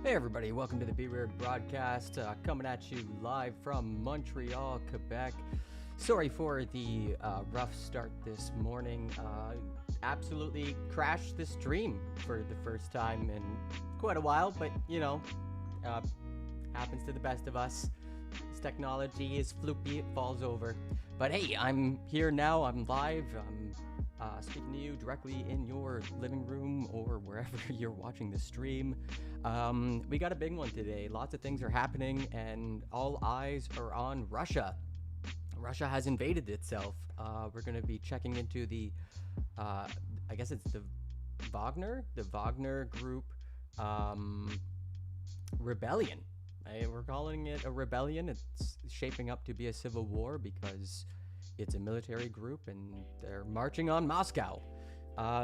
Hey everybody, welcome to the Be Weird broadcast, coming at you live from Montreal, Quebec. Sorry for the rough start this morning. Absolutely crashed the stream for the first time in quite a while, but you know, happens to the best of us. This technology is floopy, it falls over. But hey, I'm here now, I'm live, I'm speaking to you directly in your living room or wherever you're watching the stream. We got a big one today. Lots of things are happening, and all eyes are on Russia. Russia has invaded itself. We're going to be checking into the, I guess it's the Wagner group rebellion. We're calling it a rebellion. It's shaping up to be a civil war because it's a military group and they're marching on Moscow.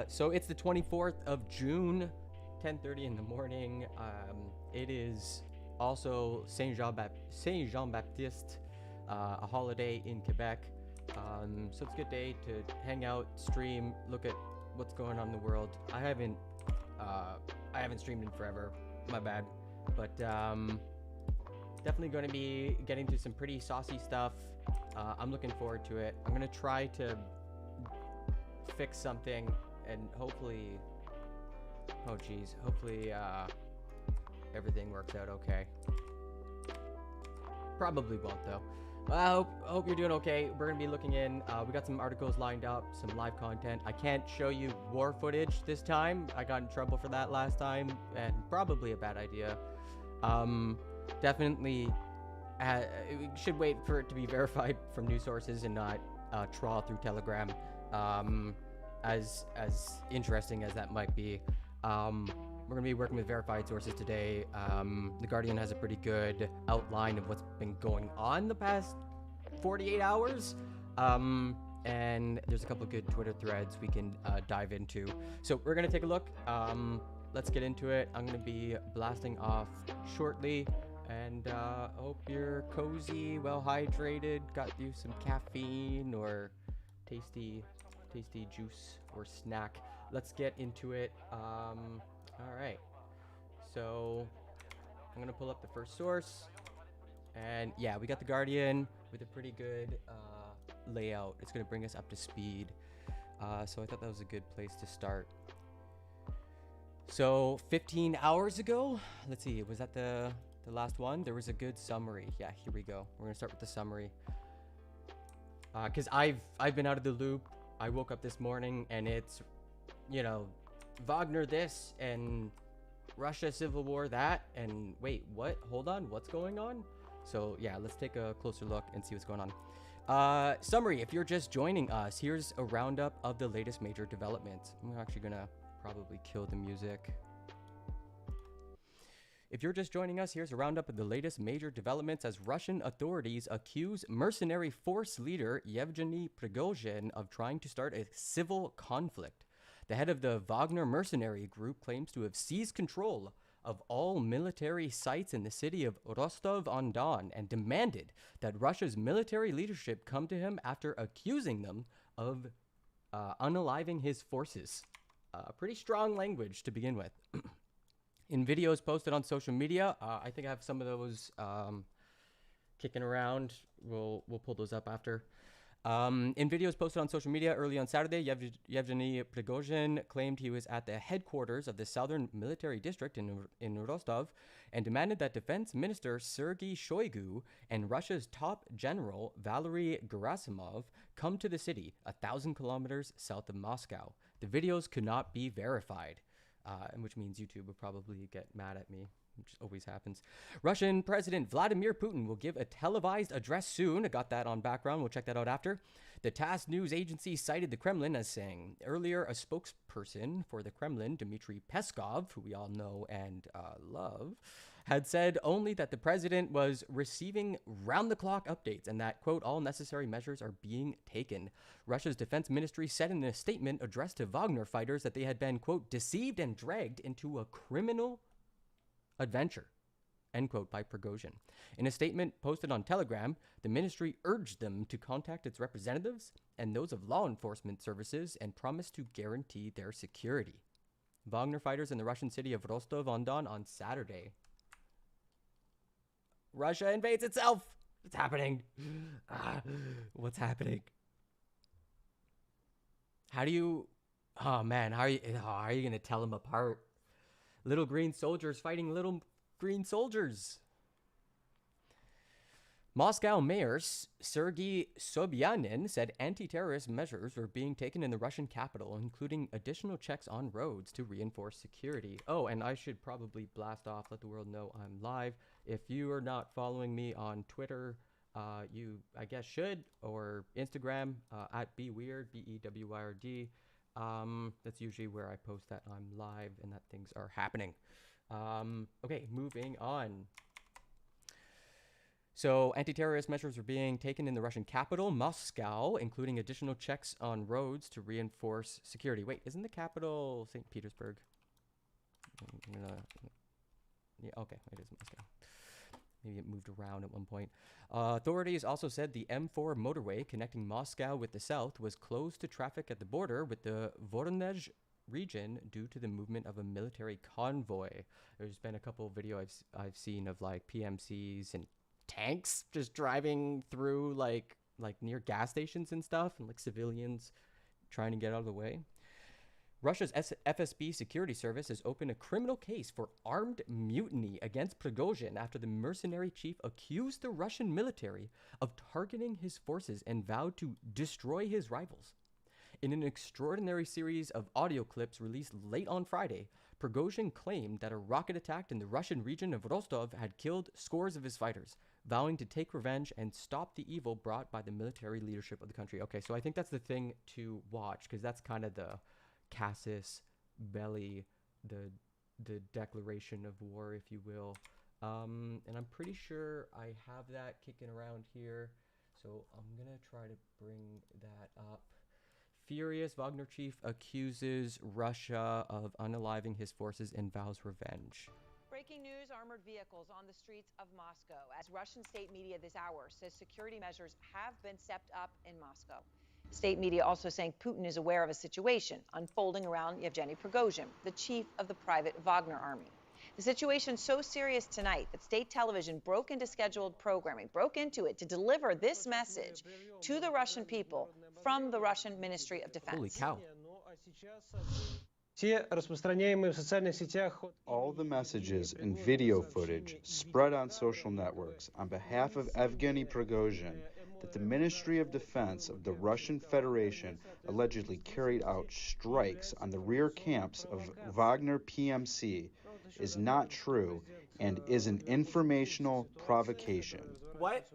So it's the 24th of June, 10:30 in the morning. It is also Saint Jean Baptiste, a holiday in Quebec. So it's a good day to hang out, stream, look at what's going on in the world. I haven't streamed in forever. My bad. But definitely going to be getting to some pretty saucy stuff. I'm looking forward to it. I'm going to try to fix something and hopefully everything works out okay. Probably won't though. I hope you're doing okay. We're going to be looking in. We got some articles lined up, some live content. I can't show you war footage this time. I got in trouble for that last time, and probably a bad idea. Definitely we should wait for it to be verified from news sources and not trawl through Telegram. As interesting as that might be, we're going to be working with verified sources today. The Guardian has a pretty good outline of what's been going on the past 48 hours. And there's a couple of good Twitter threads we can dive into. So we're going to take a look. Let's get into it. I'm going to be blasting off shortly. And hope you're cozy, well hydrated, got you some caffeine or tasty juice or snack. Let's get into it. All right. So I'm gonna pull up the first source, and yeah, we got the Guardian with a pretty good layout. It's gonna bring us up to speed. So I thought that was a good place to start. So 15 hours ago, let's see, was that the last one? There was a good summary. Yeah, here we go. We're gonna start with the summary. Cause I've been out of the loop. I woke up this morning and it's, you know, Wagner this and Russia civil war that, and wait, what? Hold on, what's going on? So yeah, let's take a closer look and see what's going on. Summary, if you're just joining us, here's a roundup of the latest major developments. I'm actually gonna probably kill the music. If you're just joining us, here's a roundup of the latest major developments as Russian authorities accuse mercenary force leader Yevgeny Prigozhin of trying to start a civil conflict. The head of the Wagner mercenary group claims to have seized control of all military sites in the city of Rostov-on-Don and demanded that Russia's military leadership come to him after accusing them of unaliving his forces. Pretty strong language to begin with. In videos posted on social media, I think I have some of those kicking around. We'll pull those up after. In videos posted on social media early on Saturday, Yevgeny Prigozhin claimed he was at the headquarters of the Southern Military District in Rostov and demanded that Defense Minister Sergei Shoigu and Russia's top general Valery Gerasimov come to the city 1,000 kilometers south of Moscow. The videos could not be verified. Which means YouTube will probably get mad at me, which always happens. Russian President Vladimir Putin will give a televised address soon. I got that on background. We'll check that out after. The TASS news agency cited the Kremlin as saying, earlier a spokesperson for the Kremlin, Dmitry Peskov, who we all know and love, had said only that the president was receiving round-the-clock updates and that, quote, all necessary measures are being taken. Russia's defense ministry said in a statement addressed to Wagner fighters that they had been, quote, deceived and dragged into a criminal adventure, end quote, by Prigozhin. In a statement posted on Telegram, the ministry urged them to contact its representatives and those of law enforcement services and promised to guarantee their security. Wagner fighters in the Russian city of Rostov-on-Don on Saturday Russia invades itself. What's happening? Ah, what's happening? How do you? Oh man, how are you gonna tell them apart? Little green soldiers fighting little green soldiers. Moscow Mayor Sergei Sobyanin said anti-terrorist measures are being taken in the Russian capital, including additional checks on roads to reinforce security. Oh, and I should probably blast off, let the world know I'm live. If you are not following me on Twitter, you, I guess, should, or Instagram, at BeWeird, BEWYRD. That's usually where I post that I'm live and that things are happening. Okay, moving on. So, anti-terrorist measures are being taken in the Russian capital, Moscow, including additional checks on roads to reinforce security. Wait, isn't the capital St. Petersburg? Yeah, okay, it is Moscow. Maybe it moved around at one point. Authorities also said the M4 motorway connecting Moscow with the south was closed to traffic at the border with the Voronezh region due to the movement of a military convoy. There's been a couple of videos I've seen of like PMCs and tanks just driving through like near gas stations and stuff, and like civilians trying to get out of the way. Russia's FSB security service has opened a criminal case for armed mutiny against Prigozhin after the mercenary chief accused the Russian military of targeting his forces and vowed to destroy his rivals. In an extraordinary series of audio clips released late on Friday, Prigozhin claimed that a rocket attack in the Russian region of Rostov had killed scores of his fighters, vowing to take revenge and stop the evil brought by the military leadership of the country. Okay, so I think that's the thing to watch, because that's kind of the casus belli, the declaration of war, if you will. And I'm pretty sure I have that kicking around here, so I'm gonna try to bring that up. Furious, Wagner chief accuses Russia of unaliving his forces and vows revenge. Breaking news, armored vehicles on the streets of Moscow. As Russian state media this hour says security measures have been stepped up in Moscow. State media also saying Putin is aware of a situation unfolding around Yevgeny Prigozhin, the chief of the private Wagner army. The situation so serious tonight that state television broke into scheduled programming, broke into it to deliver this message to the Russian people from the Russian Ministry of Defense. Holy cow. All the messages and video footage spread on social networks on behalf of Evgeny Prigozhin that the Ministry of Defense of the Russian Federation allegedly carried out strikes on the rear camps of Wagner PMC is not true and is an informational provocation. What?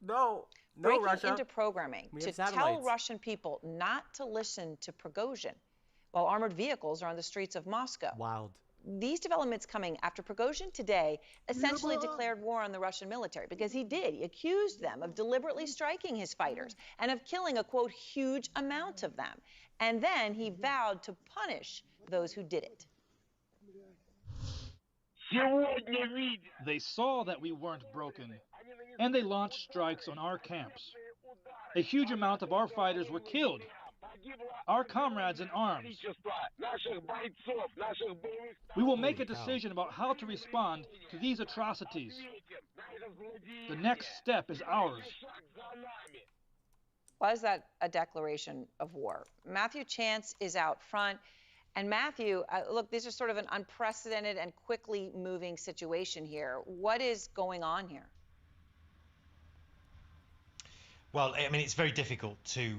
No, Breaking Russia. into programming to tell Russian people not to listen to Prigozhin while armored vehicles are on the streets of Moscow. Wild. These developments coming after Prigozhin today essentially declared war on the Russian military, because he did. He accused them of deliberately striking his fighters and of killing a, quote, huge amount of them. And then he vowed to punish those who did it. They saw that we weren't broken, and they launched strikes on our camps. A huge amount of our fighters were killed. Our comrades in arms. We will make a decision about how to respond to these atrocities. The next step is ours. Was that a declaration of war? Matthew Chance is out front. And Matthew, look, this is sort of an unprecedented and quickly moving situation here. What is going on here? Well, I mean, it's very difficult to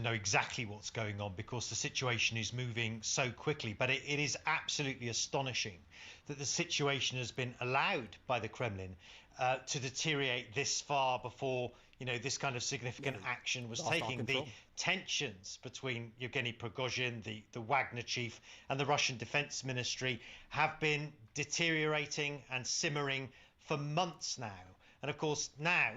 know exactly what's going on because the situation is moving so quickly. But it is absolutely astonishing that the situation has been allowed by the Kremlin to deteriorate this far before, you know, this kind of significant action was taking. The tensions between Yevgeny Prigozhin, the Wagner chief, and the Russian Defense Ministry have been deteriorating and simmering for months now. And of course, now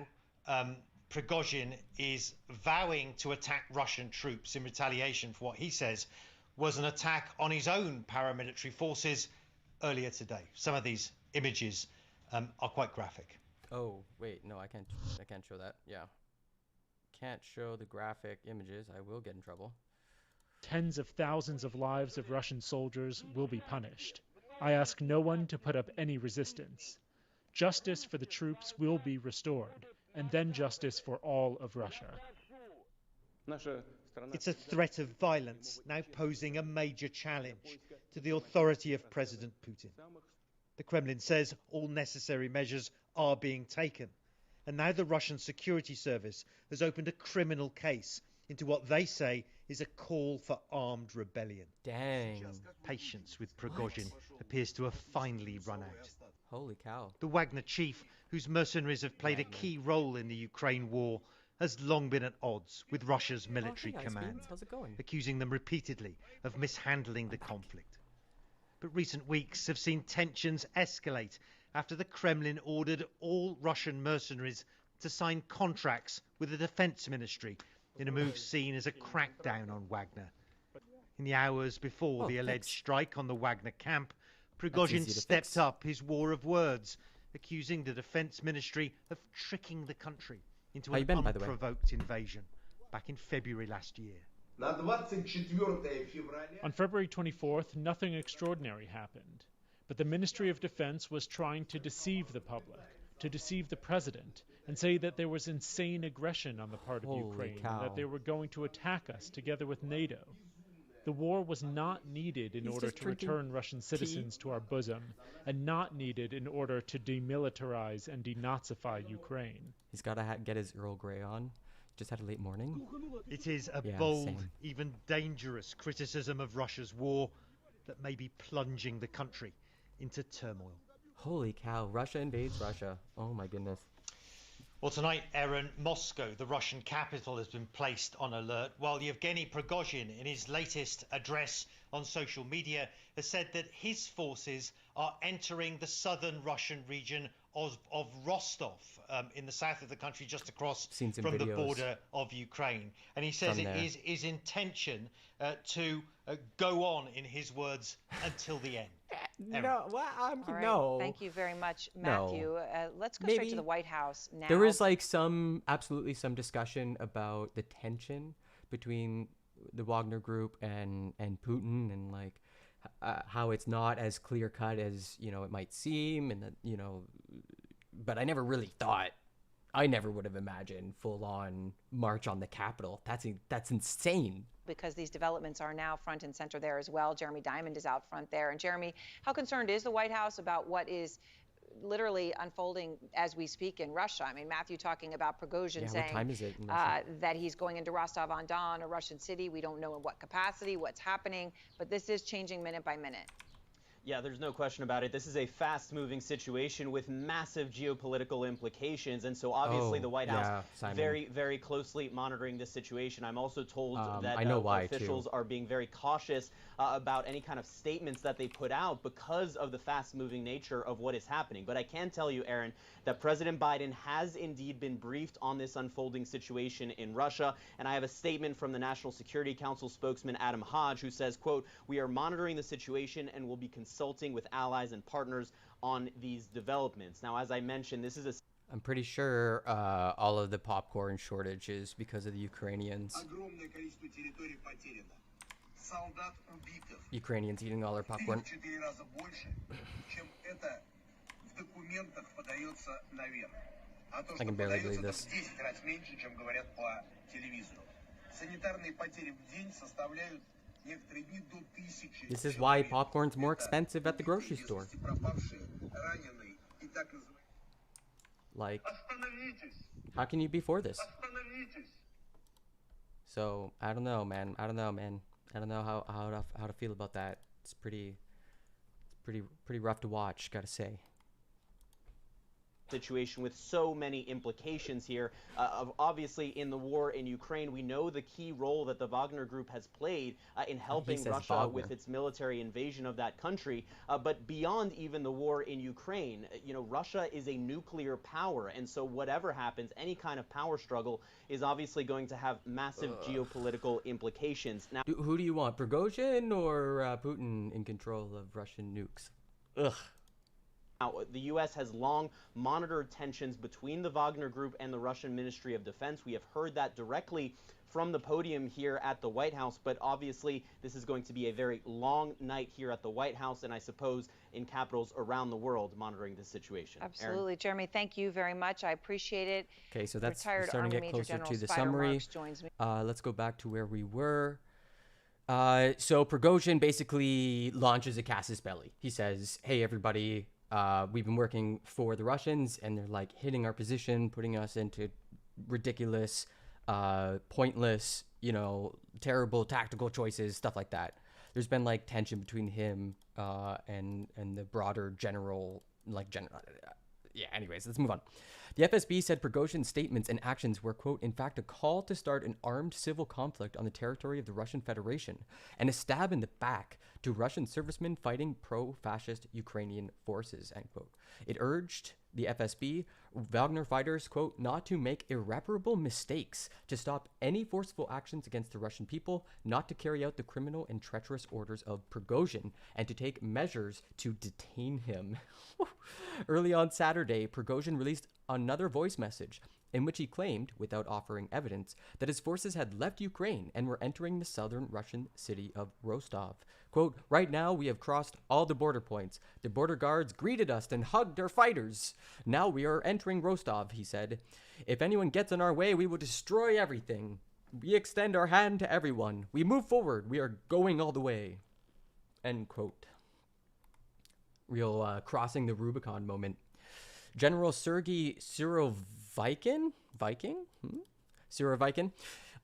Prigozhin is vowing to attack Russian troops in retaliation for what he says was an attack on his own paramilitary forces earlier today. Some of these images are quite graphic. Oh, wait, no, I can't show that. Yeah. Can't show the graphic images. I will get in trouble. Tens of thousands of lives of Russian soldiers will be punished. I ask no one to put up any resistance. justice for the troops will be restored, and then justice for all of Russia. It's a threat of violence now posing a major challenge to the authority of President Putin. The Kremlin says all necessary measures are being taken, and now the Russian security service has opened a criminal case into what they say is a call for armed rebellion. Dang. Patience with Prigozhin appears to have finally run out. Holy cow. The Wagner chief, whose mercenaries have played a key role in the Ukraine war, has long been at odds with Russia's military command, How's it going? accusing them repeatedly of mishandling the conflict. But recent weeks have seen tensions escalate after the Kremlin ordered all Russian mercenaries to sign contracts with the defense ministry in a move seen as a crackdown on Wagner. In the hours before the alleged strike on the Wagner camp, Prigozhin stepped up his war of words, accusing the defense ministry of tricking the country into an unprovoked invasion back in February last year. On February 24th, nothing extraordinary happened, but the Ministry of Defense was trying to deceive the public, to deceive the president, and say that there was insane aggression on the part of Ukraine, and that they were going to attack us together with NATO. The war was not needed in order to return Russian citizens to our bosom, and not needed in order to demilitarize and denazify Ukraine. He's got to get his Earl Grey on. Just had a late morning. It is a bold, even dangerous criticism of Russia's war that may be plunging the country into turmoil. Holy cow, Russia invades Russia. Oh my goodness. Well, tonight, Aaron, Moscow, the Russian capital, has been placed on alert, while Yevgeny Prigozhin, in his latest address on social media, has said that his forces are entering the southern Russian region of Rostov, in the south of the country, just across from the border of Ukraine. And he says it is his intention to go on, in his words, until the end. No, well, All right. no. Thank you very much, Matthew. No. Let's go straight to the White House now. There was like absolutely some discussion about the tension between the Wagner group and Putin, and like how it's not as clear cut as it might seem, and that but I never really thought. I never would have imagined full-on march on the Capitol. That's insane. Because these developments are now front and center there as well. Jeremy Diamond is out front there. And Jeremy, how concerned is the White House about what is literally unfolding as we speak in Russia? I mean, Matthew talking about Prigozhin saying what time is it in that he's going into Rostov-on-Don, a Russian city. We don't know in what capacity, what's happening, but this is changing minute by minute. Yeah, there's no question about it. This is a fast-moving situation with massive geopolitical implications, and so obviously the White House very, very closely monitoring this situation. I'm also told that officials are being very cautious about any kind of statements that they put out because of the fast-moving nature of what is happening. But I can tell you, Aaron, that President Biden has indeed been briefed on this unfolding situation in Russia, and I have a statement from the National Security Council spokesman Adam Hodge, who says, quote, "We are monitoring the situation and will be consulting with allies and partners on these developments." Now, as I mentioned, this is I'm pretty sure all of the popcorn shortage is because of the Ukrainians. Ukrainians eating all their popcorn. I can barely believe this. This is why popcorn's more expensive at the grocery store. Like, how can you be for this? So I don't know, man. I don't know how to feel about that. It's pretty rough to watch, gotta say. Situation with so many implications here. Obviously, in the war in Ukraine, we know the key role that the Wagner Group has played in helping Russia with its military invasion of that country. But beyond even the war in Ukraine, Russia is a nuclear power, and so whatever happens, any kind of power struggle is obviously going to have massive geopolitical implications. Now, who do you want, Prigozhin or Putin in control of Russian nukes? Ugh. Now, the U.S. has long monitored tensions between the Wagner Group and the Russian Ministry of Defense. We have heard that directly from the podium here at the White House, but obviously this is going to be a very long night here at the White House and I suppose in capitals around the world monitoring this situation. Absolutely. Aaron? Jeremy, thank you very much. I appreciate it. Okay, so that's Retired starting to Army get Major closer General to the Spider summary. Marks joins me. Let's go back to where we were. So Prigozhin basically launches a casus belli. He says, hey, everybody, we've been working for the Russians, and they're like hitting our position, putting us into ridiculous, pointless, terrible tactical choices, stuff like that. There's been like tension between him and the broader general, anyways, let's move on. The FSB said Prigozhin's statements and actions were, quote, in fact, a call to start an armed civil conflict on the territory of the Russian Federation and a stab in the back to Russian servicemen fighting pro-fascist Ukrainian forces, end quote. It urged the FSB, Wagner fighters, quote, not to make irreparable mistakes, to stop any forceful actions against the Russian people, not to carry out the criminal and treacherous orders of Prigozhin, and to take measures to detain him. Early on Saturday, Prigozhin released another voice message in which he claimed, without offering evidence, that his forces had left Ukraine and were entering the southern Russian city of Rostov. Quote, right now we have crossed all the border points. The border guards greeted us and hugged our fighters. Now we are entering Rostov, he said. If anyone gets in our way, we will destroy everything. We extend our hand to everyone. We move forward. We are going all the way. End quote. Real crossing the Rubicon moment. General Sergei Surovikin,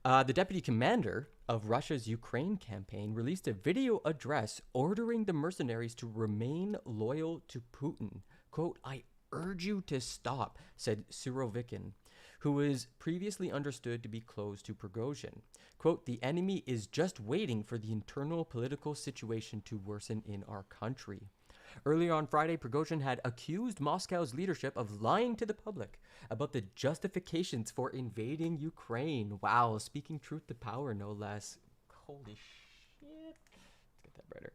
the deputy commander of Russia's Ukraine campaign, released a video address ordering the mercenaries to remain loyal to Putin. Quote, I urge you to stop, said Surovikin, who was previously understood to be close to Prigozhin. Quote, the enemy is just waiting for the internal political situation to worsen in our country. Earlier on Friday, Prigozhin had accused Moscow's leadership of lying to the public about the justifications for invading Ukraine. Wow, speaking truth to power, no less. Holy shit. Let's get that brighter.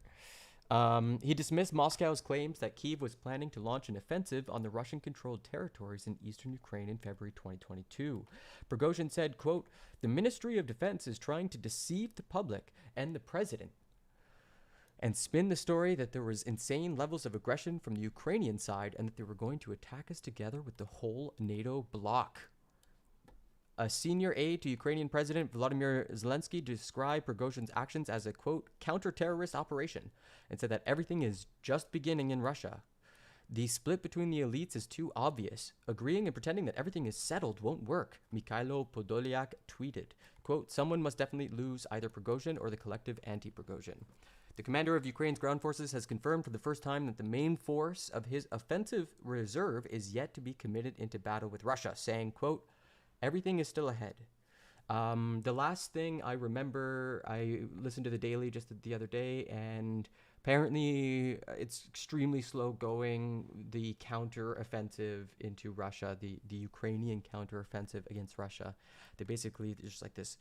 He dismissed Moscow's claims that Kyiv was planning to launch an offensive on the Russian-controlled territories in eastern Ukraine in February 2022. Prigozhin said, quote, the Ministry of Defense is trying to deceive the public and the president and spin the story that there was insane levels of aggression from the Ukrainian side and that they were going to attack us together with the whole NATO bloc. A senior aide to Ukrainian President Volodymyr Zelensky described Prigozhin's actions as a, quote, counter-terrorist operation and said that everything is just beginning in Russia. The split between the elites is too obvious. Agreeing and pretending that everything is settled won't work, Mikhailo Podolyak tweeted. Quote, someone must definitely lose either Prigozhin or the collective anti-Prigozhin. The commander of Ukraine's ground forces has confirmed for the first time that the main force of his offensive reserve is yet to be committed into battle with Russia, saying, quote, everything is still ahead. The last thing I remember, I listened to the Daily just the other day, and apparently it's extremely slow going, the counter-offensive into Russia, the Ukrainian counter-offensive against Russia. They basically, there's like this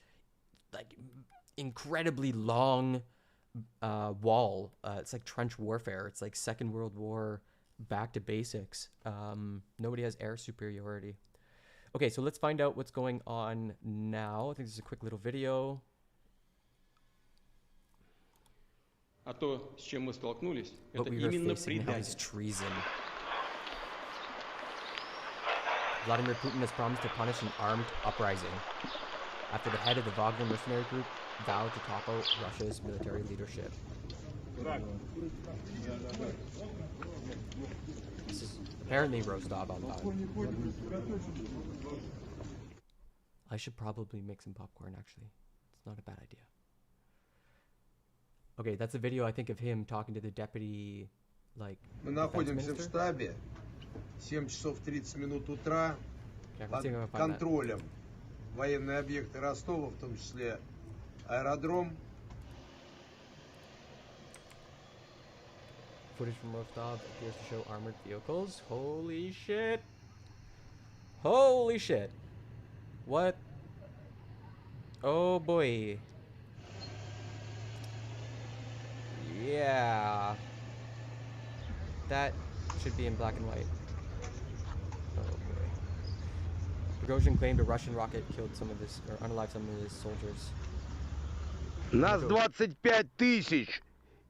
incredibly long wall. It's like trench warfare. It's like Second World War back to basics. Nobody has air superiority. Okay, so let's find out what's going on now. I think this is a quick little video. А то, с чем мы столкнулись, это именно предательство. Treason. Vladimir Putin has promised to punish an armed uprising after the head of the Wagner mercenary group vowed to topple Russia's military leadership. This is apparently Rostov on time. I should probably make some popcorn, actually. It's not a bad idea. Okay, that's a video, I think, of him talking to the deputy, like, Мы находимся в штабе, 7 часов 30 минут утра, под контролем военные объекты Ростова, в том числе аэродром. Footage from Rostov appears to show armored vehicles. Holy shit. Holy shit. What? Oh boy. Yeah. That Should be in black and white. Oh boy. Prigozhin claimed a Russian rocket killed some of his, or unalived some of his soldiers. Нас 25 тысяч,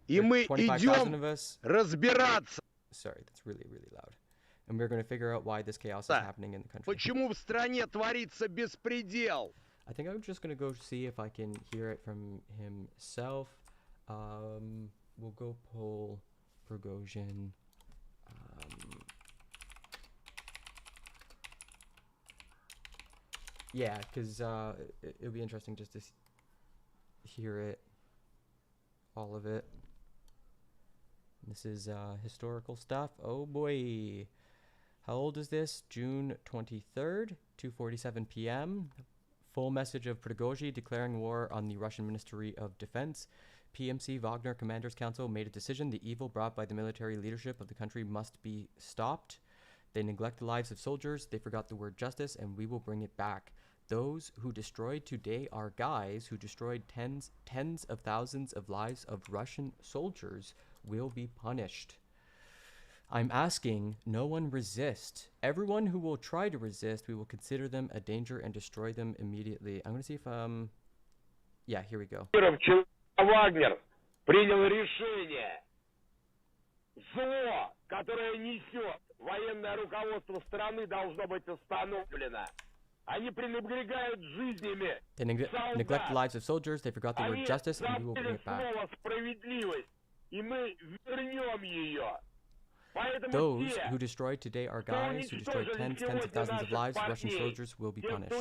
и мы идем разбираться. Sorry, that's really, really loud. And we're going to figure out why this chaos is happening in the country. Почему в стране творится беспредел? I think I'm just going to go see if I can hear it from himself. We'll go poll Prigozhin. Yeah, because it'll be interesting just to hear it, all of it. This is historical stuff. Oh boy. How old is this? June 23rd, 2:47 p.m. Full message of Prigozhin declaring war on the Russian Ministry of Defense. PMC Wagner Commanders Council made a decision. The evil brought by the military leadership of the country must be stopped. They neglect the lives of soldiers. They forgot the word justice, and we will bring it back. Those who destroyed today are guys who destroyed tens of thousands of lives of Russian soldiers will be punished. I'm asking, no one resist. Everyone who will try to resist, we will consider them a danger and destroy them immediately. I'm going to see if, yeah, here we go. Wagner принял решение. Зло, которое несет военное руководство страны, должно быть остановлено. Они пренебрегают жизнями. They neglect the lives of soldiers. They forgot the word justice, and we will bring it back. Справедливость, и мы вернем ее. Those who destroyed today are guys who destroyed tens of thousands of lives. Russian soldiers will be punished.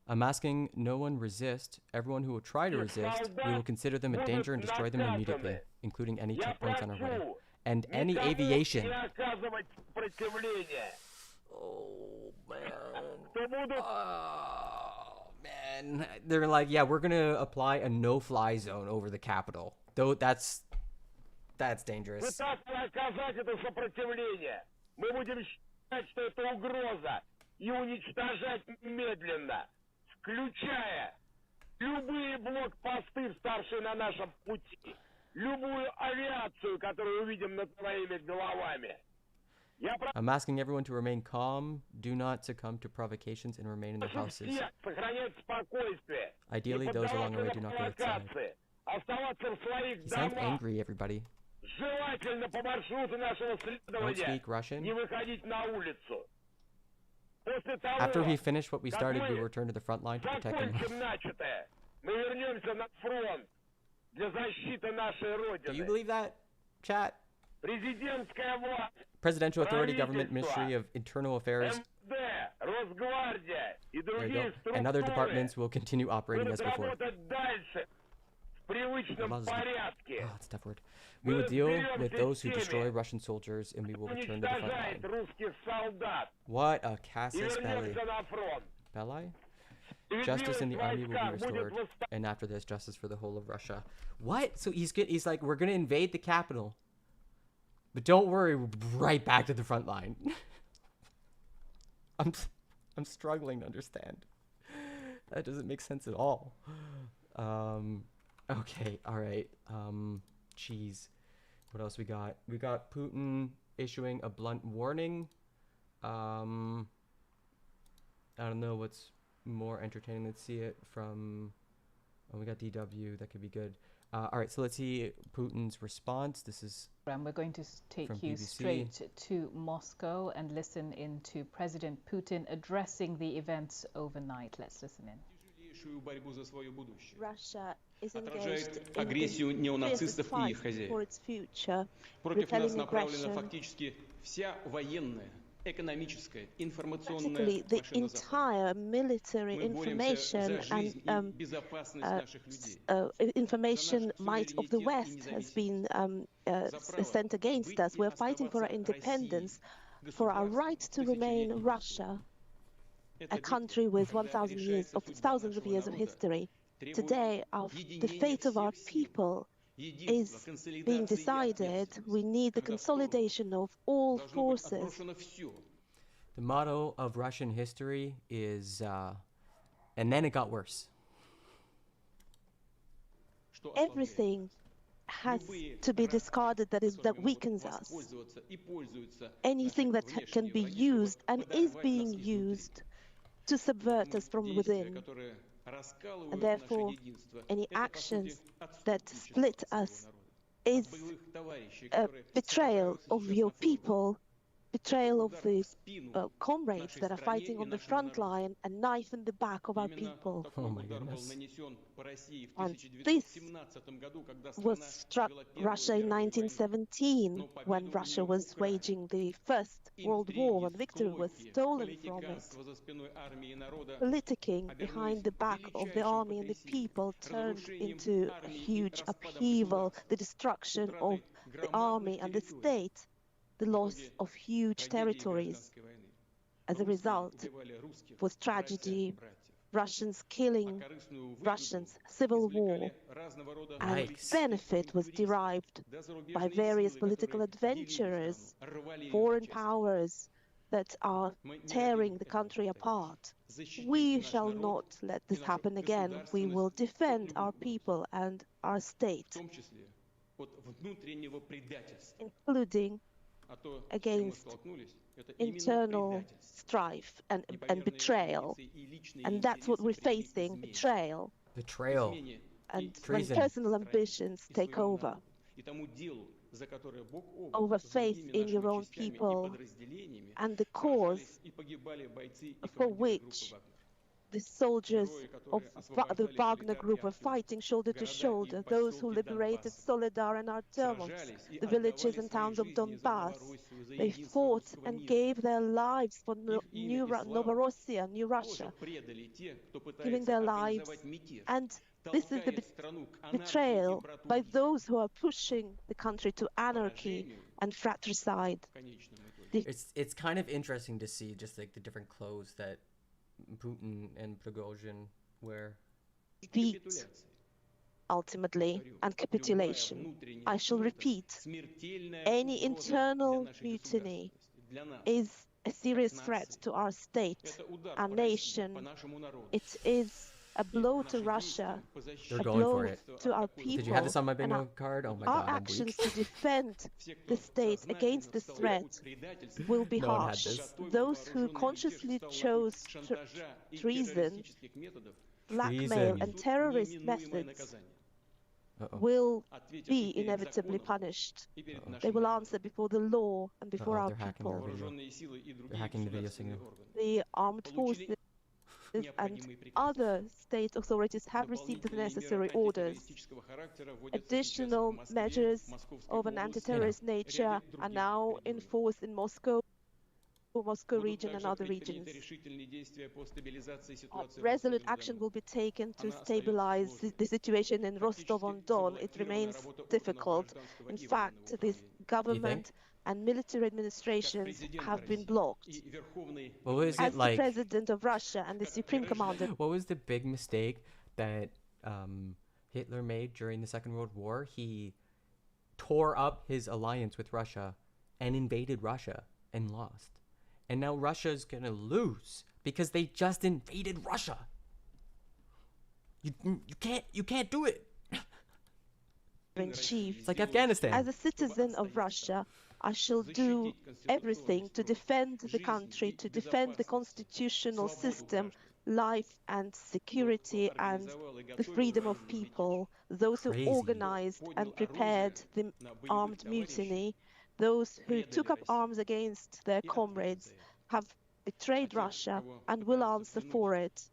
I'm asking, no one resist. Everyone who will try to resist, we will consider them a danger and destroy them immediately, including any checkpoints on our way. And any aviation. Oh, man. Man, they're like, yeah, we're gonna apply a no-fly zone over the capital. Though that's dangerous. Мы будем считать, что это угроза, и уничтожать немедленно, включая любые блокпосты, вставшие на нашем пути, любую авиацию, которую увидим над своими головами. I'm asking everyone to remain calm, do not succumb to provocations, and remain in their houses. Ideally, those along the way do not go outside. He sounds angry, everybody. Don't speak Russian. After we finish what we started, we will return to the front line to protect them. Do you believe that, chat? Presidential Authority, Government, Ministry of Internal Affairs. There you go. And other departments will continue operating as before. Oh, that's a tough word. We will deal with those who destroy Russian soldiers, and we will return to the front line. What a casus belli. Belli? Justice in the army will be restored, and after this, justice for the whole of Russia. What? So he's like, we're gonna invade the capital, but don't worry, we'll be right back to the front line. I'm struggling to understand. That doesn't make sense at all. Okay, all right. Jeez. What else we got? We got Putin issuing a blunt warning. I don't know what's more entertaining. Let's see it from... Oh, we got DW. That could be good. All right, so let's see Putin's response. This is We're going to take you BBC. straight to Moscow and listen in to President Putin addressing the events overnight. Let's listen in. Russia is engaged in this fight for its future, repelling aggression. Practically, the entire military information and information might of the West has been sent against us. We're fighting for our independence, for our right to remain Russia, a country with thousands of years of history. Today, the fate of our people is being decided. We need the consolidation of all forces. The motto of Russian history is, and then it got worse. everything has to be discarded that weakens us. Anything that can be used and is being used to subvert us from within. And therefore, any actions that split us is a betrayal of your people, betrayal of the comrades that are fighting on the front line, a knife in the back of our people. Oh my goodness. And this was struck Russia in 1917, when Russia was waging the First World War, when victory was stolen from it. Politicking behind the back of the army and the people turned into a huge upheaval, the destruction of the army and the state, the loss of huge territories. As a result, was tragedy, Russians killing Russians, civil war, and benefit was derived by various political adventurers, foreign powers that are tearing the country apart. We shall not let this happen again. We will defend our people and our state, including against internal strife and betrayal. And that's what we're facing, betrayal. Betrayal. And treason. When personal ambitions take over faith in your own people and the cause for which the soldiers of the Wagner group were fighting shoulder to shoulder, those who liberated Soledar and Artemovsk, the villages and towns of Donbass. They fought and gave their lives for Novorossiya, New Russia, giving their lives. And this is the betrayal by those who are pushing the country to anarchy and fratricide. It's kind of interesting to see just like the different clothes that Putin and Prigozhin wear. Defeat, ultimately, and capitulation. I shall repeat, any internal mutiny is a serious threat to our state, our nation. It is a blow to Russia, They're a going blow for it. to our people. Did you have this on my bingo card? Oh my our god, I'm actions weak. to defend the state against this threat will be No one had harsh. this. Those who consciously chose treason, blackmail, and terrorist methods will be inevitably punished. They will answer before the law and before our people. They're hacking the video signal. The armed forces and other state authorities have received the necessary orders. Additional measures of an anti-terrorist nature are now in force in Moscow region and other regions. Resolute action will be taken to stabilize the situation in Rostov-on-Don. It remains difficult. In fact, this government and military administrations have been blocked. What was As it like? the president of Russia and the supreme commander. What was the big mistake that Hitler made during the Second World War? He tore up his alliance with Russia and invaded Russia and lost. And now Russia's gonna lose because they just invaded Russia. You can't do it. In chief, it's like Afghanistan. As a citizen of Russia, I shall do everything to defend the country, to defend the constitutional system, life and security and the freedom of people. Those who organized and prepared the armed mutiny, those who took up arms against their comrades, have betrayed Russia and will answer for it.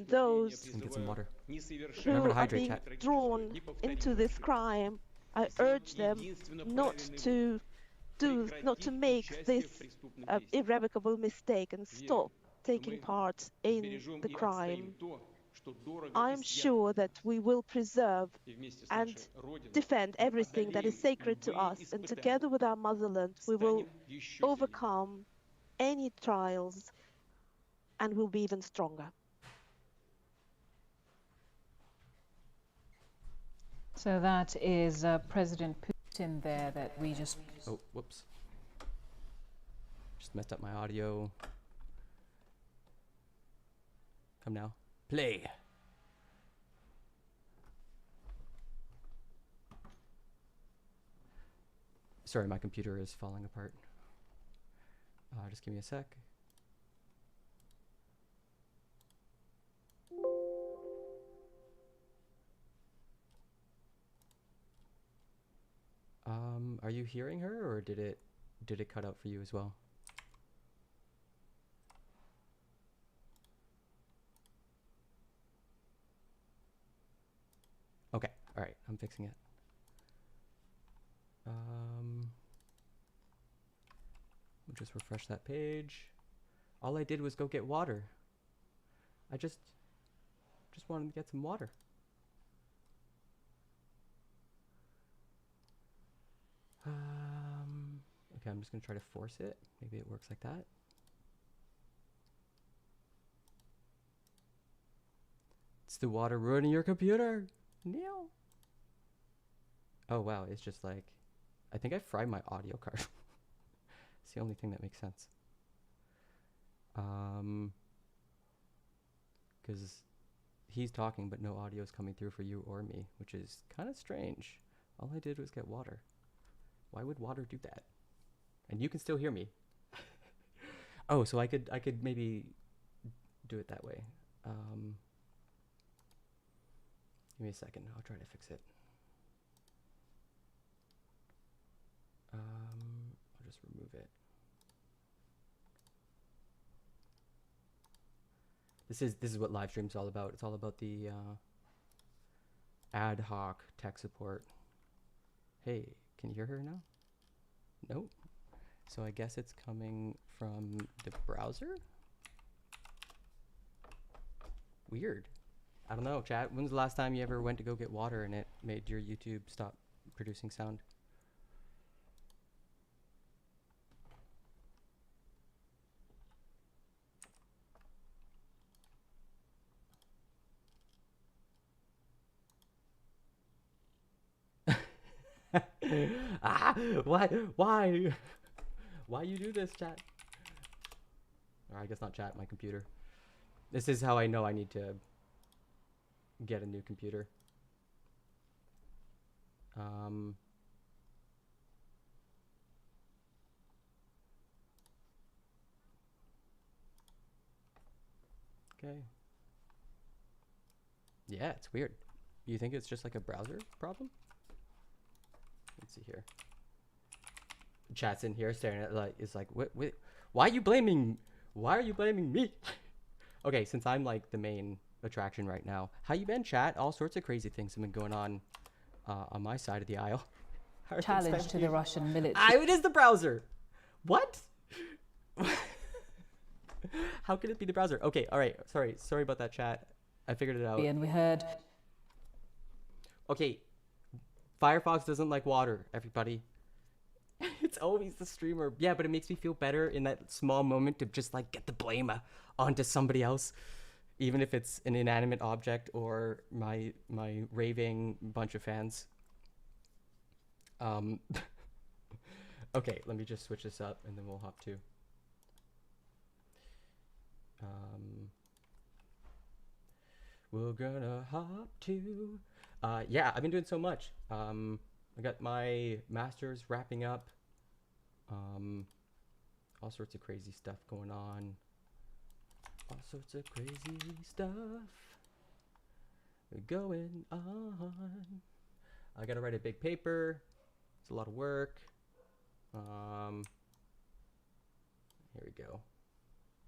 Those who are being drawn into this crime, I urge them not to make this irrevocable mistake and stop taking part in the crime. I'm sure that we will preserve and defend everything that is sacred to us, and together with our motherland, we will overcome any trials and will be even stronger. So that is President Putin there that we just... Oh, whoops. Just messed up my audio. Come now. Play. Sorry, my computer is falling apart. Just give me a sec. Are you hearing her, or did it cut out for you as well? Okay, all right, I'm fixing it. We'll just refresh that page. All I did was go get water. I just wanted to get some water. Okay, I'm just gonna try to force it. Maybe it works like that. It's the water ruining your computer. Neil. Oh wow, it's just like, I think I fried my audio card. It's the only thing that makes sense. Because he's talking, but no audio is coming through for you or me, which is kind of strange. All I did was get water. Why would water do that? And you can still hear me. Oh, so I could maybe do it that way. Give me a second. I'll try to fix it. I'll just remove it. This is what live stream's all about. It's all about the ad hoc tech support. Hey, can you hear her now? Nope. So I guess it's coming from the browser? Weird. I don't know, chat. When's the last time you ever went to go get water and it made your YouTube stop producing sound? Why you do this, chat? Or I guess not chat, my computer. This is how I know I need to get a new computer. Okay. Yeah, it's weird. You think it's just like a browser problem? Let's see here. Chat's in here staring at why are you blaming me? Okay, since I'm like the main attraction right now, how you been, chat? All sorts of crazy things have been going on my side of the aisle. Challenge to the Russian military. It is the browser. What? How could it be the browser? Okay, all right. Sorry about that, chat. I figured it out. And we heard. Okay, Firefox doesn't like water, everybody. It's always the streamer. Yeah, but it makes me feel better in that small moment to just like get the blame onto somebody else, even if it's an inanimate object or my raving bunch of fans. Okay, let me just switch this up and then we'll hop to. We're gonna hop to. Yeah, I've been doing so much. I got my master's wrapping up. All sorts of crazy stuff going on. All sorts of crazy stuff going on. I gotta write a big paper. It's a lot of work. Here we go. All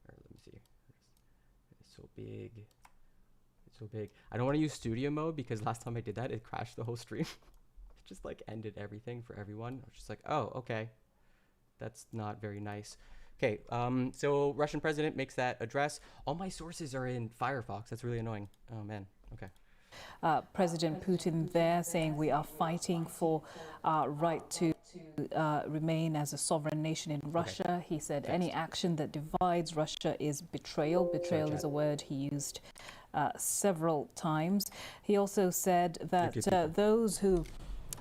right, let me see. It's so big. It's so big. I don't want to use studio mode because last time I did that, it crashed the whole stream. It just like ended everything for everyone. I was just like, oh, okay. That's not very nice. Okay, so Russian president makes that address. All my sources are in Firefox. That's really annoying. Oh, man. Okay. President Putin there saying we are fighting for our right to remain as a sovereign nation in Russia. Okay. He said any action that divides Russia is betrayal. Betrayal is a word he used several times. He also said that those who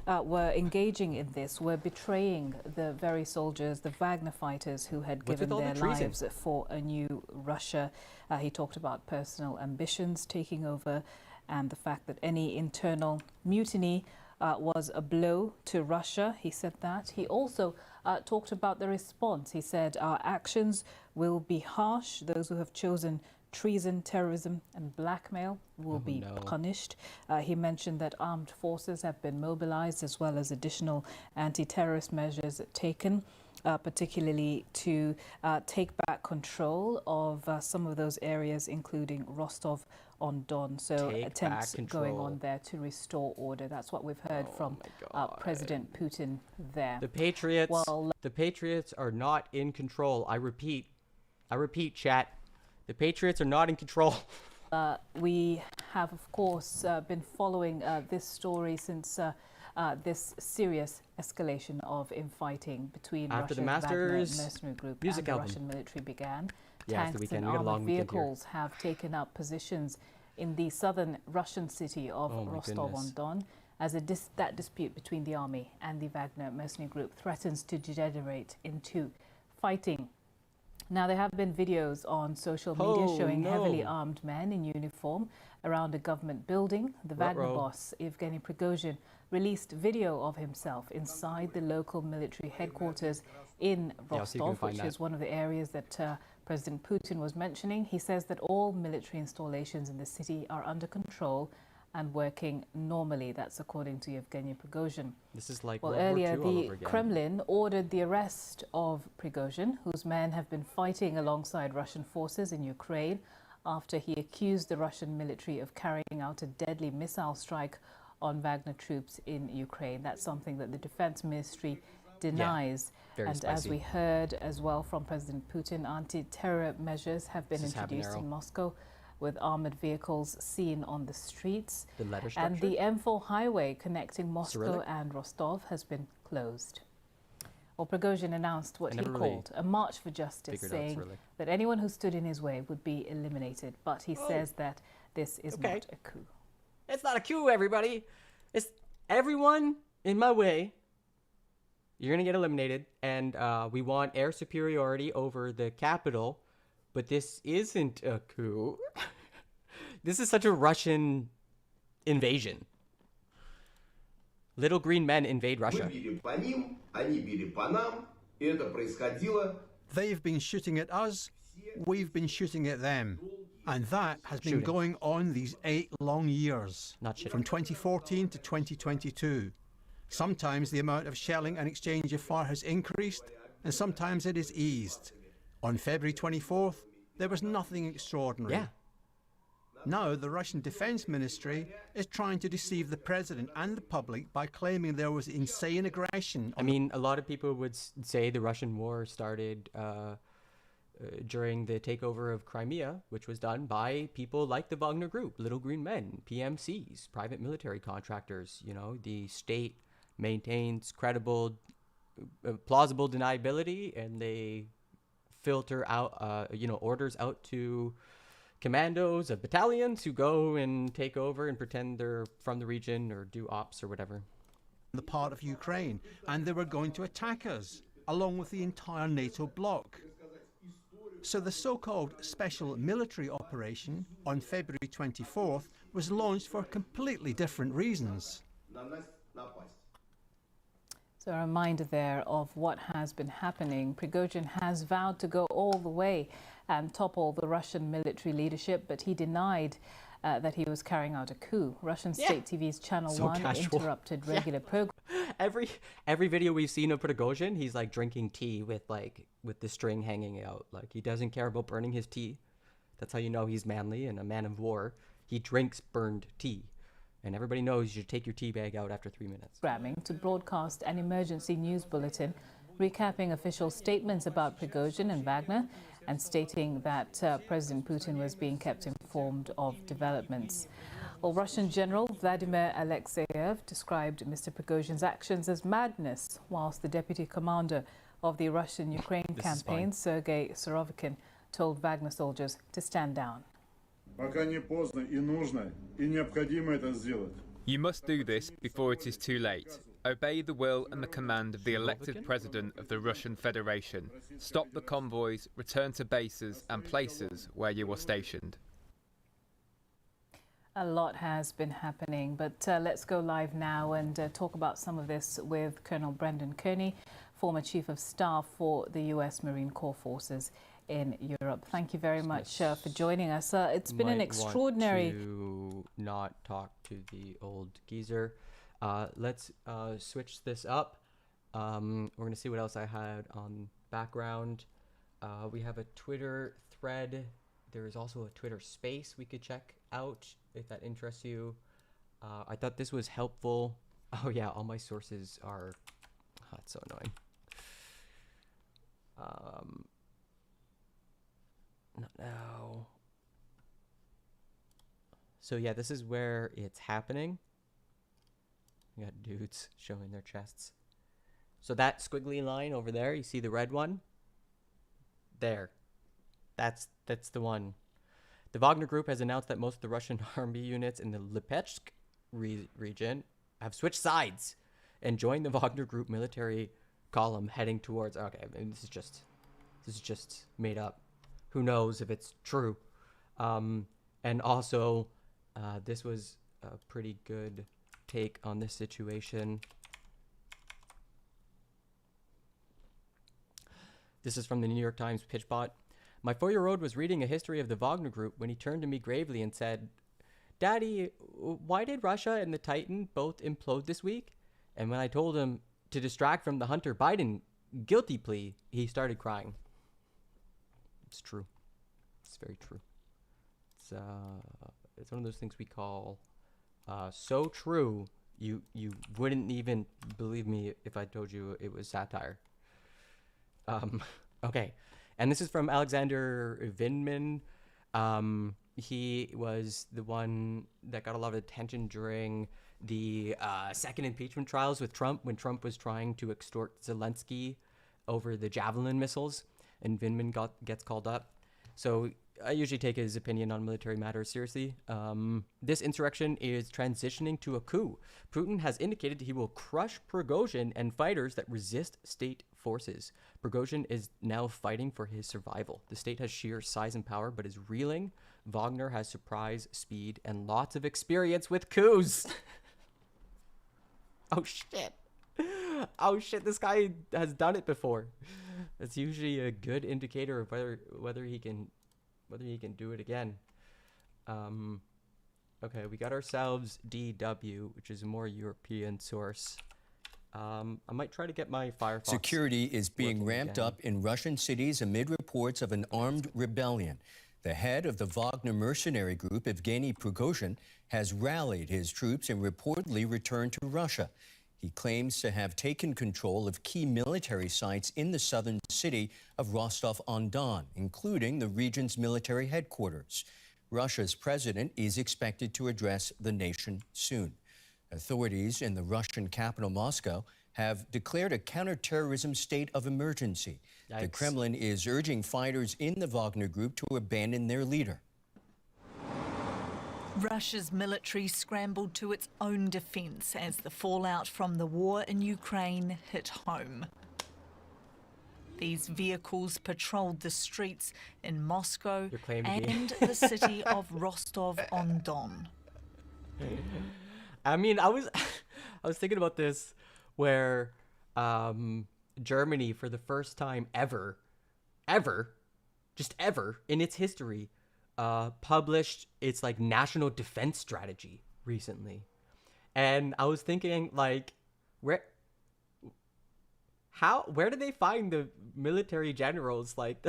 were engaging in this were betraying the very soldiers, the Wagner fighters who had given their lives for a new Russia. He talked about personal ambitions taking over and the fact that any internal mutiny was a blow to Russia. He said that. He also talked about the response. He said, our actions will be harsh. Those who have chosen treason, terrorism and blackmail will be punished. He mentioned that armed forces have been mobilized as well as additional anti-terrorist measures taken, particularly to take back control of some of those areas, including Rostov-on-Don. So attempts going on there to restore order. That's what we've heard from President Putin there. The Patriots are not in control. I repeat, chat. The Patriots are not in control. We have, of course, been following this story since this serious escalation of infighting between Russia's Wagner mercenary group and the Russian military began. Tanks and armored vehicles have taken up positions in the southern Russian city of Rostov-on-Don as that dispute between the army and the Wagner mercenary group threatens to degenerate into fighting. Now, there have been videos on social media showing heavily armed men in uniform around a government building. The Wagner boss, Yevgeny Prigozhin, released video of himself inside the local military headquarters in Rostov, which is one of the areas that President Putin was mentioning. He says that all military installations in the city are under control and working normally. That's according to Yevgeny Prigozhin. This is like earlier, the Kremlin ordered the arrest of Prigozhin, whose men have been fighting alongside Russian forces in Ukraine after he accused the Russian military of carrying out a deadly missile strike on Wagner troops in Ukraine. That's something that the Defense Ministry denies. And as we heard as well from President Putin, anti-terror measures have been introduced in Moscow, with armored vehicles seen on the streets. And the M4 highway connecting Moscow and Rostov has been closed. Well, Prigozhin announced what he called a march for justice, saying that anyone who stood in his way would be eliminated. But he says that this is not a coup. It's not a coup, everybody. It's everyone in my way. You're going to get eliminated. And we want air superiority over the capital. But this isn't a coup. This is such a Russian invasion. Little green men invade Russia. They've been shooting at us, we've been shooting at them. And that has been going on these 8 long years, from 2014 to 2022. Sometimes the amount of shelling and exchange of fire has increased, and sometimes it is eased. On February 24th, there was nothing extraordinary. Now, the Russian Defense Ministry is trying to deceive the president and the public by claiming there was insane aggression. I mean, a lot of people would say the Russian war started during the takeover of Crimea, which was done by people like the Wagner Group, Little Green Men, PMCs, private military contractors. You know, the state maintains credible, plausible deniability, and they filter out, orders out to commandos of battalions who go and take over and pretend they're from the region or do ops or whatever. The part of Ukraine, and they were going to attack us, along with the entire NATO bloc. So the so-called special military operation on February 24th was launched for completely different reasons. So a reminder there of what has been happening. Prigozhin has vowed to go all the way and topple the Russian military leadership, but he denied that he was carrying out a coup. Russian state TV's Channel 1 interrupted regular programs. Every video we've seen of Prigozhin, he's like drinking tea with the string hanging out. Like, he doesn't care about burning his tea. That's how you know he's manly and a man of war. He drinks burned tea. And everybody knows you should take your tea bag out after 3 minutes. To broadcast an emergency news bulletin recapping official statements about Prigozhin and Wagner and stating that President Putin was being kept informed of developments. Well, Russian General Vladimir Alexeyev described Mr. Prigozhin's actions as madness, whilst the deputy commander of the Russian-Ukraine campaign, Sergei Surovikin, told Wagner soldiers to stand down. You must do this before it is too late. Obey the will and the command of the elected president of the Russian Federation. Stop the convoys, return to bases and places where you were stationed. A lot has been happening, but let's go live now and talk about some of this with Colonel Brendan Kearney, former Chief of Staff for the U.S. Marine Corps Forces in Europe. Thank you very much for joining us. It's been an extraordinary... Want to not talk to the old geezer. Let's switch this up. We're going to see what else I had on background. We have a Twitter thread. There is also a Twitter space we could check out if that interests you. I thought this was helpful. Oh yeah, all my sources are... Oh, it's so annoying. Not now. So yeah, this is where it's happening. We got dudes showing their chests. So that squiggly line over there, you see the red one? There. That's the one. The Wagner Group has announced that most of the Russian army units in the Lipetsk region have switched sides and joined the Wagner Group military column heading towards... Okay, I mean, this is just made up. Who knows if it's true? And also, this was a pretty good take on this situation. This is from the New York Times Pitchbot. My 4-year-old was reading a history of the Wagner Group when he turned to me gravely and said, "Daddy, why did Russia and the Titan both implode this week?" And when I told him to distract from the Hunter Biden guilty plea, he started crying. It's true. It's very true. It's one of those things we call so true you wouldn't even believe me if I told you it was satire. Okay. And this is from Alexander Vindman. He was the one that got a lot of attention during the second impeachment trials with Trump, when Trump was trying to extort Zelensky over the Javelin missiles, and Vindman gets called up. So I usually take his opinion on military matters seriously. This insurrection is transitioning to a coup. Putin has indicated he will crush Prigozhin and fighters that resist state forces. Prigozhin is now fighting for his survival. The state has sheer size and power, but is reeling. Wagner has surprise, speed, and lots of experience with coups. Oh shit. Oh shit, this guy has done it before. That's usually a good indicator of whether he can do it again. Okay, we got ourselves DW, which is a more European source. I might try to get my Firefox. Security is being ramped up in Russian cities amid reports of an armed rebellion. The head of the Wagner mercenary group, Evgeny Prigozhin, has rallied his troops and reportedly returned to Russia. He claims to have taken control of key military sites in the southern city of Rostov-on-Don, including the region's military headquarters. Russia's president is expected to address the nation soon. Authorities in the Russian capital, Moscow, have declared a counterterrorism state of emergency. Yikes. The Kremlin is urging fighters in the Wagner Group to abandon their leader. Russia's military scrambled to its own defence as the fallout from the war in Ukraine hit home. These vehicles patrolled the streets in Moscow and the city of Rostov-on-Don. I mean, I was thinking about this, where Germany, for the first time ever in its history, published its like national defense strategy recently. And I was thinking, like, where did they find the military generals, like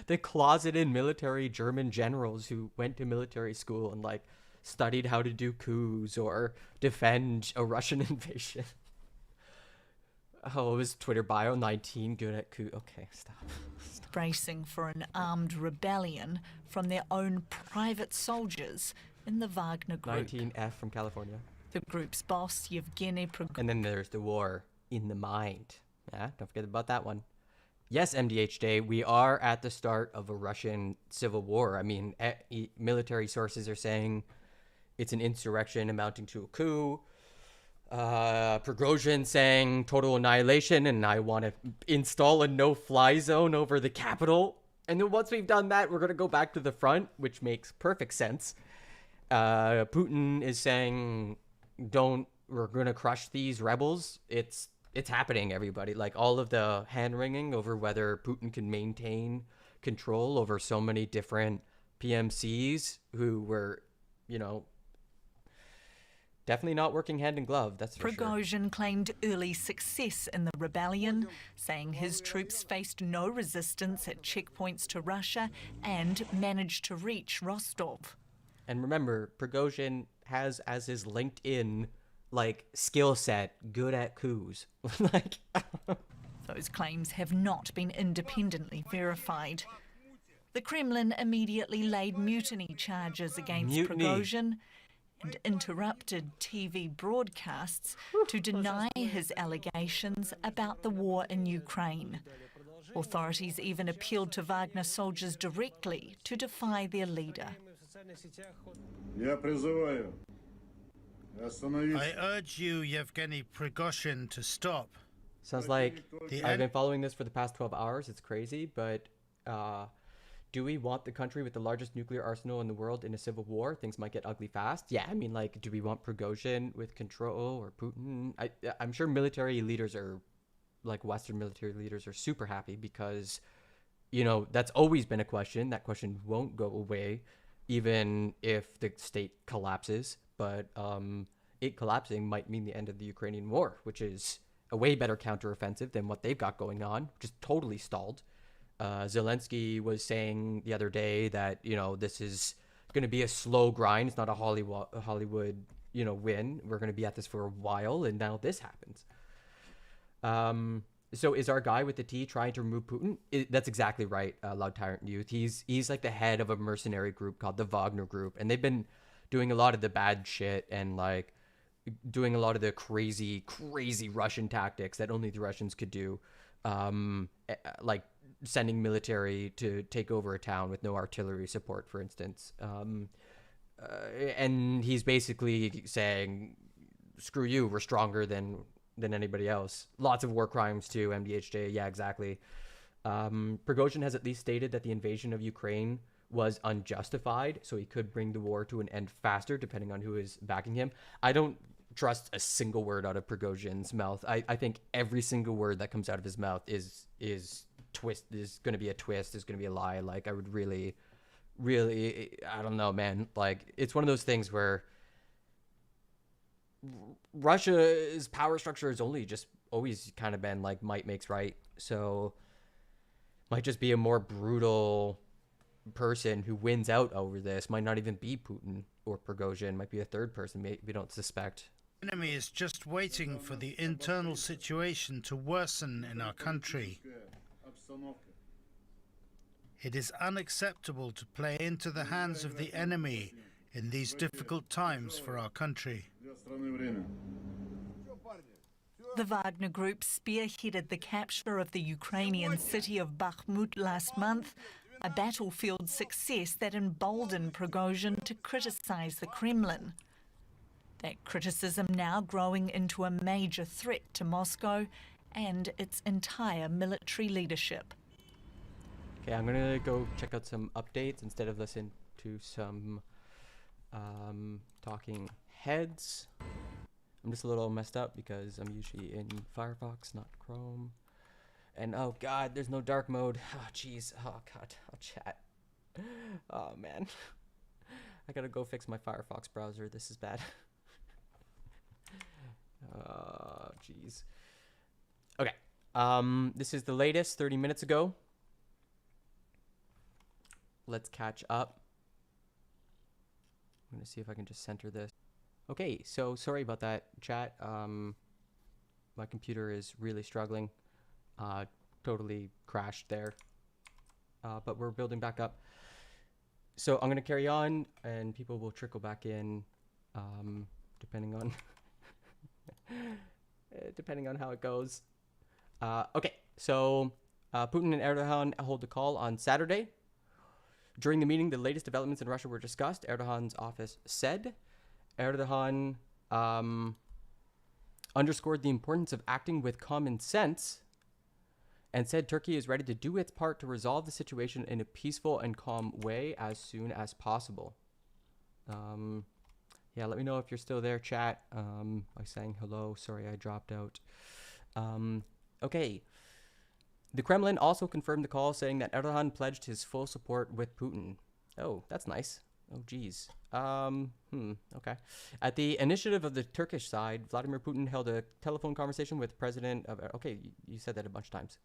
the closeted military German generals who went to military school and like studied how to do coups or defend a Russian invasion? Oh, it was Twitter bio 19 good at coup. Okay, stop. Bracing for an armed rebellion from their own private soldiers in the Wagner Group. 19F from California. The group's boss, Yevgeny Prigozhin. And then there's the war in the mind. Yeah, don't forget about that one. Yes, MDH Day, we are at the start of a Russian civil war. I mean, military sources are saying it's an insurrection amounting to a coup. Prigozhin saying total annihilation, and I want to install a no-fly zone over the capital. And then once we've done that, we're going to go back to the front, which makes perfect sense. Putin is saying, we're going to crush these rebels. It's happening, everybody. Like, all of the hand-wringing over whether Putin can maintain control over so many different PMCs who were, definitely not working hand in glove, that's for sure. Prigozhin claimed early success in the rebellion, saying his troops faced no resistance at checkpoints to Russia and managed to reach Rostov. And remember, Prigozhin has as his LinkedIn skill set good at coups. Those claims have not been independently verified. The Kremlin immediately laid mutiny charges against Prigozhin and interrupted TV broadcasts to deny his allegations about the war in Ukraine. Authorities even appealed to Wagner soldiers directly to defy their leader. I urge you, Yevgeny Prigozhin, to stop. Sounds like I've been following this for the past 12 hours. It's crazy, but do we want the country with the largest nuclear arsenal in the world in a civil war? Things might get ugly fast. Yeah, I mean, do we want Prigozhin with control or Putin? I'm sure military leaders are, Western military leaders are super happy because, that's always been a question. That question won't go away, even if the state collapses. But it collapsing might mean the end of the Ukrainian war, which is a way better counteroffensive than what they've got going on, which is totally stalled. Zelensky was saying the other day that, this is going to be a slow grind. It's not a Hollywood, win. We're going to be at this for a while, and now this happens. So is our guy with the T trying to remove Putin? That's exactly right, Loud Tyrant Youth. He's like the head of a mercenary group called the Wagner Group, and they've been doing a lot of the bad shit and doing a lot of the crazy Russian tactics that only the Russians could do, sending military to take over a town with no artillery support, for instance. And he's basically saying, screw you, we're stronger than anybody else. Lots of war crimes too, MDHJ, yeah, exactly. Prigozhin has at least stated that the invasion of Ukraine was unjustified, so he could bring the war to an end faster, depending on who is backing him. I don't trust a single word out of Prigozhin's mouth. I think every single word that comes out of his mouth is going to be a twist, is going to be a lie. I would really, I don't know, man. It's one of those things where Russia's power structure has always kind of been might makes right. So might just be a more brutal person who wins out over this. Might not even be Putin or Prigozhin. Might be a third person we don't suspect. The enemy is just waiting for the internal situation to worsen in our country. It is unacceptable to play into the hands of the enemy in these difficult times for our country. The Wagner Group spearheaded the capture of the Ukrainian city of Bakhmut last month, a battlefield success that emboldened Prigozhin to criticize the Kremlin. That criticism now growing into a major threat to Moscow and its entire military leadership. Okay, I'm going to go check out some updates instead of listen to some talking heads. I'm just a little messed up because I'm usually in Firefox, not Chrome. And oh god, there's no dark mode. Oh jeez. Oh god. Oh chat. Oh man. I gotta go fix my Firefox browser. This is bad. Oh jeez. Okay. This is the latest 30 minutes ago. Let's catch up. I'm gonna see if I can just center this. Okay, so sorry about that, chat. My computer is really struggling. Totally crashed there. But we're building back up. So I'm gonna carry on, and people will trickle back in, depending on depending on how it goes. Okay, so Putin and Erdogan hold a call on Saturday. During the meeting, the latest developments in Russia were discussed. Erdogan's office said. Erdogan underscored the importance of acting with common sense and said Turkey is ready to do its part to resolve the situation in a peaceful and calm way as soon as possible. Yeah, let me know if you're still there, chat. By saying hello. Sorry, I dropped out. Okay. The Kremlin also confirmed the call, saying that Erdogan pledged his full support with Putin. Oh, that's nice. Oh, geez. Okay. At the initiative of the Turkish side, Vladimir Putin held a telephone conversation with President of... Okay, you said that a bunch of times.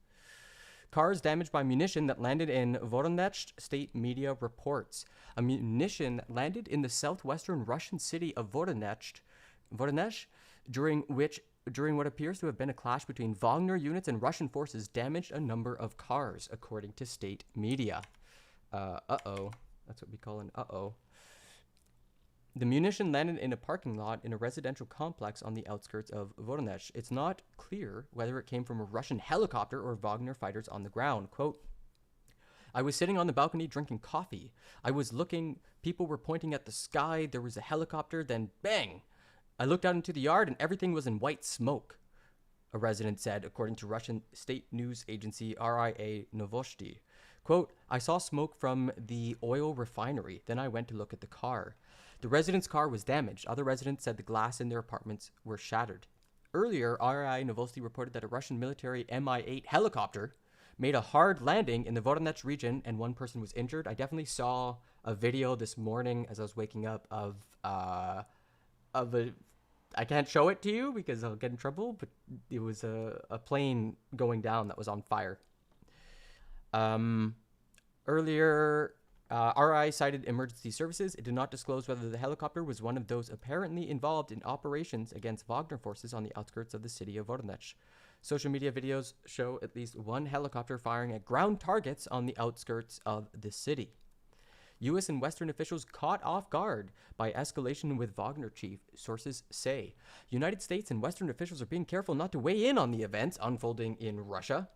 Cars damaged by munition that landed in Voronezh, state media reports. A munition that landed in the southwestern Russian city of Voronezh, during what appears to have been a clash between Wagner units and Russian forces, damaged a number of cars, according to state media. Uh-oh. That's what we call an uh-oh. The munition landed in a parking lot in a residential complex on the outskirts of Voronezh. It's not clear whether it came from a Russian helicopter or Wagner fighters on the ground. Quote, I was sitting on the balcony drinking coffee. I was looking, people were pointing at the sky, there was a helicopter, then bang! I looked out into the yard and everything was in white smoke, a resident said, according to Russian state news agency RIA Novosti. Quote, I saw smoke from the oil refinery, then I went to look at the car. The resident's car was damaged. Other residents said the glass in their apartments were shattered. Earlier, RIA Novosti reported that a Russian military Mi-8 helicopter made a hard landing in the Voronezh region and one person was injured. I definitely saw a video this morning as I was waking up of a... I can't show it to you because I'll get in trouble, but it was a plane going down that was on fire. Earlier... RI cited emergency services. It did not disclose whether the helicopter was one of those apparently involved in operations against Wagner forces on the outskirts of the city of Voronezh. Social media videos show at least one helicopter firing at ground targets on the outskirts of the city. U.S. and Western officials caught off guard by escalation with Wagner chief, sources say. United States and Western officials are being careful not to weigh in on the events unfolding in Russia,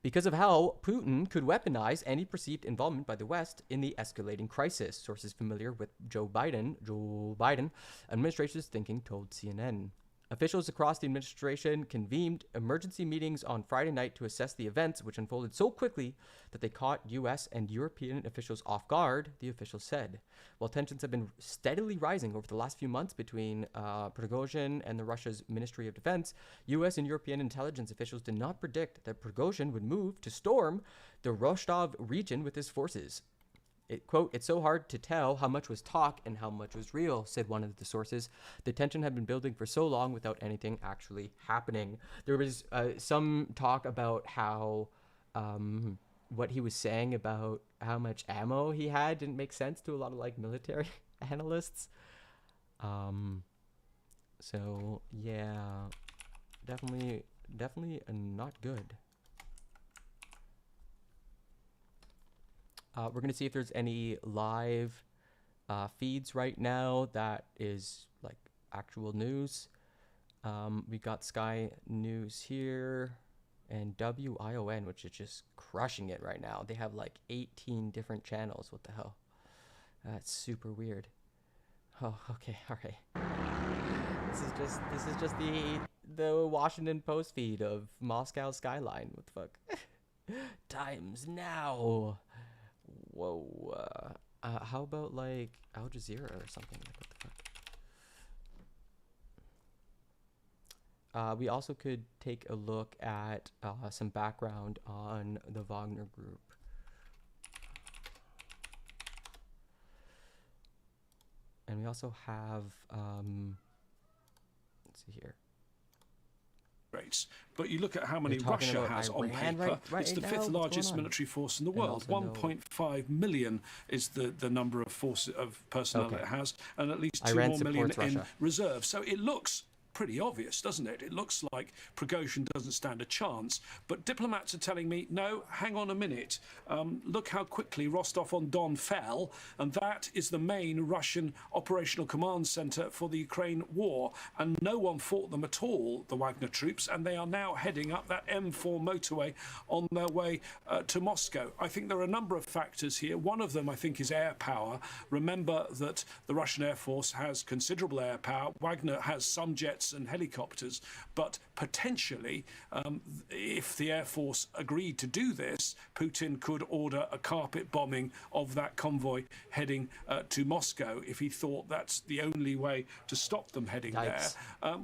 because of how Putin could weaponize any perceived involvement by the West in the escalating crisis. Sources familiar with Joe Biden administration's thinking told CNN. Officials across the administration convened emergency meetings on Friday night to assess the events, which unfolded so quickly that they caught U.S. and European officials off guard, the officials said. While tensions have been steadily rising over the last few months between Prigozhin and the Russia's Ministry of Defense, U.S. and European intelligence officials did not predict that Prigozhin would move to storm the Rostov region with his forces. Quote, it's so hard to tell how much was talk and how much was real, said one of the sources. The tension had been building for so long without anything actually happening. There was some talk about how what he was saying about how much ammo he had didn't make sense to a lot of like military analysts. So yeah, definitely not good. We're going to see if there's any live feeds right now that is like actual news. We got Sky News here and WION, which is just crushing it right now. They have like 18 different channels. What the hell? That's super weird. Oh, okay, all right. This is just the Washington Post feed of Moscow skyline. What the fuck? Times now. Whoa. How about like Al Jazeera or something? Like, what the fuck? We also could take a look at some background on the Wagner group. And we also have, let's see here. But you look at how many Russia has on paper, it's the fifth largest military force in the world. 1.5 million is the number of personnel it has, and at least 2 more million in reserve. So it looks pretty obvious, doesn't it? It looks like Prigozhin doesn't stand a chance, but diplomats are telling me, no, hang on a minute. Look how quickly Rostov-on-Don fell, and that is the main Russian operational command center for the Ukraine war, and no one fought them at all, the Wagner troops, and they are now heading up that M4 motorway on their way to Moscow. I think there are a number of factors here. One of them, I think, is air power. Remember that the Russian Air Force has considerable air power. Wagner has some jets jets and helicopters, but potentially, if the Air Force agreed to do this, Putin could order a carpet bombing of that convoy heading to Moscow if he thought that's the only way to stop them heading there.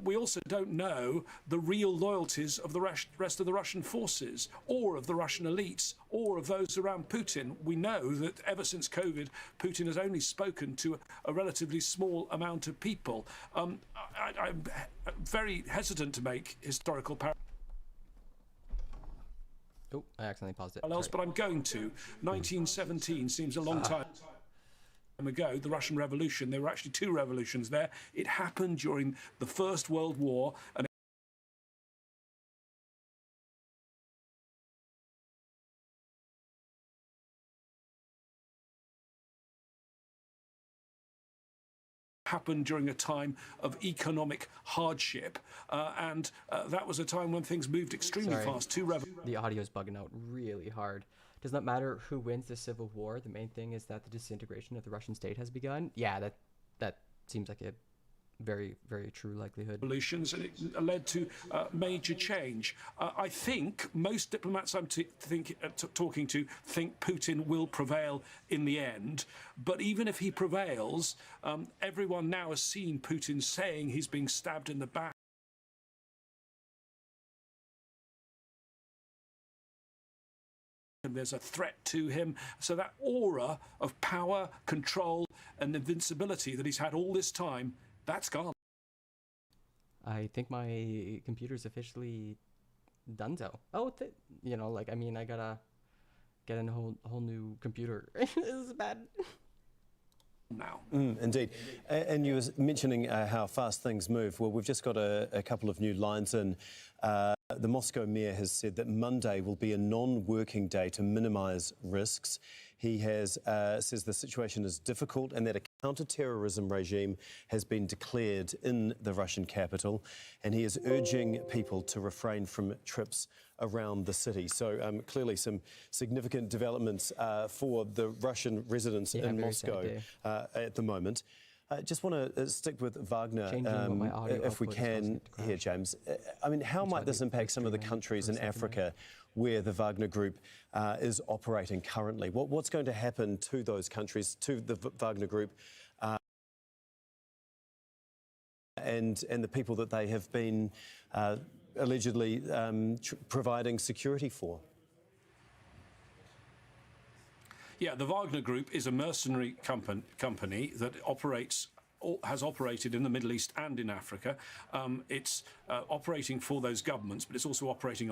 We also don't know the real loyalties of the rest of the Russian forces, or of the Russian elites, or of those around Putin. We know that ever since COVID, Putin has only spoken to a relatively small amount of people. I'm very hesitant to make historical parallels. Oh, I accidentally paused it. But I'm going to. 1917 seems a long time ago. The Russian Revolution, there were actually two revolutions there. It happened during the First World War, and happened during a time of economic hardship, and that was a time when things moved extremely fast. The audio is bugging out really hard. Does not matter who wins the civil war. The main thing is that the disintegration of the Russian state has begun. Yeah, that seems like a very, very true likelihood. Revolutions, and it led to major change. I think most diplomats I'm talking to think Putin will prevail in the end. But even if he prevails, everyone now has seen Putin saying he's being stabbed in the back. And there's a threat to him. So that aura of power, control, and invincibility that he's had all this time, that's gone. I think my computer's officially donezo. Oh, you know, like, I mean, I gotta get a whole new computer. This is bad. Now. Indeed. And you were mentioning how fast things move. Well, we've just got a couple of new lines in. The Moscow mayor has said that Monday will be a non-working day to minimise risks. He says the situation is difficult and that a counter-terrorism regime has been declared in the Russian capital, and he is urging people to refrain from trips around the city. So clearly some significant developments for the Russian residents in Moscow at the moment. Just want to stick with Wagner, if we can here, James. I mean, how might this impact some of the countries in Africa where the Wagner Group is operating currently? What's going to happen to those countries, to the Wagner Group, and the people that they have been allegedly providing security for? Yeah, the Wagner Group is a mercenary company that has operated in the Middle East and in Africa. It's operating for those governments, but it's also operating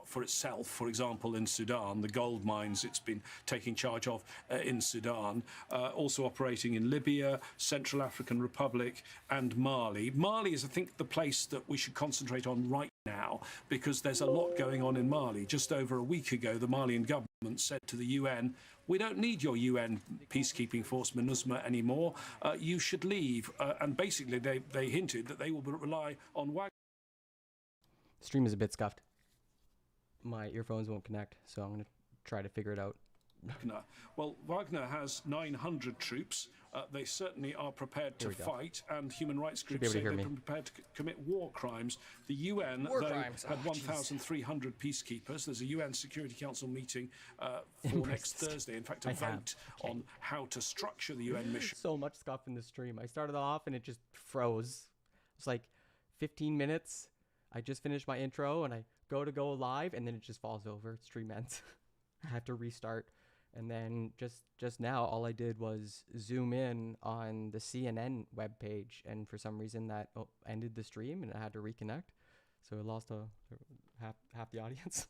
for itself. For example, in Sudan, the gold mines it's been taking charge of in Sudan, also operating in Libya, Central African Republic, and Mali. Mali is, I think, the place that we should concentrate on right now, because there's a lot going on in Mali. Just over a week ago, the Malian government said to the UN, "We don't need your UN peacekeeping force, MINUSMA, anymore. You should leave." And basically, they hinted that they will rely on Wagner. Stream is a bit scuffed. My earphones won't connect, so I'm going to try to figure it out. Well, Wagner has 900 troops. They certainly are prepared to fight, and human rights groups say they're prepared to commit war crimes. The UN, had 1,300 peacekeepers. There's a UN Security Council meeting for next Thursday. In fact, a vote on how to structure the UN mission. So much stuff in the stream. I started off and it just froze. It's like 15 minutes. I just finished my intro and I go live, and then it just falls over. Stream ends. I have to restart. And then just now, all I did was zoom in on the CNN webpage, and for some reason that ended the stream, and I had to reconnect. So I lost half the audience.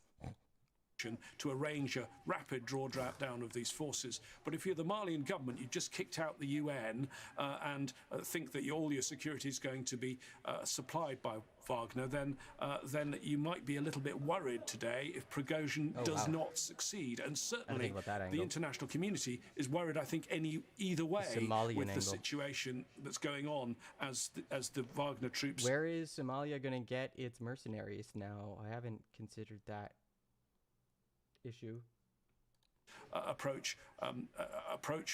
To arrange a rapid drawdown of these forces. But if you're the Malian government, you just kicked out the UN and think that all your security is going to be supplied by Wagner, then you might be a little bit worried today if Prigozhin does not succeed. And certainly the international community is worried, I think, either way with the situation that's going on as the Wagner troops. Where is Somalia going to get its mercenaries now? I haven't considered that issue. approach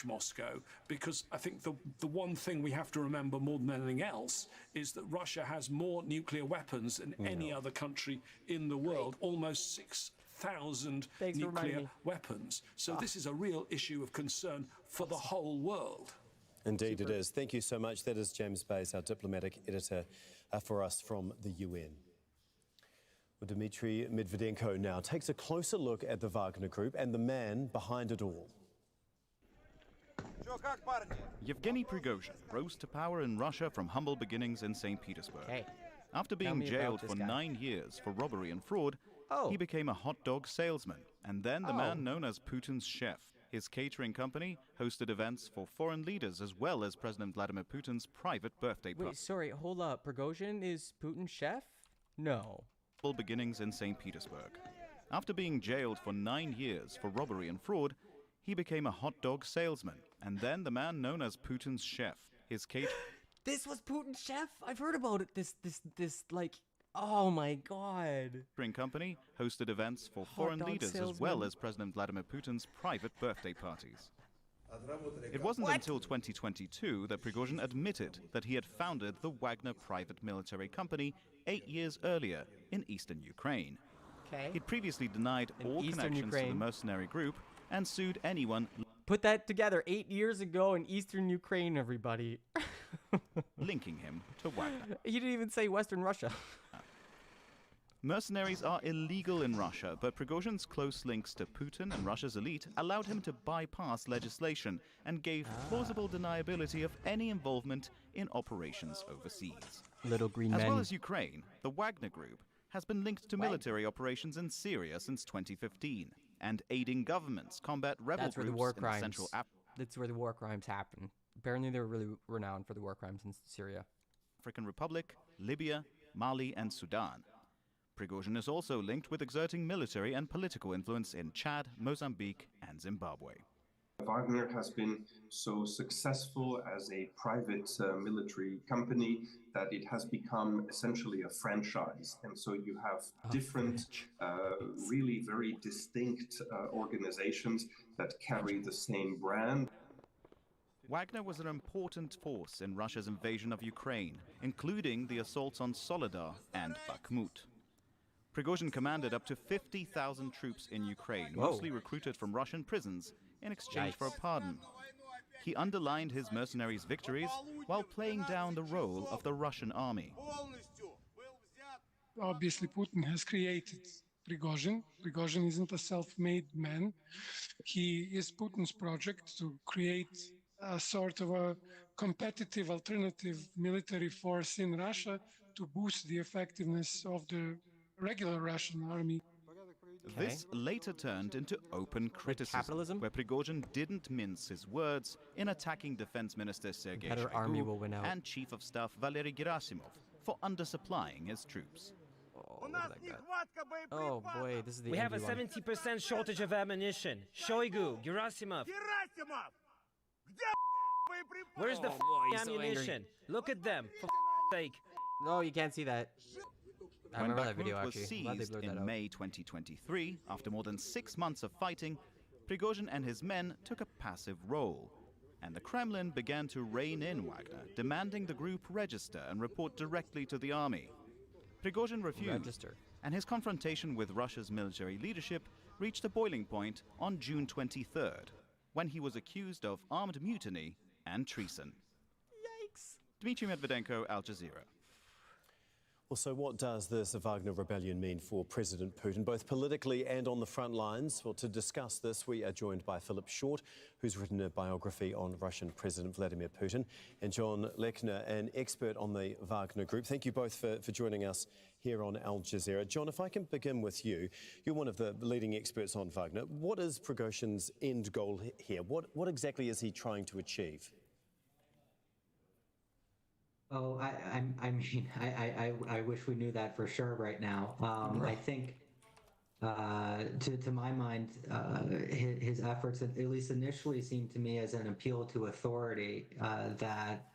Moscow, because I think the one thing we have to remember more than anything else is that Russia has more nuclear weapons than any other country in the world, almost 6,000 nuclear weapons. So this is a real issue of concern for the whole world. Indeed it is. Thank you so much. That is James Bays, our diplomatic editor for us from the UN. Well, Dmitry Medvedenko now takes a closer look at the Wagner Group and the man behind it all. Yevgeny Prigozhin rose to power in Russia from humble beginnings in St. Petersburg. After being jailed for 9 years for robbery and fraud, he became a hot dog salesman, and then the man known as Putin's chef. His catering company hosted events for foreign leaders as well as President Vladimir Putin's private birthday party. Wait, sorry, hold up. Prigozhin is Putin's chef? No. Beginnings in St. Petersburg. After being jailed for 9 years for robbery and fraud, he became a hot dog salesman, and then the man known as Putin's chef. His This was Putin's chef? I've heard about it. This like, oh my God. Company hosted events for foreign leaders as well as President Vladimir Putin's private birthday parties. It wasn't until 2022 that Prigozhin admitted that he had founded the Wagner private military company 8 years earlier in eastern Ukraine. He'd previously denied all connections to the mercenary group and sued anyone. Put that together 8 years ago in eastern Ukraine, everybody. Linking him to Wagner. He didn't even say Western Russia. Mercenaries are illegal in Russia, but Prigozhin's close links to Putin and Russia's elite allowed him to bypass legislation and gave plausible deniability of any involvement in operations overseas. Little green men. As well as Ukraine, the Wagner Group has been linked to military operations in Syria since 2015 and aiding governments combat rebel That's where groups the war in crimes. the Central That's where the war crimes happen. Apparently, they're really renowned for the war crimes in Syria. African Republic, Libya, Mali, and Sudan. Prigozhin is also linked with exerting military and political influence in Chad, Mozambique, and Zimbabwe. Wagner has been so successful as a private military company that it has become essentially a franchise. And so you have different, really very distinct organizations that carry the same brand. Wagner was an important force in Russia's invasion of Ukraine, including the assaults on Soledar and Bakhmut. Prigozhin commanded up to 50,000 troops in Ukraine, mostly recruited from Russian prisons in exchange for a pardon. He underlined his mercenaries' victories while playing down the role of the Russian army. Obviously, Putin has created Prigozhin. Prigozhin isn't a self-made man. He is Putin's project to create a sort of a competitive alternative military force in Russia to boost the effectiveness of the regular Russian army. This later turned into open criticism, where Prigozhin didn't mince his words in attacking Defense Minister Sergei Shoigu and Chief of Staff Valery Gerasimov for undersupplying his troops. Oh boy, this is the We have a 70% shortage of ammunition. Shoigu, Gerasimov. Where's the ammunition? Look at them, for sake. No, you can't see that. I When remember that Bakhmut video, was actually. Glad they seized blurred that in out. May 2023, after more than 6 months of fighting, Prigozhin and his men took a passive role. And the Kremlin began to rein in Wagner, demanding the group register and report directly to the army. Prigozhin refused, and his confrontation with Russia's military leadership reached a boiling point on June 23rd, when he was accused of armed mutiny and treason. Yikes. Dmitry Medvedenko, Al Jazeera. Well, so what does this Wagner rebellion mean for President Putin, both politically and on the front lines? Well, to discuss this, we are joined by Philip Short, who's written a biography on Russian President Vladimir Putin, and John Lechner, an expert on the Wagner Group. Thank you both for joining us here on Al Jazeera. John, if I can begin with you. You're one of the leading experts on Wagner. What is Prigozhin's end goal here? What exactly is he trying to achieve? Oh, I wish we knew that for sure right now. I think, to my mind, his efforts, at least initially, seemed to me as an appeal to authority that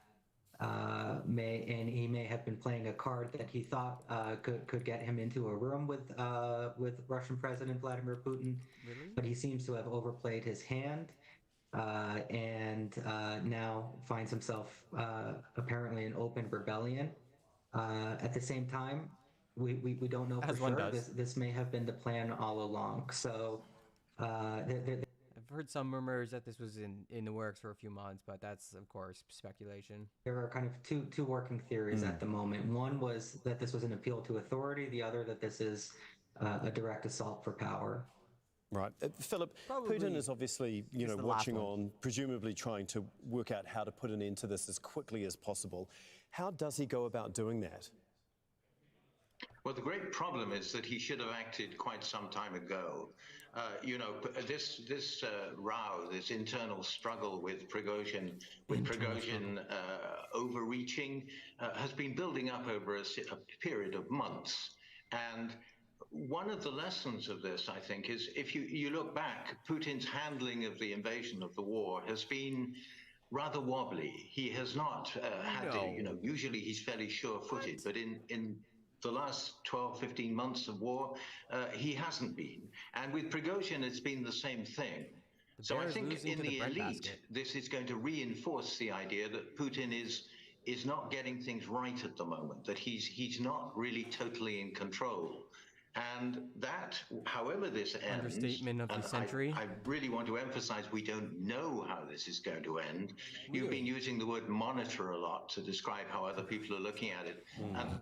he may have been playing a card that he thought could get him into a room with Russian President Vladimir Putin. Really? But he seems to have overplayed his hand, and now finds himself apparently in open rebellion. At the same time, we don't know for sure. This may have been the plan all along. So I've heard some rumors that this was in the works for a few months, but that's of course speculation. There are kind of two working theories at the moment. One was that this was an appeal to authority. The other that this is a direct assault for power. Right. Philip, Putin is obviously, watching on, presumably trying to work out how to put an end to this as quickly as possible. How does he go about doing that? Well, the great problem is that he should have acted quite some time ago. This row, this internal struggle with Prigozhin, overreaching, has been building up over a period of months. And one of the lessons of this, I think, is if you look back, Putin's handling of the invasion of the war has been rather wobbly. He has not usually he's fairly sure-footed, but in the last 12, 15 months of war, he hasn't been. And with Prigozhin, it's been the same thing. So I think in the elite, this is going to reinforce the idea that Putin is not getting things right at the moment, that he's not really totally in control. And that, however this ends, understatement of the century. I really want to emphasize we don't know how this is going to end. You've been using the word monitor a lot to describe how other people are looking at it.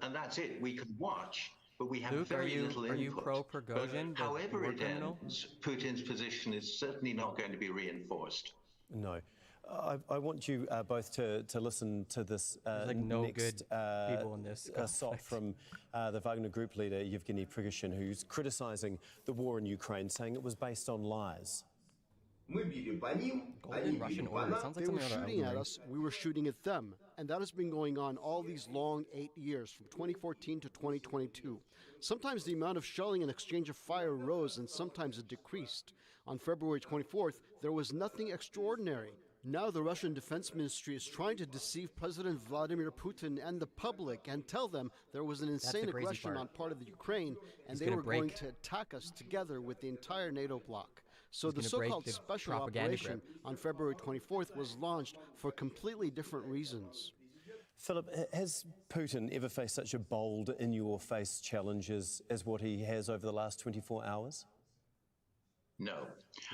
And that's it. We can watch, but we have very little input. Are you pro-Prigozhin? However it ends, Putin's position is certainly not going to be reinforced. No. I want you both to listen to this next people in this assault from the Wagner Group leader, Yevgeny Prigozhin, who's criticizing the war in Ukraine, saying it was based on lies. Golden Russian order. Sounds like they were shooting at us, we were shooting at them. And that has been going on all these long 8 years, from 2014 to 2022. Sometimes the amount of shelling and exchange of fire rose, and sometimes it decreased. On February 24th, there was nothing extraordinary. Now the Russian Defense Ministry is trying to deceive President Vladimir Putin and the public and tell them there was an insane aggression on part of the Ukraine and they were going to attack us together with the entire NATO bloc. So the so-called special operation on February 24th was launched for completely different reasons. Philip, has Putin ever faced such a bold, in-your-face challenge as what he has over the last 24 hours? No,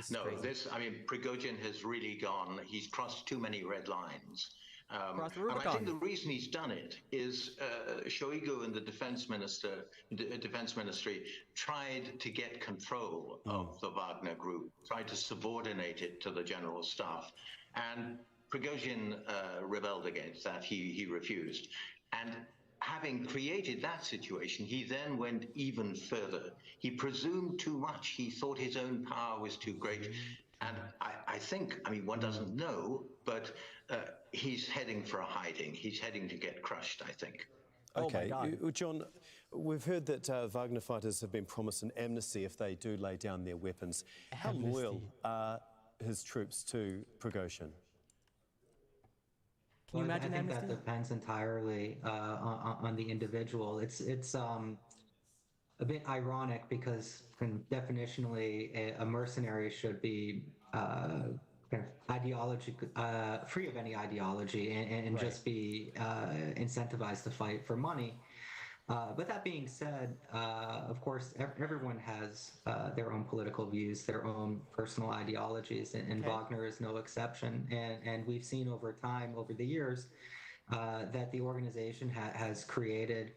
Prigozhin has really gone, he's crossed too many red lines. And I think the reason he's done it is Shoigu and the defense ministry tried to get control of the Wagner group, tried to subordinate it to the general staff. And Prigozhin rebelled against that, he refused. And having created that situation, he then went even further. He presumed too much. He thought his own power was too great. And I think, one doesn't know, but he's heading for a hiding. He's heading to get crushed, I think. Okay, John, we've heard that Wagner fighters have been promised an amnesty if they do lay down their weapons. How loyal are his troops to Prigozhin? Can you imagine I think that depends entirely on the individual. It's a bit ironic because definitionally a mercenary should be kind of free of any ideology and just be incentivized to fight for money. But that being said, of course, everyone has their own political views, their own personal ideologies, and Wagner is no exception. And we've seen over time, over the years, that the organization has created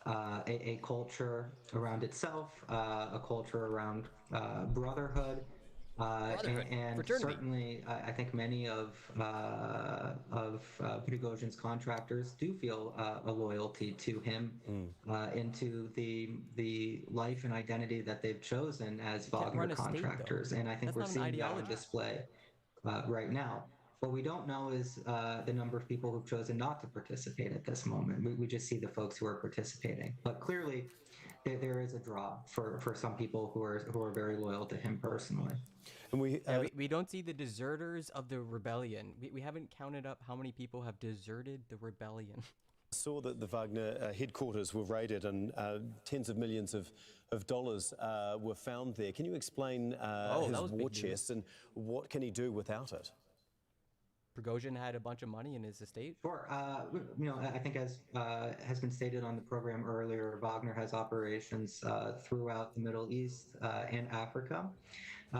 a culture around itself, a culture around brotherhood. And certainly, I think many of Prigozhin's contractors do feel a loyalty to him, into the life and identity that they've chosen as Wagner contractors. And I think we're seeing that on display right now. What we don't know is the number of people who've chosen not to participate at this moment. We just see the folks who are participating. But clearly, there is a draw for some people who are very loyal to him personally. And we don't see the deserters of the rebellion. We haven't counted up how many people have deserted the rebellion. Saw that the Wagner headquarters were raided and tens of millions of dollars were found there. Can you explain his war chest and what can he do without it? Prigozhin had a bunch of money in his estate? Sure. I think as has been stated on the program earlier, Wagner has operations throughout the Middle East and Africa.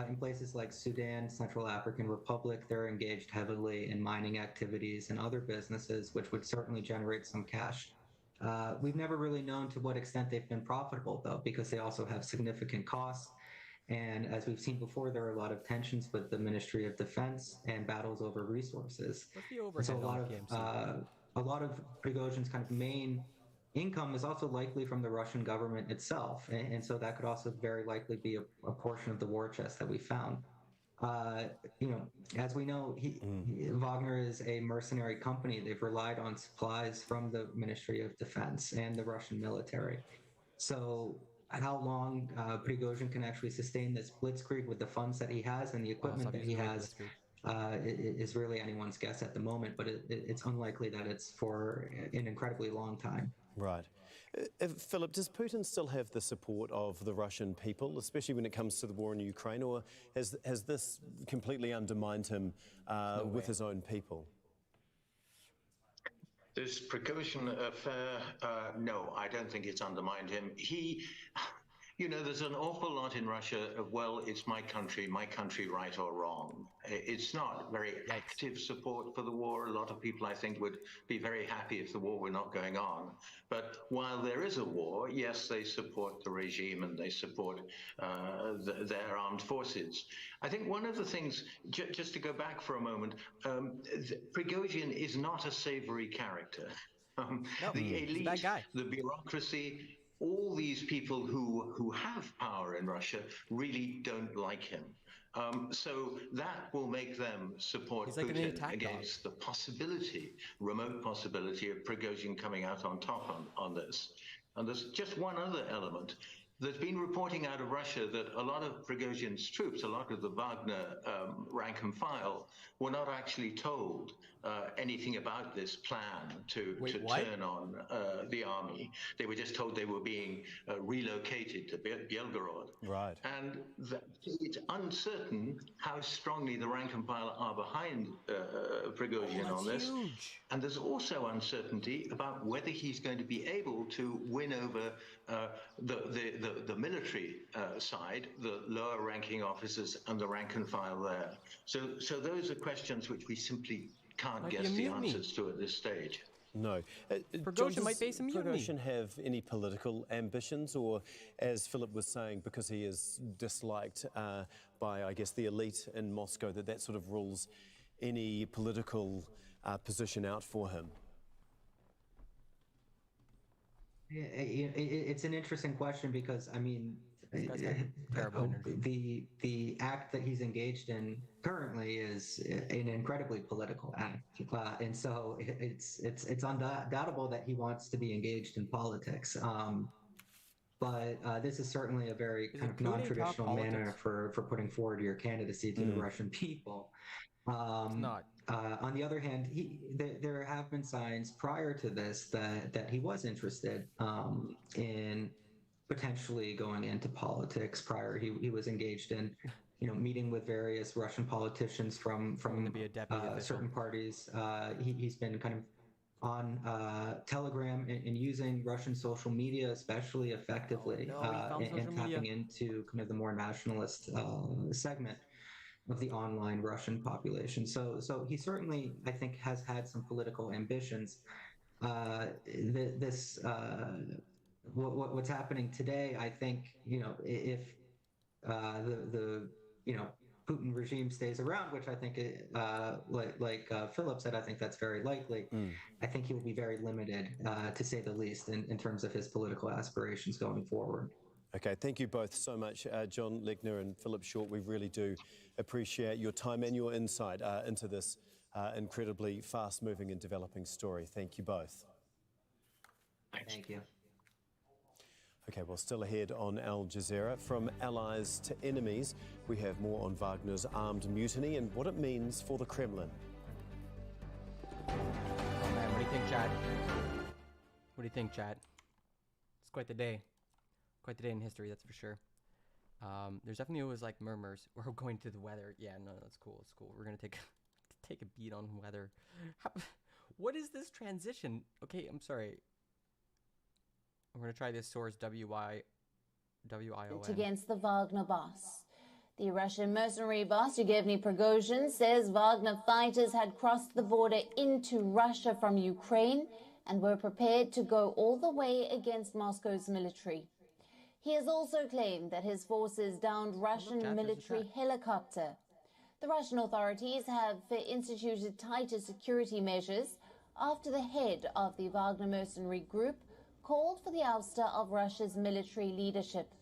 In places like Sudan, Central African Republic, they're engaged heavily in mining activities and other businesses, which would certainly generate some cash. We've never really known to what extent they've been profitable, though, because they also have significant costs. And as we've seen before, there are a lot of tensions with the Ministry of Defense and battles over resources. So a lot of Prigozhin's kind of main income is also likely from the Russian government itself. And so that could also very likely be a portion of the war chest that we found. As we know, Wagner is a mercenary company. They've relied on supplies from the Ministry of Defense and the Russian military. So how long Prigozhin can actually sustain this blitzkrieg with the funds that he has and the equipment that he has is really anyone's guess at the moment, but it's unlikely that it's for an incredibly long time. Right. Philip, does Putin still have the support of the Russian people, especially when it comes to the war in Ukraine, or has this completely undermined him with his own people? This Prigozhin affair, no, I don't think it's undermined him. There's an awful lot in Russia of, well, it's my country, right or wrong. It's not very active support for the war. A lot of people, I think, would be very happy if the war were not going on. But while there is a war, yes, they support the regime and they support their armed forces. I think one of the things, just to go back for a moment, Prigozhin is not a savory character. The elite, bad guy. The bureaucracy, all these people who have power in Russia really don't like him. So that will make them support Putin against the remote possibility of Prigozhin coming out on top on this. And there's just one other element. There's been reporting out of Russia that a lot of Prigozhin's troops, a lot of the Wagner rank and file, were not actually told anything about this plan to turn on the army. They were just told they were being relocated to Belgorod. Right. And it's uncertain how strongly the rank and file are behind Prigozhin on this. Huge. And there's also uncertainty about whether he's going to be able to win over the military side, the lower ranking officers and the rank and file there. So those are questions which we simply can't guess the answers to at this stage. No. Prigozhin might face a mutiny. Does Prigozhin have any political ambitions, or, as Philip was saying, because he is disliked by, I guess, the elite in Moscow, that sort of rules any political position out for him? It's an interesting question because, I mean, the act that he's engaged in currently is an incredibly political act, and so it's undoubtable that he wants to be engaged in politics. But this is certainly a very kind of non-traditional manner for putting forward your candidacy to the Russian people. Not. On the other hand, there have been signs prior to this that he was interested in potentially going into politics. Prior, he was engaged in, meeting with various Russian politicians from certain parties. He's been kind of on Telegram and using Russian social media especially effectively, and tapping into kind of the more nationalist segment of the online Russian population. So he certainly, I think, has had some political ambitions. What's happening today, I think, if the Putin regime stays around, which I think, like Philip said, I think that's very likely. I think he will be very limited, to say the least, in terms of his political aspirations going forward. Okay, thank you both so much, John Legner and Philip Short. We really do appreciate your time and your insight into this incredibly fast-moving and developing story. Thank you both. Thank you. Okay, well, still ahead on Al Jazeera. From allies to enemies, we have more on Wagner's armed mutiny and what it means for the Kremlin. Oh man, what do you think, Chad? What do you think, Chad? It's quite the day. Quite the day in history, that's for sure. There's definitely always like murmurs. We're going to the weather. Yeah, no, that's cool. It's cool. We're gonna take a beat on weather. What is this transition? Okay, I'm sorry. We're gonna try this source WION. Against the Wagner boss. The Russian mercenary boss Yevgeny Prigozhin says Wagner fighters had crossed the border into Russia from Ukraine and were prepared to go all the way against Moscow's military. He has also claimed that his forces downed Russian military helicopter. The Russian authorities have instituted tighter security measures after the head of the Wagner mercenary group called for the ouster of Russia's military leadership.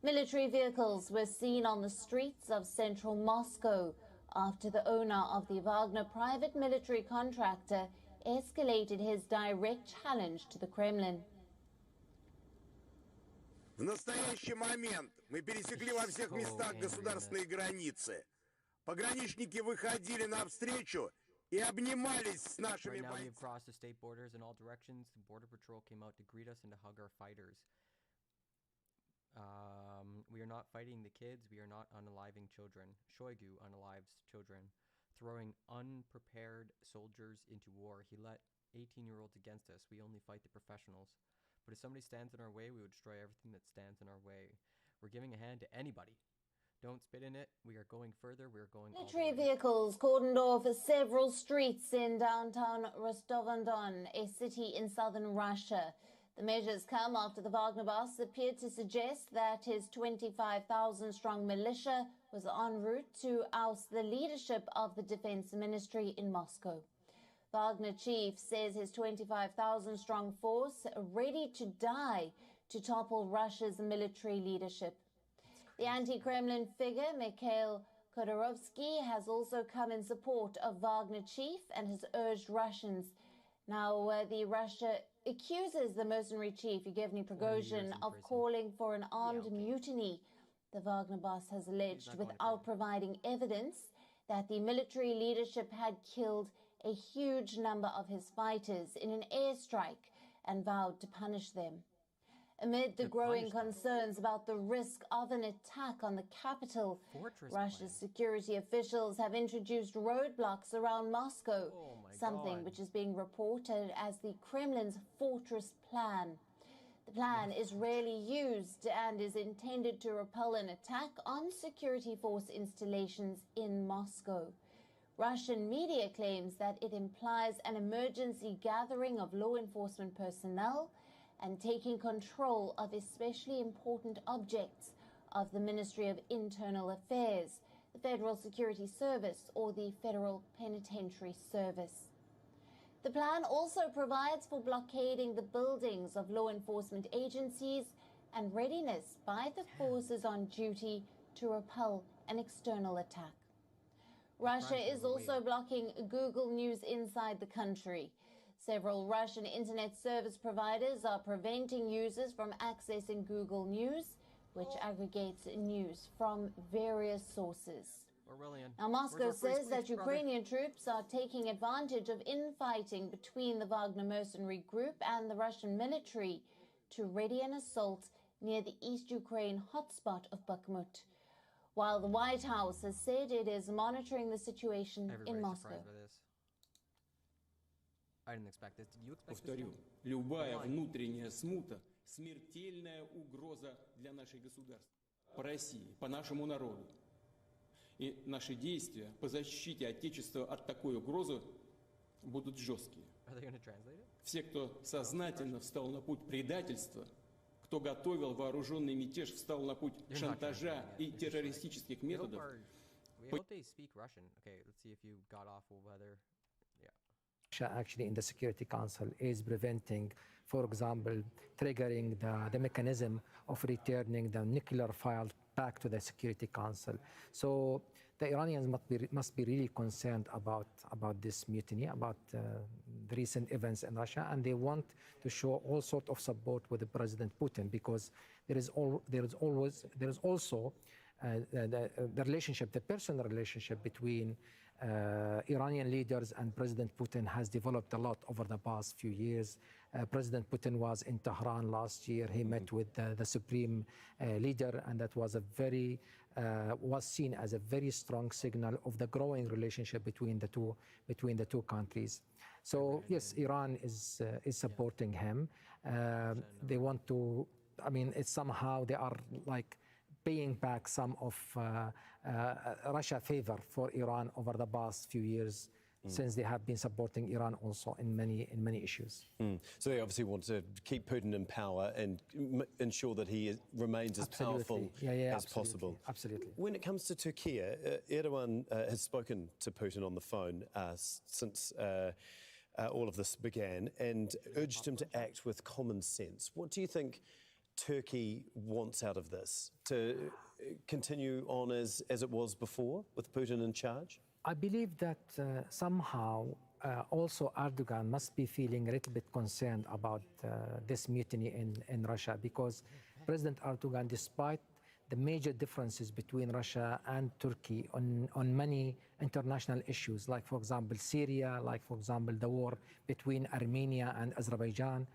Military vehicles were seen on the streets of central Moscow after the owner of the Wagner private military contractor escalated his direct challenge to the Kremlin. В настоящий момент мы пересекли во всех местах государственные границы. Пограничники выходили навстречу и обнимались с нашими бойцами. Right now we have crossed the state borders in all directions. The border patrol came out to greet us and to hug our fighters. We are not fighting the kids. We are not unaliving children. Shoigu unalives children. Throwing unprepared soldiers into war. He let 18-year-olds against us. We only fight the professionals. But if somebody stands in our way, we will destroy everything that stands in our way. We're giving a hand to anybody. Don't spit in it. We are going further. We are going all the way. Military vehicles cordoned off several streets in downtown Rostov-on-Don, a city in southern Russia. The measures come after the Wagner boss appeared to suggest that his 25,000-strong militia was en route to oust the leadership of the defense ministry in Moscow. Wagner chief says his 25,000-strong force ready to die to topple Russia's military leadership. The anti-Kremlin figure, Mikhail Khodorkovsky, has also come in support of Wagner chief and has urged Russians. Now, Russia accuses the mercenary chief, Yevgeny Prigozhin, of calling for an armed mutiny. The Wagner boss has alleged, without providing evidence, that the military leadership had killed a huge number of his fighters in an airstrike and vowed to punish them. Amid the growing concerns about the risk of an attack on the capital, Russia's security officials have introduced roadblocks around Moscow, something which is being reported as the Kremlin's fortress plan. The plan is rarely used and is intended to repel an attack on security force installations in Moscow. Russian media claims that it implies an emergency gathering of law enforcement personnel and taking control of especially important objects of the Ministry of Internal Affairs, the Federal Security Service, or the Federal Penitentiary Service. The plan also provides for blockading the buildings of law enforcement agencies and readiness by the forces on duty to repel an external attack. Russia is also blocking Google News inside the country. Several Russian internet service providers are preventing users from accessing Google News, which aggregates news from various sources. Now, Moscow says that Ukrainian troops are taking advantage of infighting between the Wagner mercenary group and the Russian military to ready an assault near the East Ukraine hotspot of Bakhmut, while the White House has said it is monitoring the situation in Moscow. I didn't expect this. Did you expect Повторю, любая внутренняя смута – смертельная угроза для нашей государства, по России, по нашему народу. И наши действия по защите Отечества от такой угрозы будут жесткие. Все, кто сознательно встал на путь предательства, кто готовил вооруженный мятеж, встал на путь шантажа и террористических методов. They speak Russian. Okay, let's see if you got off whether. Russia actually in the Security Council is preventing, for example, triggering the mechanism of returning the nuclear file back to the Security Council. So the Iranians must be really concerned about this mutiny, about the recent events in Russia, and they want to show all sort of support with President Putin, because there is also the relationship, the personal relationship between Iranian leaders and President Putin has developed a lot over the past few years. President Putin was in Tehran last year. He met with the supreme leader, and that was was seen as a very strong signal of the growing relationship between the two countries. So yes, Iran is supporting him. They want to. I mean, it's somehow they are like paying back some of Russia favor for Iran over the past few years, since they have been supporting Iran also in many issues. So they obviously want to keep Putin in power and ensure that he remains as powerful as possible. Absolutely. When it comes to Turkey, Erdogan has spoken to Putin on the phone since all of this began and urged him to act with common sense. What do you think Turkey wants out of this? To continue on as it was before, with Putin in charge? I believe that somehow also Erdogan must be feeling a little bit concerned about this mutiny in Russia, because President Erdogan, despite the major differences between Russia and Turkey on many international issues, like for example Syria, like for example the war between Armenia and Azerbaijan,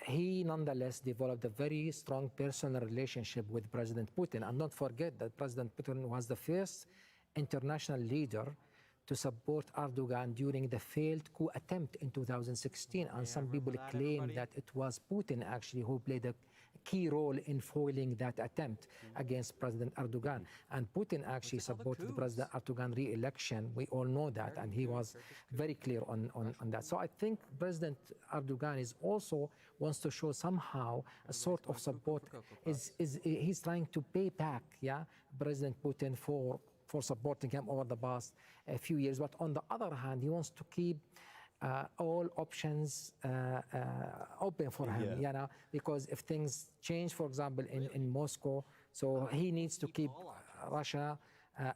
he nonetheless developed a very strong personal relationship with President Putin. And don't forget that President Putin was the first international leader to support Erdogan during the failed coup attempt in 2016. And some people claim that it was Putin actually who played a key role in foiling that attempt against President Erdogan. And Putin actually supported President Erdogan re-election. We all know that, and he was very clear on that. So I think President Erdogan also wants to show somehow a sort of support. He's trying to pay back, President Putin for supporting him over the past few years. But on the other hand, he wants to keep all options open for him, because if things change, for example, in Moscow, so he needs to keep Russia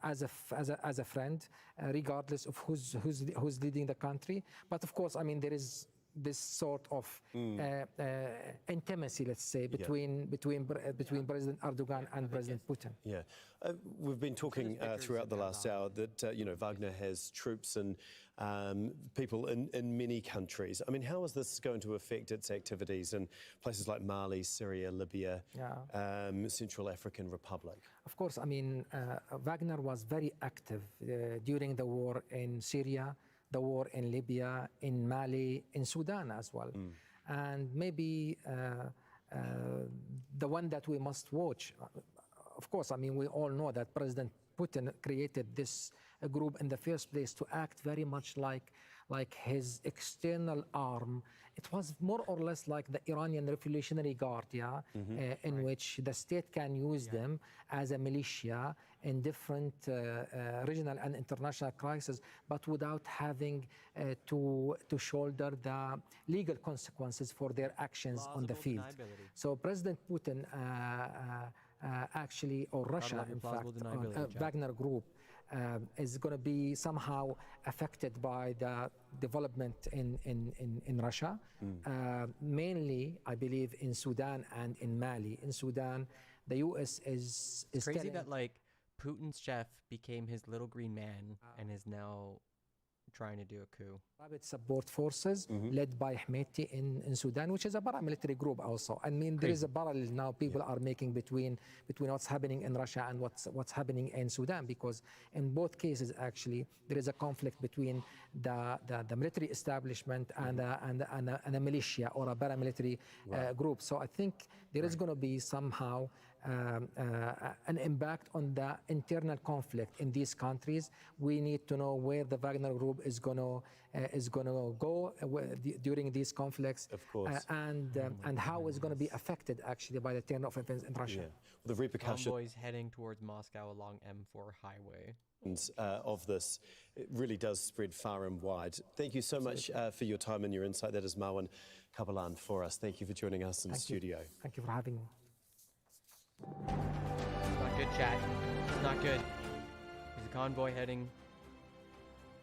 as a friend, regardless of who's leading the country. But of course, I mean, there is this sort of intimacy, let's say, between President Erdogan and President Putin. Yeah, we've been talking throughout the last hour that Wagner has troops and people in many countries. I mean, how is this going to affect its activities in places like Mali, Syria, Libya, Central African Republic? Of course, I mean, Wagner was very active during the war in Syria, the war in Libya, in Mali, in Sudan as well. And maybe the one that we must watch, of course, I mean, we all know that President Putin created this group in the first place to act very much like his external arm. It was more or less like the Iranian Revolutionary Guard, in which the state can use them as a militia in different regional and international crises, but without having to shoulder the legal consequences for their actions on the field. So President Putin actually, or Russia, in fact, Wagner Group, is going to be somehow affected by the development in Russia, mainly, I believe, in Sudan and in Mali. In Sudan, the U.S. is crazy that like Putin's chef became his little green man and is now trying to do a coup. Private support forces led by Hemeti in Sudan, which is a paramilitary group also. I mean, there is a parallel now people are making between what's happening in Russia and what's happening in Sudan, because in both cases, actually, there is a conflict between the military establishment and a militia or a paramilitary group. So I think there is going to be somehow an impact on the internal conflict in these countries. We need to know where the Wagner Group is going to go during these conflicts, of course, and how it's going to be affected actually by the turn of events in Russia. The repercussions. Convoys heading towards Moscow along M4 highway. Of this, it really does spread far and wide. Thank you so much for your time and your insight. That is Marwan Kabalan for us. Thank you for joining us in the studio. Thank you for having me. It's not good, chat. It's not good. He's convoy heading?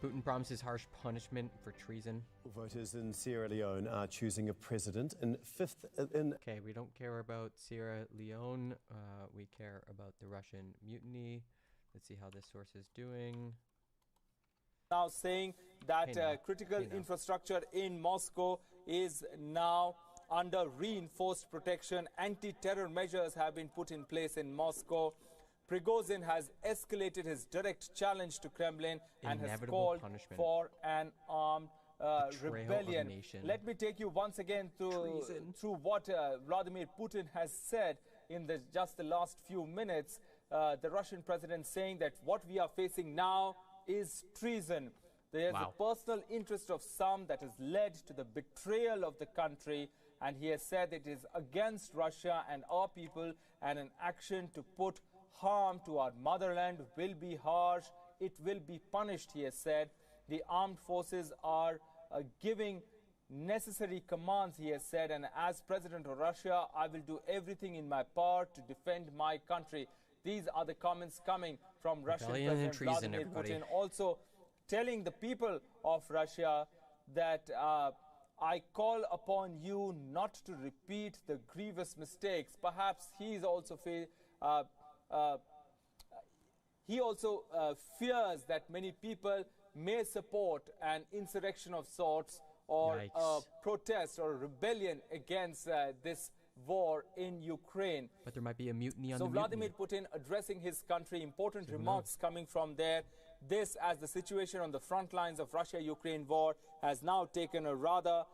Putin promises harsh punishment for treason. Voters in Sierra Leone are choosing a president in fifth in... Okay, we don't care about Sierra Leone. We care about the Russian mutiny. Let's see how this source is doing. Now saying that critical infrastructure in Moscow is now under reinforced protection. Anti-terror measures have been put in place in Moscow. Prigozhin has escalated his direct challenge to Kremlin and has called for an armed rebellion. Let me take you once again through what Vladimir Putin has said in just the last few minutes. The Russian president saying that what we are facing now is treason. There is a personal interest of some that has led to the betrayal of the country, and he has said it is against Russia and our people, and an action to put harm to our motherland will be harsh. It will be punished, he has said. The armed forces are giving necessary commands, he has said, and as president of Russia, I will do everything in my power to defend my country. These are the comments coming from Russian President Vladimir Putin, also telling the people of Russia that I call upon you not to repeat the grievous mistakes. Perhaps he is also fears that many people may support an insurrection of sorts or a protest or a rebellion against this war in Ukraine. But there might be a mutiny on the Vladimir Putin addressing his country, important remarks coming from there. This, as the situation on the front lines of Russia-Ukraine war has now taken a rather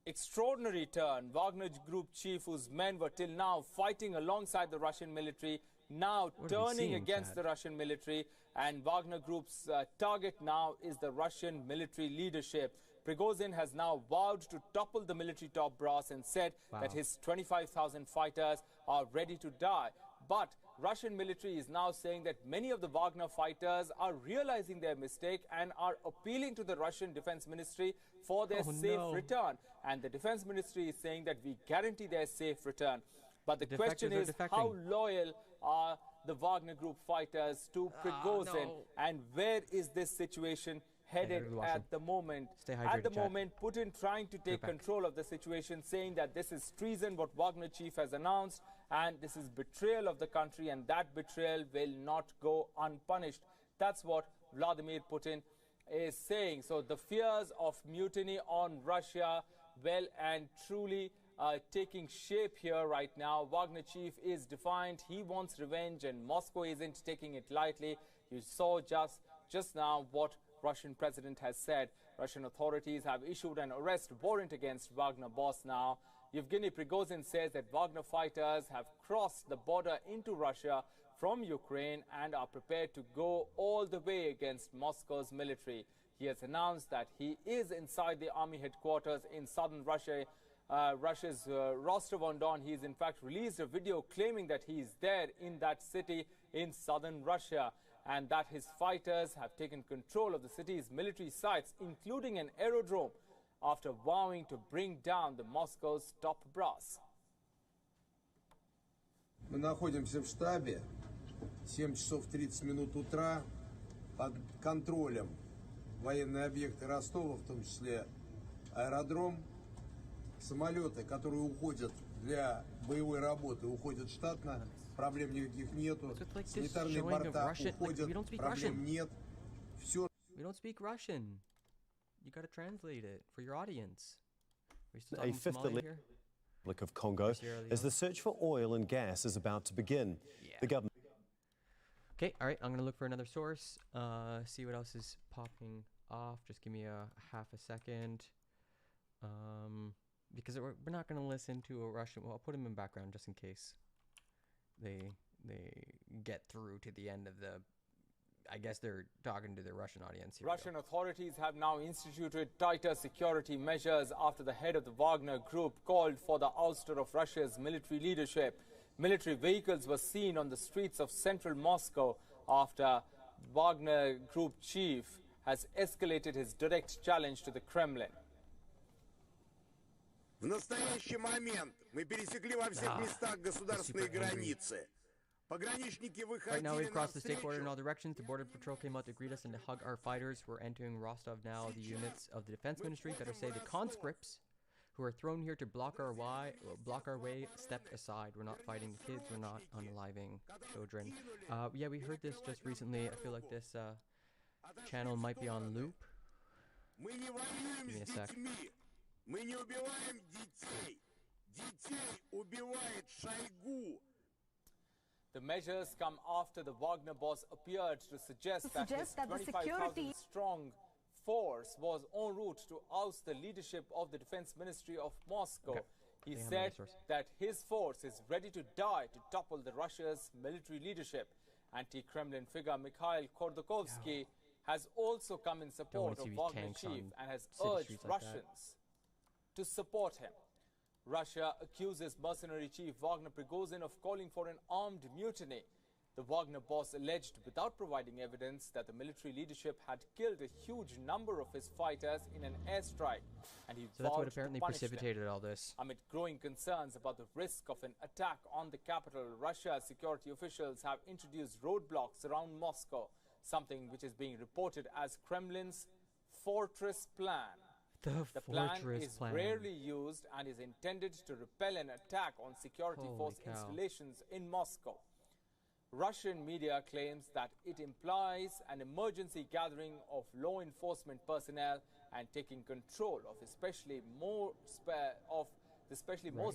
extraordinary turn. Wagner group chief, whose men were till now fighting alongside the Russian military, now turning against the Russian military, and Wagner group's target now is the Russian military leadership. Prigozhin has now vowed to topple the military top brass and said that his 25,000 fighters are ready to die. But Russian military is now saying that many of the Wagner fighters are realizing their mistake and are appealing to the Russian Defense Ministry for their safe return. And the Defense Ministry is saying that we guarantee their safe return. But the question is, how loyal are the Wagner group fighters to Prigozhin, and where is this situation headed at the moment? At the moment, Putin trying to take control of the situation, saying that this is treason, what Wagner chief has announced, and this is betrayal of the country, and that betrayal will not go unpunished. That's what Vladimir Putin is saying. So the fears of mutiny on Russia, well and truly taking shape here right now. Wagner chief is defiant. He wants revenge, and Moscow isn't taking it lightly. You saw just now what Russian president has said. Russian authorities have issued an arrest warrant against Wagner boss now. Yevgeny Prigozhin says that Wagner fighters have crossed the border into Russia from Ukraine and are prepared to go all the way against Moscow's military. He has announced that he is inside the army headquarters in southern Russia, Russia's Rostov-on-Don. He has in fact released a video claiming that he is there in that city in southern Russia, and that his fighters have taken control of the city's military sites, including an aerodrome, after vowing to bring down the Moscow's top brass. Мы находимся в штабе, 7 часов 30 минут утра, под контролем военные объекты Ростова, в том числе аэродром, самолеты, которые уходят для боевой работы, уходят штатно, проблем никаких нету, санитарные борта уходят, проблем нет, все. We don't speak Russian. You got to translate it for your audience. A fifth Republic of Congo as the search for oil and gas is about to begin. The government. Okay, all right, I'm going to look for another source, see what else is popping off. Just give me a half a second. Because we're not going to listen to a Russian. Well, I'll put him in background just in case they get through to the end of the. I guess they're talking to their Russian audience here. Russian authorities have now instituted tighter security measures after the head of the Wagner group called for the ouster of Russia's military leadership. Military vehicles were seen on the streets of central Moscow after Wagner group chief has escalated his direct challenge to the Kremlin. В настоящий момент мы пересекли во всех местах государственные границы. Right now we've crossed the state border in all directions. The border patrol came out to greet us and to hug our fighters. We're entering Rostov now. The units of the defense ministry, better say the conscripts, who are thrown here to block our way, stepped aside. We're not fighting the kids. We're not unaliving children. Yeah, we heard this just recently. I feel like this channel might be on loop. Give me a sec. The measures come after the Wagner boss appeared to suggest that his 25,000 strong force was en route to oust the leadership of the Defense Ministry of Moscow. Okay. He said that his force is ready to die to topple the Russia's military leadership. Anti-Kremlin figure Mikhail Khodorkovsky has also come in support of Wagner chief and has urged Russians to support him. Russia accuses mercenary chief Wagner Prigozhin of calling for an armed mutiny. The Wagner boss alleged, without providing evidence, that the military leadership had killed a huge number of his fighters in an airstrike, and he so that's what apparently precipitated all this. Amid growing concerns about the risk of an attack on the capital, Russia's security officials have introduced roadblocks around Moscow, something which is being reported as Kremlin's fortress plan. The plan is rarely used and is intended to repel an attack on security force installations in Moscow. Russian media claims that it implies an emergency gathering of law enforcement personnel and taking control of especially most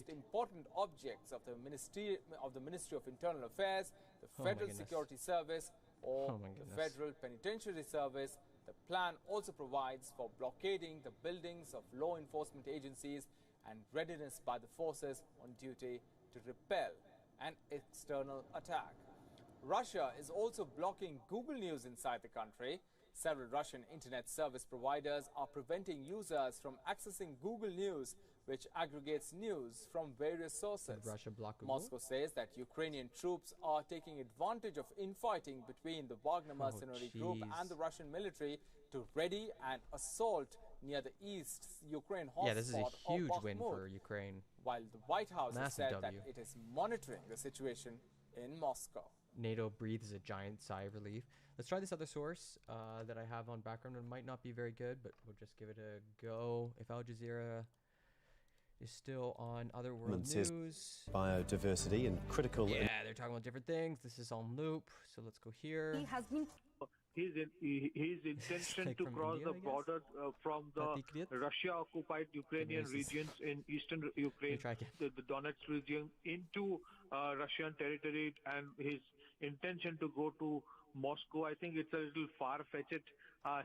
important objects of the Ministry of Internal Affairs, the Federal Security Service, or the Federal Penitentiary Service. The plan also provides for blockading the buildings of law enforcement agencies and readiness by the forces on duty to repel an external attack. Russia is also blocking Google News inside the country. Several Russian internet service providers are preventing users from accessing Google News, which aggregates news from various sources. Russia block Google? Moscow says that Ukrainian troops are taking advantage of infighting between the Wagner mercenary group and the Russian military to ready an assault near the east Ukraine hotspot. Yeah, this is a huge win for Ukraine. While the White House has said W. that it is monitoring the situation in Moscow. NATO breathes a giant sigh of relief. Let's try this other source that I have on background. It might not be very good, but we'll just give it a go. If Al Jazeera is still on other world news. Biodiversity and critical... Yeah, they're talking about different things. This is on loop, so let's go here. He has been... His intention to cross the border from the Russia-occupied Ukrainian regions in eastern Ukraine, the Donetsk region, into Russian territory, and his intention to go to Moscow, I think it's a little far-fetched.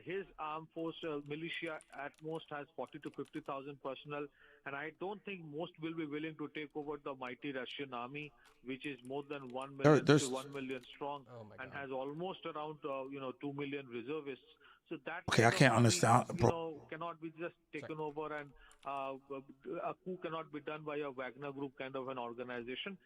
His armed force militia at most has 40 to 50,000 personnel, and I don't think most will be willing to take over the mighty Russian army, which is more than 1 million to 1 million strong, and has almost around 2 million reservists. So that I can't understand. Cannot be just taken over, and a coup cannot be done by a Wagner group kind of an organization.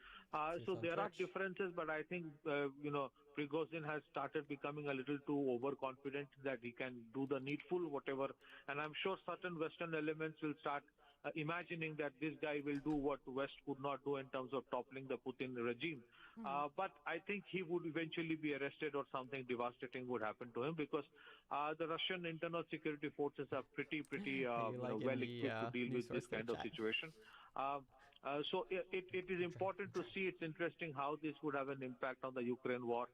So there are differences, but I think Prigozhin has started becoming a little too overconfident that he can do the needful, whatever. And I'm sure certain Western elements will start imagining that this guy will do what West could not do in terms of toppling the Putin regime. But I think he would eventually be arrested, or something devastating would happen to him, because the Russian internal security forces are pretty well equipped to deal with this kind of situation. So it is important to see. It's interesting how this would have an impact on the Ukraine war,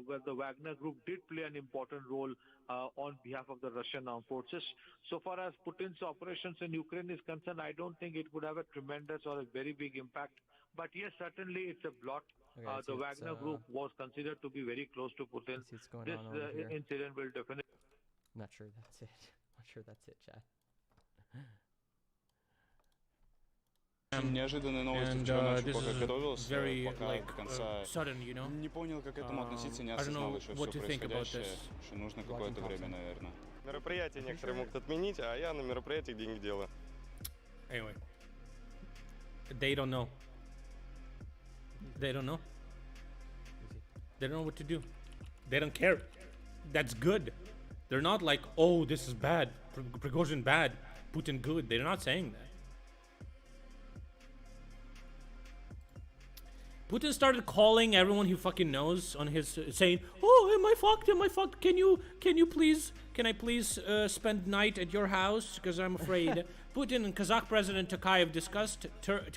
where the Wagner group did play an important role on behalf of the Russian armed forces. So far as Putin's operations in Ukraine is concerned, I don't think it would have a tremendous or a very big impact. But yes, certainly it's a blot. The Wagner group was considered to be very close to Putin. This incident will definitely... Not sure that's it. Not sure that's it, Chad. Неожиданные новости вчера ночью, пока готовился, пока до конца не понял, как к этому относиться, не осознал еще все происходящее, что нужно какое-то время, наверное. Мероприятия некоторые могут отменить, а я на мероприятиях денег делаю. Anyway, they don't know. They don't know. They don't know what to do. They don't care. That's good. They're not like, oh, this is bad, Prigozhin bad, Putin good. They're not saying that. Putin started calling everyone he fucking knows on his saying, "Oh, am I fucked? Am I fucked? Can I please spend night at your house? Because I'm afraid." Putin and Kazakh President Tokayev discussed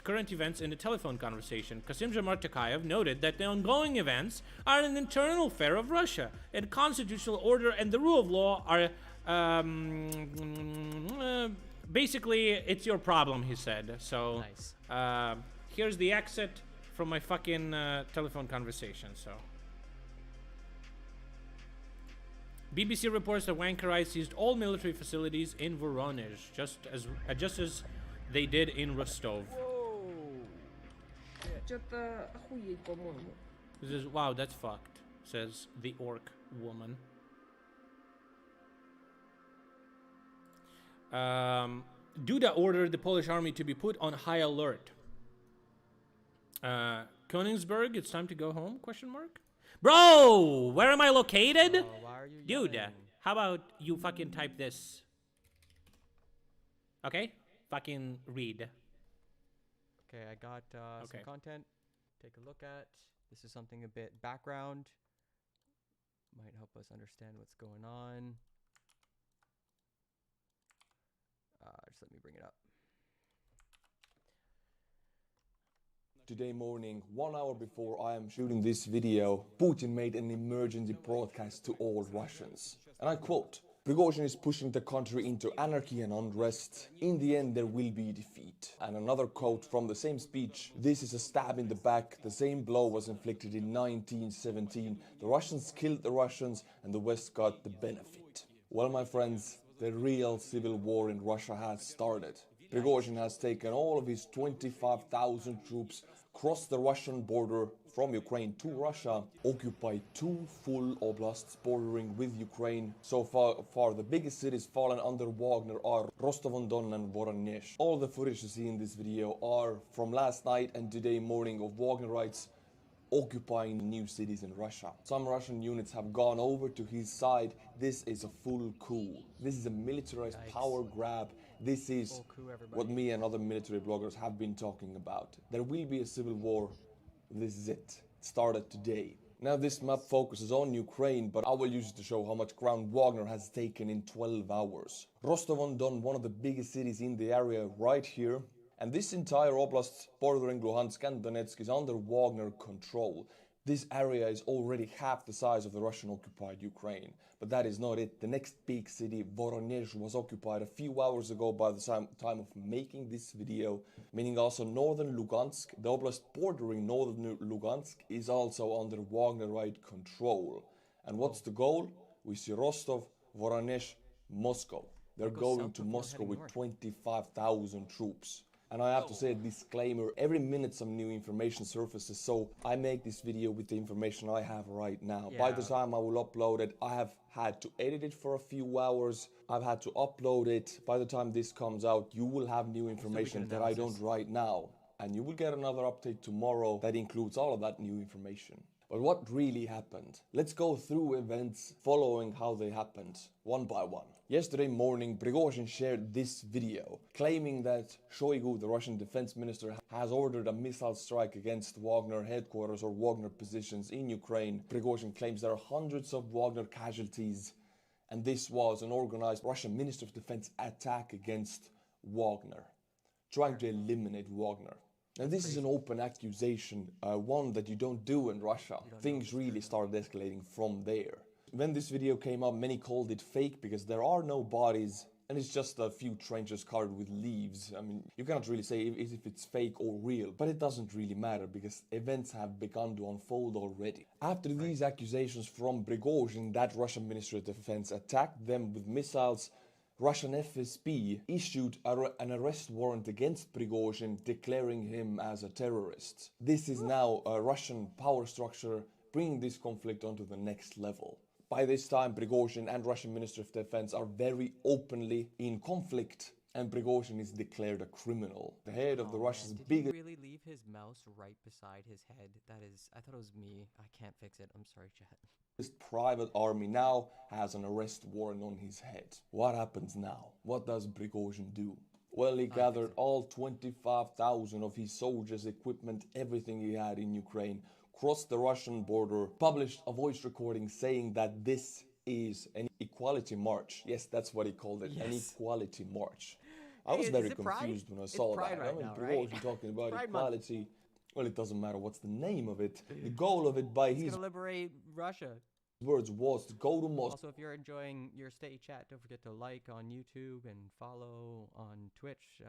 current events in a telephone conversation. Kassym-Jomart Tokayev noted that the ongoing events are an internal affair of Russia, and constitutional order and the rule of law are basically it's your problem, he said. So nice. Here's the exit from my fucking telephone conversation. So BBC reports that Wagner seized all military facilities in Voronezh, just as they did in Rostov. This is, wow, that's fucked, says the orc woman. Duda ordered the Polish army to be put on high alert. Königsberg, it's time to go home? Question mark. Bro, where am I located? Why are you Dude, yelling? how about you fucking type this? Okay? Fucking read. Okay, I got some content. Take a look at. This is something a bit background. Might help us understand what's going on. Just let me bring it up. Today morning, 1 hour before I am shooting this video, Putin made an emergency broadcast to all Russians. And I quote, "Prigozhin is pushing the country into anarchy and unrest. In the end, there will be defeat." And another quote from the same speech, "This is a stab in the back. The same blow was inflicted in 1917. The Russians killed the Russians and the West got the benefit." Well, my friends, the real civil war in Russia has started. Prigozhin has taken all of his 25,000 troops, crossed the Russian border from Ukraine to Russia, occupied 2 full oblasts bordering with Ukraine. So far the biggest cities fallen under Wagner are Rostov-on-Don and Voronezh. All the footage you see in this video are from last night and today morning of Wagnerites occupying new cities in Russia. Some Russian units have gone over to his side. This is a full coup. This is a militarized power grab. This is what me and other military bloggers have been talking about. There will be a civil war. This is it. It started today. Now this map focuses on Ukraine, but I will use it to show how much ground Wagner has taken in 12 hours. Rostov-on-Don, one of the biggest cities in the area right here. And this entire oblast bordering Luhansk and Donetsk is under Wagner control. This area is already half the size of the Russian-occupied Ukraine. But that is not it. The next big city, Voronezh, was occupied a few hours ago by the time of making this video, meaning also northern Lugansk. The oblast bordering northern Lugansk is also under Wagnerite control. And what's the goal? We see Rostov, Voronezh, Moscow. They're going to Moscow with 25,000 troops. And I have to say a disclaimer, every minute some new information surfaces, so I make this video with the information I have right now. Yeah. By the time I will upload it, I have had to edit it for a few hours. I've had to upload it. By the time this comes out, you will have new information that I don't right now. And you will get another update tomorrow that includes all of that new information. But what really happened? Let's go through events following how they happened, one by one. Yesterday morning, Prigozhin shared this video, claiming that Shoigu, the Russian defense minister, has ordered a missile strike against Wagner headquarters or Wagner positions in Ukraine. Prigozhin claims there are hundreds of Wagner casualties, and this was an organized Russian Minister of Defense attack against Wagner, trying to eliminate Wagner. Now this is an open accusation, one that you don't do in Russia. Things really started escalating from there. When this video came up, many called it fake because there are no bodies and it's just a few trenches covered with leaves. I mean, you cannot really say if it's fake or real, but it doesn't really matter because events have begun to unfold already. After these accusations from Prigozhin that Russian Ministry of Defense attacked them with missiles, Russian FSB issued an arrest warrant against Prigozhin, declaring him as a terrorist. This is now a Russian power structure bringing this conflict onto the next level. By this time, Prigozhin and Russian Ministry of Defense are very openly in conflict, and Prigozhin is declared a criminal. The head of the Russia's biggest... Did he really leave his mouse right beside his head? That is... I thought it was me. I can't fix it. I'm sorry, chat. This private army now has an arrest warrant on his head. What happens now? What does Prigozhin do? Well, he gathered all 25,000 of his soldiers' equipment, everything he had in Ukraine, crossed the Russian border, published a voice recording saying that this is an equality march. Yes, that's what he called it, an equality march. I was very confused when I saw that. Right I mean, now, Prigozhin talking about equality. Well, it doesn't matter what's the name of it. The goal of it, by He's his gonna liberate Russia. words, was to go to Moscow. Also, if you're enjoying your steady chat, don't forget to like on YouTube and follow on Twitch.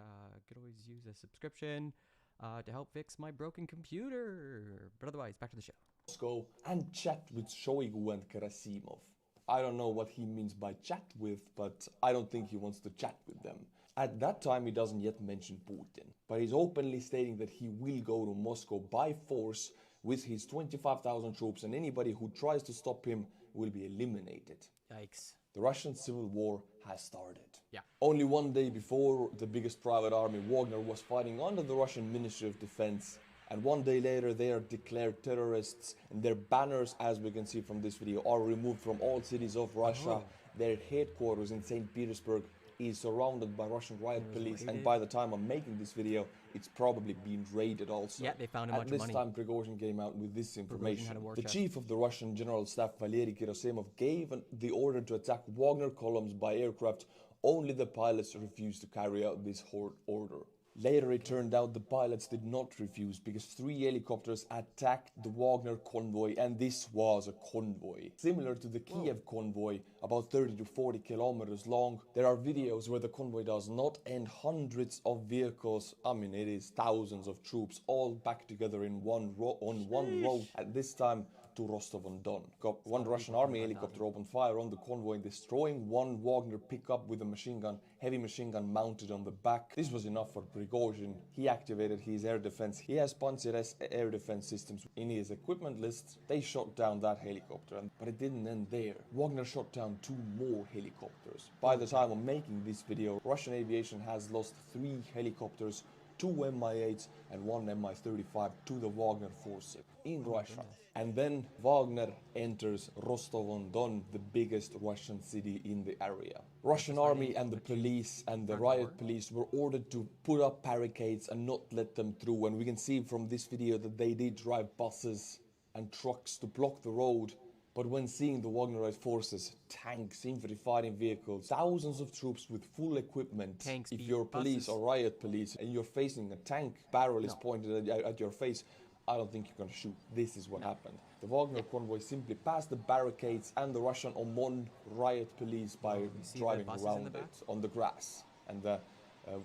Could always use a subscription to help fix my broken computer. But otherwise, back to the show. Moscow and chat with Shoigu and Gerasimov. I don't know what he means by chat with, but I don't think he wants to chat with them. At that time, he doesn't yet mention Putin, but he's openly stating that he will go to Moscow by force with his 25,000 troops, and anybody who tries to stop him will be eliminated. Yikes. The Russian civil war has started. Yeah. Only one day before, the biggest private army, Wagner, was fighting under the Russian Ministry of Defense. And one day later, they are declared terrorists, and their banners, as we can see from this video, are removed from all cities of Russia. Their headquarters in St. Petersburg is surrounded by Russian riot police, and by the time I'm making this video, it's probably been raided also. Yeah, they found a bunch of money. At this time, Prigozhin came out with this information. The chest. chief of the Russian General Staff, Valery Gerasimov, gave the order to attack Wagner columns by aircraft. Only the pilots refused to carry out this order. Later, it turned out the pilots did not refuse because 3 helicopters attacked the Wagner convoy, and this was a convoy. Similar to the Kiev convoy, about 30 to 40 kilometers long. There are videos where the convoy does not end, hundreds of vehicles, I mean it is thousands of troops, all back together in one row at this time to Rostov-on-Don. One Russian army helicopter opened fire on the convoy, destroying one Wagner pickup with a heavy machine gun mounted on the back. This was enough for Prigozhin. He activated his air defense. He has Panzer air defense systems in his equipment list. They shot down that helicopter, but it didn't end there. Wagner shot down 2 more helicopters. By the time of making this video, Russian aviation has lost 3 helicopters, 2 Mi-8s and 1 Mi-35 to the Wagner forces in Russia. And then Wagner enters Rostov-on-Don, the biggest Russian city in the area. Russian army and the police and the riot police were ordered to put up barricades and not let them through. And we can see from this video that they did drive buses and trucks to block the road. But when seeing the Wagnerite forces, tanks, infantry fighting vehicles, thousands of troops with full equipment, if you're police or riot police and you're facing a tank, barrel is pointed at your face, I don't think you're going to shoot. This is what happened. The Wagner convoy simply passed the barricades and the Russian OMON riot police by driving around it on the grass and the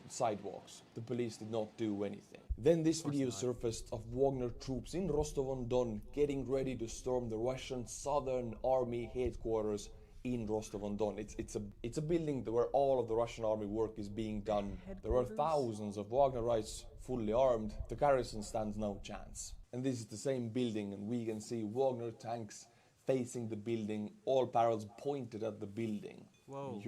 sidewalks. The police did not do anything. Then this video surfaced of Wagner troops in Rostov-on-Don getting ready to storm the Russian Southern Army headquarters in Rostov-on-Don. It's a building where all of the Russian army work is being done. There are thousands of Wagnerites fully armed. The garrison stands no chance. And this is the same building, and we can see Wagner tanks facing the building, all barrels pointed at the building. Whoa.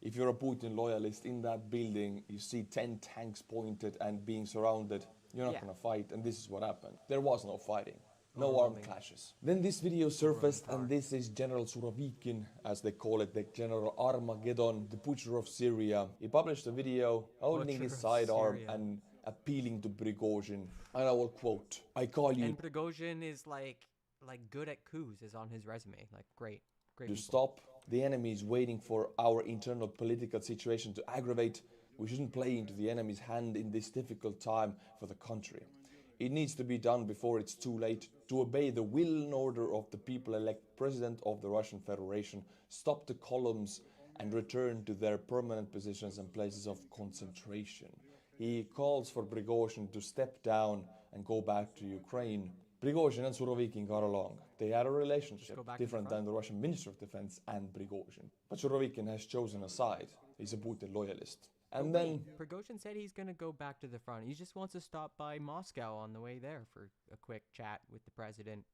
If you're a Putin loyalist in that building, you see 10 tanks pointed and being surrounded, you're not going to fight, and this is what happened. There was no fighting. No armed clashes. Then this video surfaced, and this is General Surovikin, as they call it, the General Armageddon, the butcher of Syria. He published a video holding his sidearm and appealing to Prigozhin. And I will quote, "I call you..." And Prigozhin is like good at coups, is on his resume. Like great to people. Stop. The enemy is waiting for our internal political situation to aggravate. We shouldn't play into the enemy's hand in this difficult time for the country. It needs to be done before it's too late. To obey the will and order of the people, elect President of the Russian Federation, stop the columns and return to their permanent positions and places of concentration. He calls for Prigozhin to step down and go back to Ukraine. Prigozhin and Surovikin got along. They had a relationship different than the Russian Minister of Defense and Prigozhin. But Surovikin has chosen a side. He's a Putin loyalist. And then Prigozhin said he's going to go back to the front. He just wants to stop by Moscow on the way there for a quick chat with the president.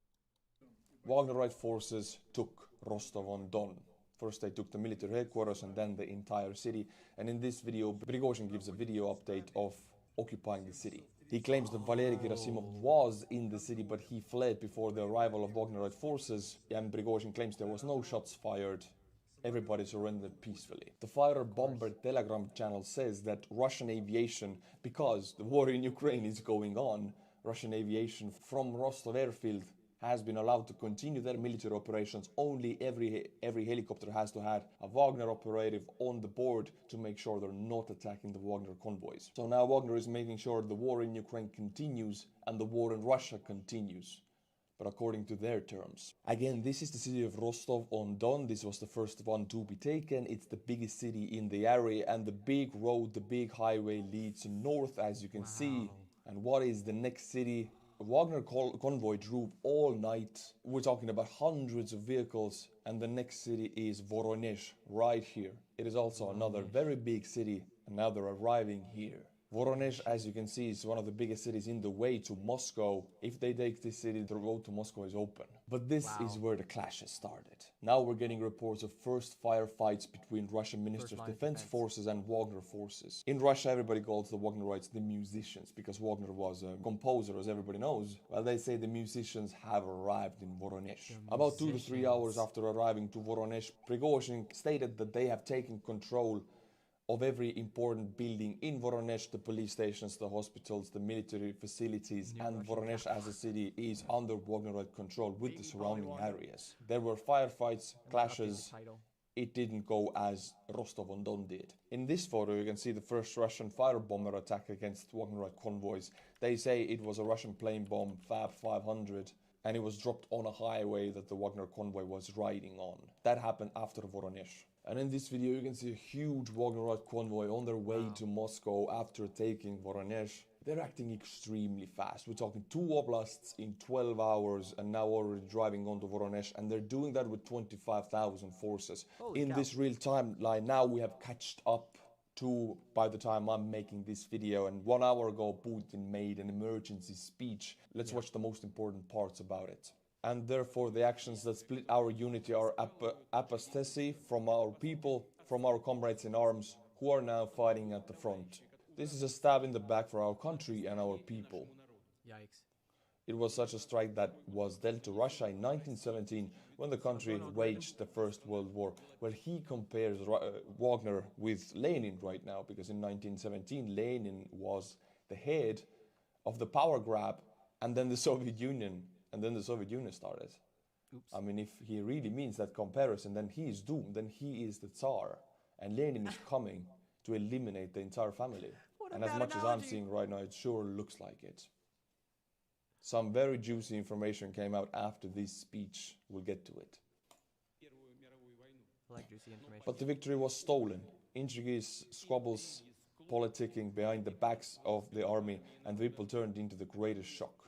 Wagnerite forces took Rostov-on-Don. First they took the military headquarters and then the entire city. And in this video, Prigozhin gives a video update of occupying the city. He claims that Valery Gerasimov was in the city, but he fled before the arrival of Wagnerite forces. And Prigozhin claims there was no shots fired. everybody surrendered peacefully. The fighter bomber Telegram channel says that Russian aviation, because the war in Ukraine is going on, Russian aviation from Rostov airfield has been allowed to continue their military operations. Only every helicopter has to have a Wagner operative on the board to make sure they're not attacking the Wagner convoys. So now Wagner is making sure the war in Ukraine continues and the war in Russia continues, but according to their terms. Again, this is the city of Rostov-on-Don. This was the first one to be taken. It's the biggest city in the area, and the big road, the big highway leads north, as you can see. And what is the next city? A Wagner convoy drove all night. We're talking about hundreds of vehicles, and the next city is Voronezh, right here. It is also another very big city, and now they're arriving here. Voronezh, as you can see, is one of the biggest cities in the way to Moscow. If they take this city, the road to Moscow is open. But this is where the clashes started. Now we're getting reports of first firefights between Russian Ministry of Defense forces and Wagner forces. In Russia, everybody calls the Wagnerites the musicians, because Wagner was a composer, as everybody knows. Well, they say the musicians have arrived in Voronezh. About 2 to 3 hours after arriving to Voronezh, Prigozhin stated that they have taken control of every important building in Voronezh, the police stations, the hospitals, the military facilities, and Voronezh as a city is under Wagnerite control with the surrounding areas. There were firefights, clashes. It didn't go as Rostov-on-Don did. In this photo, you can see the first Russian fire bomber attack against Wagnerite convoys. They say it was a Russian plane bomb, Fab 500, and it was dropped on a highway that the Wagner convoy was riding on. That happened after Voronezh. And in this video, you can see a huge Wagnerite convoy on their way to Moscow after taking Voronezh. They're acting extremely fast. We're talking 2 oblasts in 12 hours and now already driving onto Voronezh, and they're doing that with 25,000 forces. In this real timeline, now we have catched up to, by the time I'm making this video, and 1 hour ago Putin made an emergency speech. Let's watch the most important parts about it. And therefore the actions that split our unity are apostasy from our people, from our comrades in arms, who are now fighting at the front. This is a stab in the back for our country and our people. Yikes. It was such a strike that was dealt to Russia in 1917 when the country waged the First World War. Well, he compares Wagner with Lenin right now, because in 1917 Lenin was the head of the power grab, and then the Soviet Union. And then the Soviet Union started. Oops. I mean, if he really means that comparison, then he is doomed. Then he is the Tsar. And Lenin is coming to eliminate the entire family. And as much as I'm seeing right now, it sure looks like it. Some very juicy information came out after this speech. We'll get to it. I like juicy information. But the victory was stolen. Intrigues, squabbles, politicking behind the backs of the army, and the people turned into the greatest shock.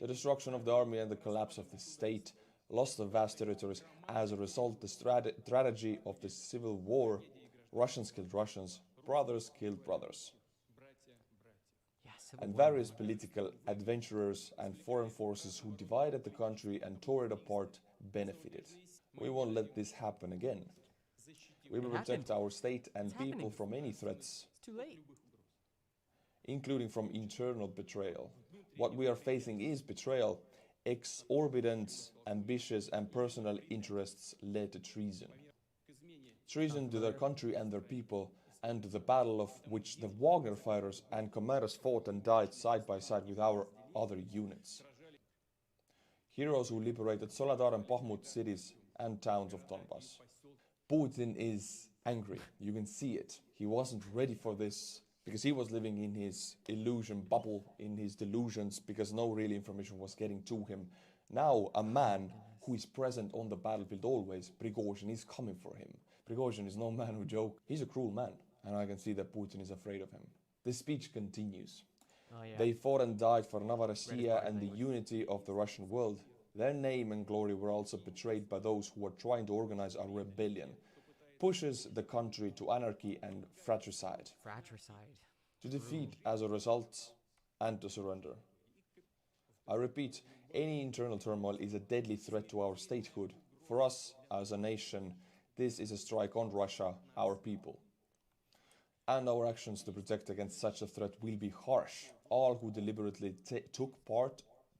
The destruction of the army and the collapse of the state, loss of vast territories. As a result, the strategy of the civil war, Russians killed Russians, brothers killed brothers. And various political adventurers and foreign forces who divided the country and tore it apart benefited. We won't let this happen again. We will protect our state and people from any threats. It's too late. Including from internal betrayal. What we are facing is betrayal. Exorbitant, ambitious and personal interests led to treason. Treason to their country and their people, and to the battle of which the Wagner fighters and commanders fought and died side by side with our other units. Heroes who liberated Soledar and Bakhmut cities and towns of Donbass. Putin is angry. You can see it. He wasn't ready for this, because he was living in his illusion bubble, in his delusions, because no real information was getting to him. Now, a man who is present on the battlefield always, Prigozhin, is coming for him. Prigozhin is no man who joke. He's a cruel man, and I can see that Putin is afraid of him. The speech continues. They fought and died for Novorossiya and the unity of the Russian world. Their name and glory were also betrayed by those who were trying to organize a rebellion. Pushes the country to anarchy and fratricide. Fratricide. To defeat as a result and to surrender. I repeat, any internal turmoil is a deadly threat to our statehood. For us, as a nation, this is a strike on Russia, our people. And our actions to protect against such a threat will be harsh. All who deliberately took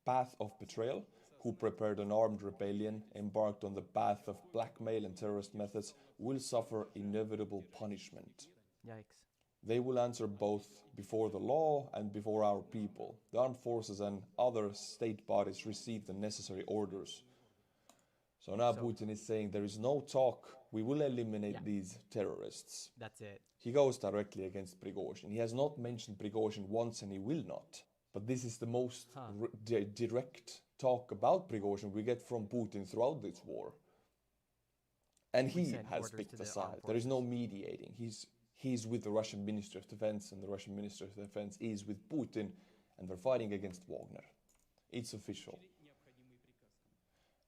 path of betrayal, who prepared an armed rebellion, embarked on the path of blackmail and terrorist methods, will suffer inevitable punishment. Yikes. They will answer both before the law and before our people. The armed forces and other state bodies receive the necessary orders. So now Putin is saying there is no talk, we will eliminate these terrorists. That's it. He goes directly against Prigozhin. He has not mentioned Prigozhin once and he will not. But this is the most direct talk about Prigozhin we get from Putin throughout this war. And he has picked a side. There is no mediating. He's with the Russian Ministry of Defense, and the Russian Ministry of Defense is with Putin, and they're fighting against Wagner. It's official.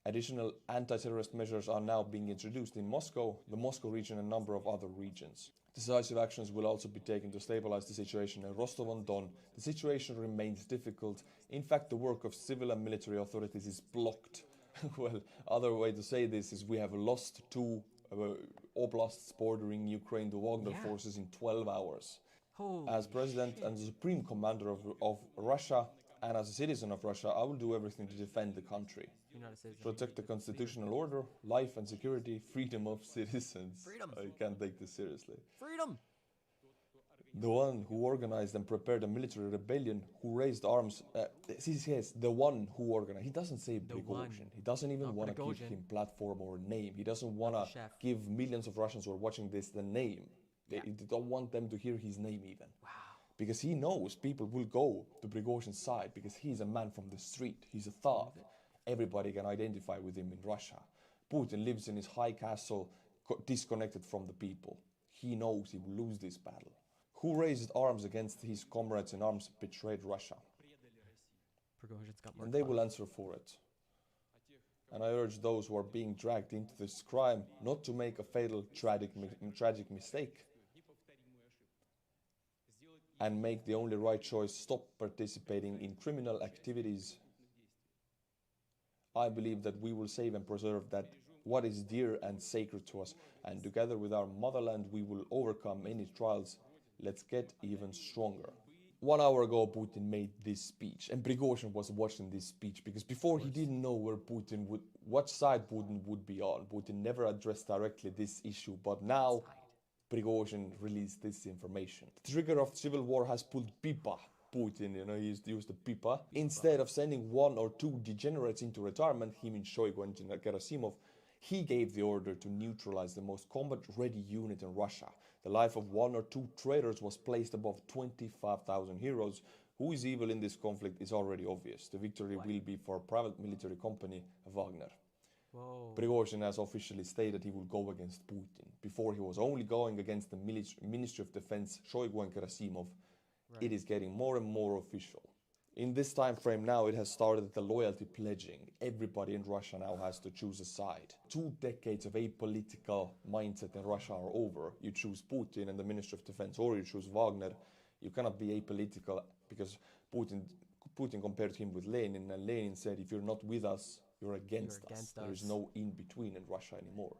Additional anti-terrorist measures are now being introduced in Moscow, the Moscow region, and a number of other regions. Decisive actions will also be taken to stabilize the situation in Rostov-on-Don. The situation remains difficult. In fact, the work of civil and military authorities is blocked. Well, other way to say this is we have lost two oblasts bordering Ukraine to Wagner forces in 12 hours. As president and supreme commander of Russia, and as a citizen of Russia, I will do everything to defend the country. Protect the constitutional order, life and security, freedom of citizens. Freedom. I can't take this seriously. Freedom! The one who organized and prepared a military rebellion, who raised arms, he says the one who organized. He doesn't say Prigozhin. He doesn't even want to give him platform or name. He doesn't want to give millions of Russians who are watching this the name. They don't want them to hear his name even. Wow. Because he knows people will go to Prigozhin's side because he's a man from the street. He's a thug. Everybody can identify with him in Russia. Putin lives in his high castle, disconnected from the people. He knows he will lose this battle. Who raised arms against his comrades in arms betrayed Russia. And they will answer for it. And I urge those who are being dragged into this crime not to make a fatal, tragic mistake. And make the only right choice, stop participating in criminal activities. I believe that we will save and preserve that what is dear and sacred to us. And together with our motherland, we will overcome any trials. Let's get even stronger. 1 hour ago, Putin made this speech, and Prigozhin was watching this speech because before he didn't know what side Putin would be on. Putin never addressed directly this issue, but now Prigozhin released this information. The trigger of civil war has pulled Pipa. Putin, he used the Pipa. Instead of sending 1 or 2 degenerates into retirement, him and Shoigu and Gerasimov, he gave the order to neutralize the most combat-ready unit in Russia. The life of 1 or 2 traitors was placed above 25,000 heroes. Who is evil in this conflict is already obvious. The victory will be for a private military company, Wagner. Prigozhin has officially stated he will go against Putin. Before he was only going against the Ministry of Defense, Shoigu and Gerasimov. It is getting more and more official. In this time frame now, it has started the loyalty pledging. Everybody in Russia now has to choose a side. 2 decades of apolitical mindset in Russia are over. You choose Putin and the Ministry of Defense, or you choose Wagner. You cannot be apolitical because Putin compared him with Lenin, and Lenin said, if you're not with us, you're against us. There is no in-between in Russia anymore.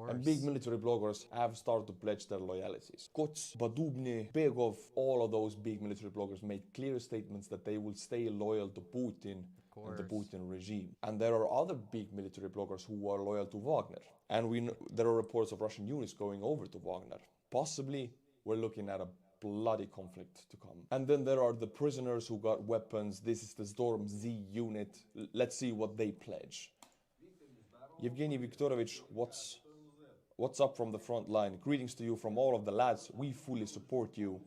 And big military bloggers have started to pledge their loyalties. Kots, Badubny, Begov, all of those big military bloggers made clear statements that they will stay loyal to Putin and the Putin regime. And there are other big military bloggers who are loyal to Wagner. And there are reports of Russian units going over to Wagner. Possibly, we're looking at a bloody conflict to come. And then there are the prisoners who got weapons. This is the Storm Z unit. Let's see what they pledge. Yevgeny Viktorovich, what's up from the front line? Greetings to you from all of the lads. We fully support you.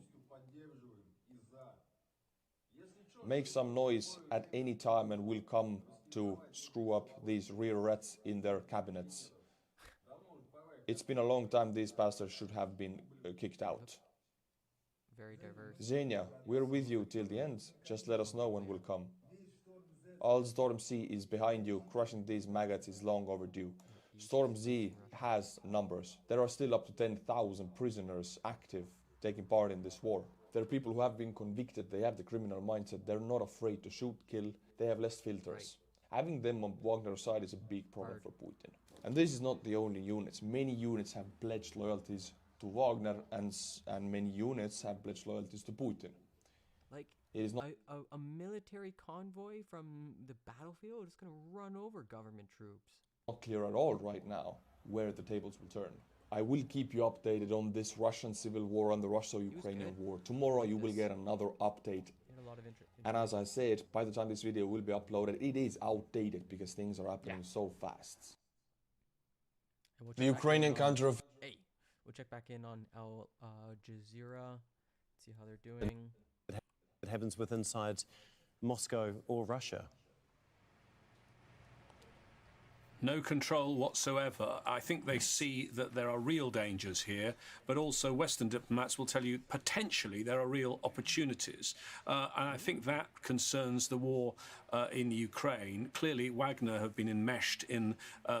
Make some noise at any time and we'll come to screw up these rear rats in their cabinets. It's been a long time these bastards should have been kicked out. Very diverse. Xenia, we're with you till the end. Just let us know when we'll come. All Storm C is behind you. Crushing these maggots is long overdue. Storm Z has numbers. There are still up to 10,000 prisoners active taking part in this war. There are people who have been convicted. They have the criminal mindset. They're not afraid to shoot, kill. They have less filters. Having them on Wagner's side is a big problem for Putin. And this is not the only units. Many units have pledged loyalties to Wagner and many units have pledged loyalties to Putin. Like, it is not a military convoy from the battlefield is going to run over government troops. Not clear at all right now where the tables will turn. I will keep you updated on this Russian civil war and the Russo-Ukrainian war. Tomorrow you will get another update. And as I said, by the time this video will be uploaded, it is outdated because things are happening so fast. The Ukrainian counter of... Hey, we'll check back in on Al Jazeera, see how they're doing. It happens with inside Moscow or Russia. No control whatsoever. I think they see that there are real dangers here, but also Western diplomats will tell you potentially there are real opportunities. And I think that concerns the war in Ukraine. Clearly, Wagner have been enmeshed in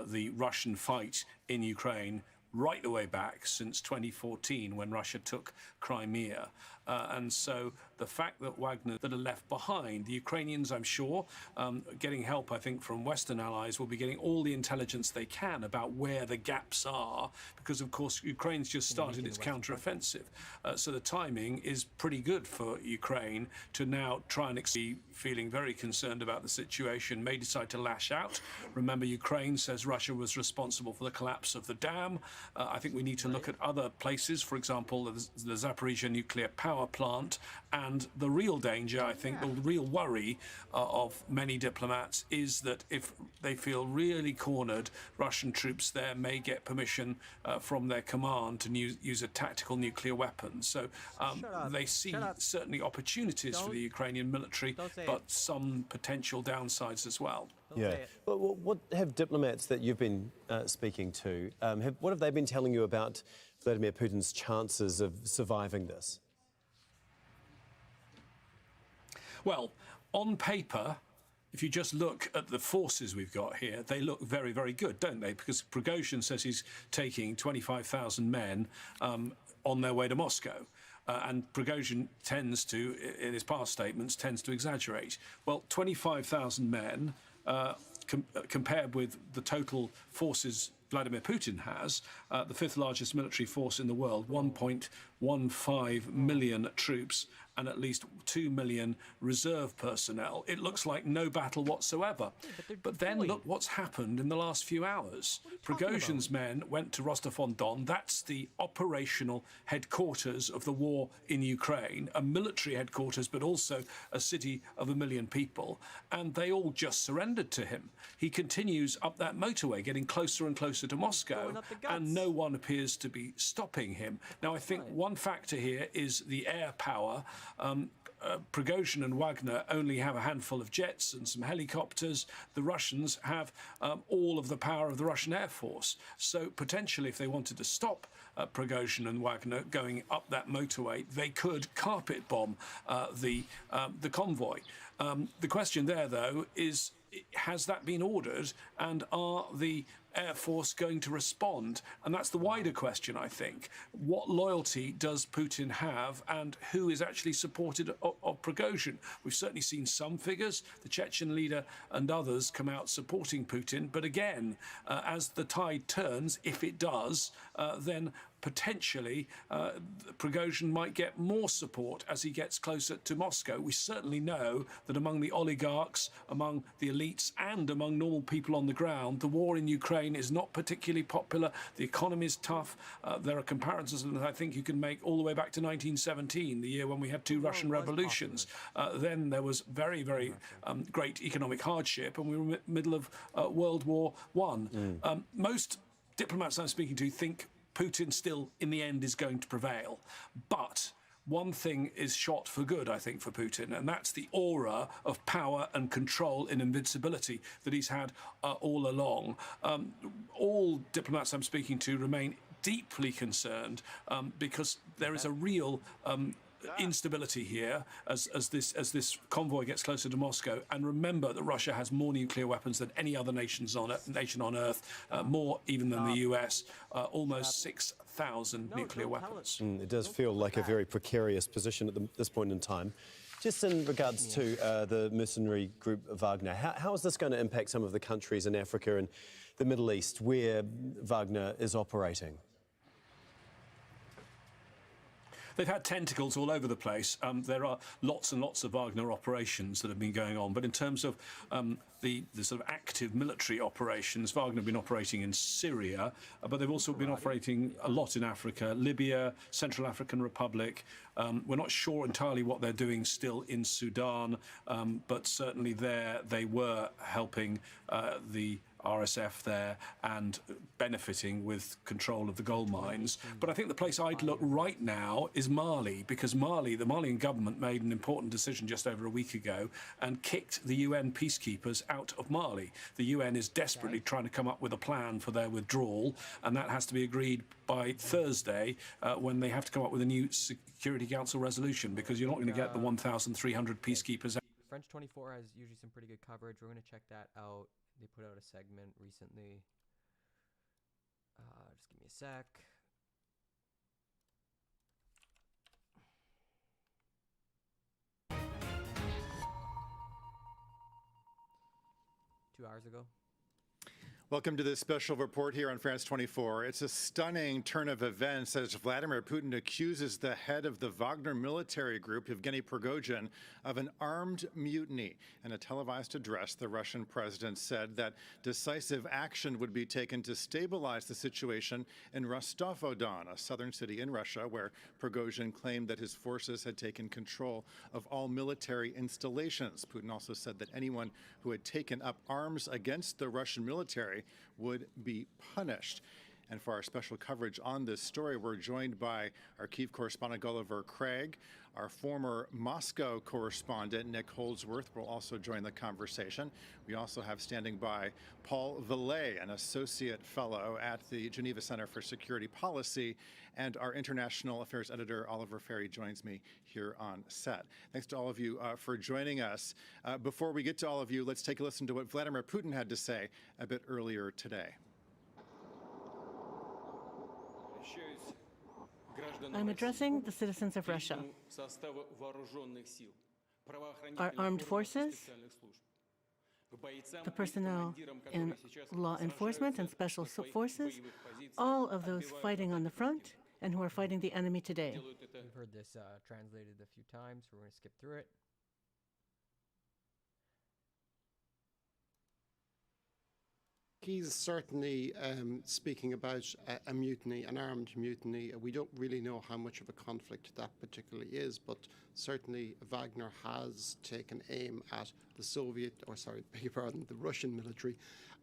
the Russian fight in Ukraine right the way back since 2014 when Russia took Crimea. And so the fact that Wagner that are left behind, the Ukrainians, I'm sure, getting help, I think, from Western allies, will be getting all the intelligence they can about where the gaps are, because, of course, Ukraine's just started its counteroffensive. So the timing is pretty good for Ukraine to now try and be feeling very concerned about the situation, may decide to lash out. Remember, Ukraine says Russia was responsible for the collapse of the dam. I think we need to look at other places, for example, the Zaporizhia nuclear power plant. And the real danger, I think, the real worry of many diplomats is that if they feel really cornered, Russian troops there may get permission from their command to use a tactical nuclear weapon. So they see certainly opportunities for the Ukrainian military, but some potential downsides as well. Yeah. Well, what have diplomats that you've been speaking to, what have they been telling you about Vladimir Putin's chances of surviving this? Well, on paper, if you just look at the forces we've got here, they look very, very good, don't they? Because Prigozhin says he's taking 25,000 men on their way to Moscow. And Prigozhin tends to, in his past statements, tends to exaggerate. Well, 25,000 men compared with the total forces Vladimir Putin has, the fifth largest military force in the world, 1.15 million troops and at least 2 million reserve personnel. It looks like no battle whatsoever. Yeah, but then look what's happened in the last few hours. Prigozhin's men went to Rostov-on-Don. That's the operational headquarters of the war in Ukraine, a military headquarters, but also a city of 1 million people. And they all just surrendered to him. He continues up that motorway, getting closer and closer to Moscow, and no one appears to be stopping him. Now, I think one factor here is the air power. Prigozhin and Wagner only have a handful of jets and some helicopters. The Russians have all of the power of the Russian Air Force. So potentially, if they wanted to stop Prigozhin and Wagner going up that motorway, they could carpet bomb the convoy. The question there, though, is has that been ordered, and are the Air Force going to respond? And that's the wider question, I think. What loyalty does Putin have, and who is actually supported of Prigozhin? We've certainly seen some figures, the Chechen leader and others, come out supporting Putin. But again, as the tide turns, if it does, then potentially Prigozhin might get more support as he gets closer to Moscow. We certainly know that among the oligarchs, among the elites, and among normal people on the ground, the war in Ukraine is not particularly popular. The economy is tough. There are comparisons that I think you can make all the way back to 1917, the year when we had two Russian revolutions. Then there was very, very great economic hardship, and we were in the middle of World War I. Most diplomats I'm speaking to think Putin still, in the end, is going to prevail. But one thing is shot for good, I think, for Putin, and that's the aura of power and control and invincibility that he's had all along. All diplomats I'm speaking to remain deeply concerned because there is a real instability here as this convoy gets closer to Moscow. And remember that Russia has more nuclear weapons than any other nation on Earth, more even than the US, almost 6,000 nuclear weapons. It does feel like a very precarious position at this point in time. Just in regards to the mercenary group Wagner, how is this going to impact some of the countries in Africa and the Middle East where Wagner is operating? they've had tentacles all over the place. There are lots and lots of Wagner operations that have been going on, but in terms of the sort of active military operations, Wagner have been operating in Syria, but they've also been operating a lot in Africa, Libya, Central African Republic. We're not sure entirely what they're doing still in Sudan, but certainly there they were helping the RSF there and benefiting with control of the gold mines. But I think the place I'd look right now is Mali, because Mali, the Malian government made an important decision just over a week ago and kicked the UN peacekeepers out of Mali. The UN is desperately trying to come up with a plan for their withdrawal, and that has to be agreed by Thursday when they have to come up with a new Security Council resolution, because you're not going to get the 1,300 peacekeepers out. French 24 has usually some pretty good coverage. We're going to check that out. They put out a segment recently. Just give me a sec. Two hours ago. Welcome to this special report here on France 24. It's a stunning turn of events as Vladimir Putin accuses the head of the Wagner military group, Yevgeny Prigozhin, of an armed mutiny. In a televised address, the Russian president said that decisive action would be taken to stabilize the situation in Rostov-on-Don, a southern city in Russia, where Prigozhin claimed that his forces had taken control of all military installations. Putin also said that anyone who had taken up arms against the Russian military would be punished. And for our special coverage on this story, we're joined by our Kyiv correspondent Gulliver Craig. Our former Moscow correspondent Nick Holdsworth will also join the conversation. We also have standing by Paul Villay, an associate fellow at the Geneva Center for Security Policy, and our international affairs editor Oliver Ferry joins me here on set. Thanks to all of you for joining us. Before we get to all of you, let's take a listen to what Vladimir Putin had to say a bit earlier today. I'm addressing the citizens of Russia, our armed forces, the personnel in law enforcement and special forces, all of those fighting on the front and who are fighting the enemy today. We've heard this translated a few times. We're going to skip through it. He's certainly speaking about a mutiny, an armed mutiny. We don't really know how much of a conflict that particularly is, but certainly Wagner has taken aim at the the Russian military,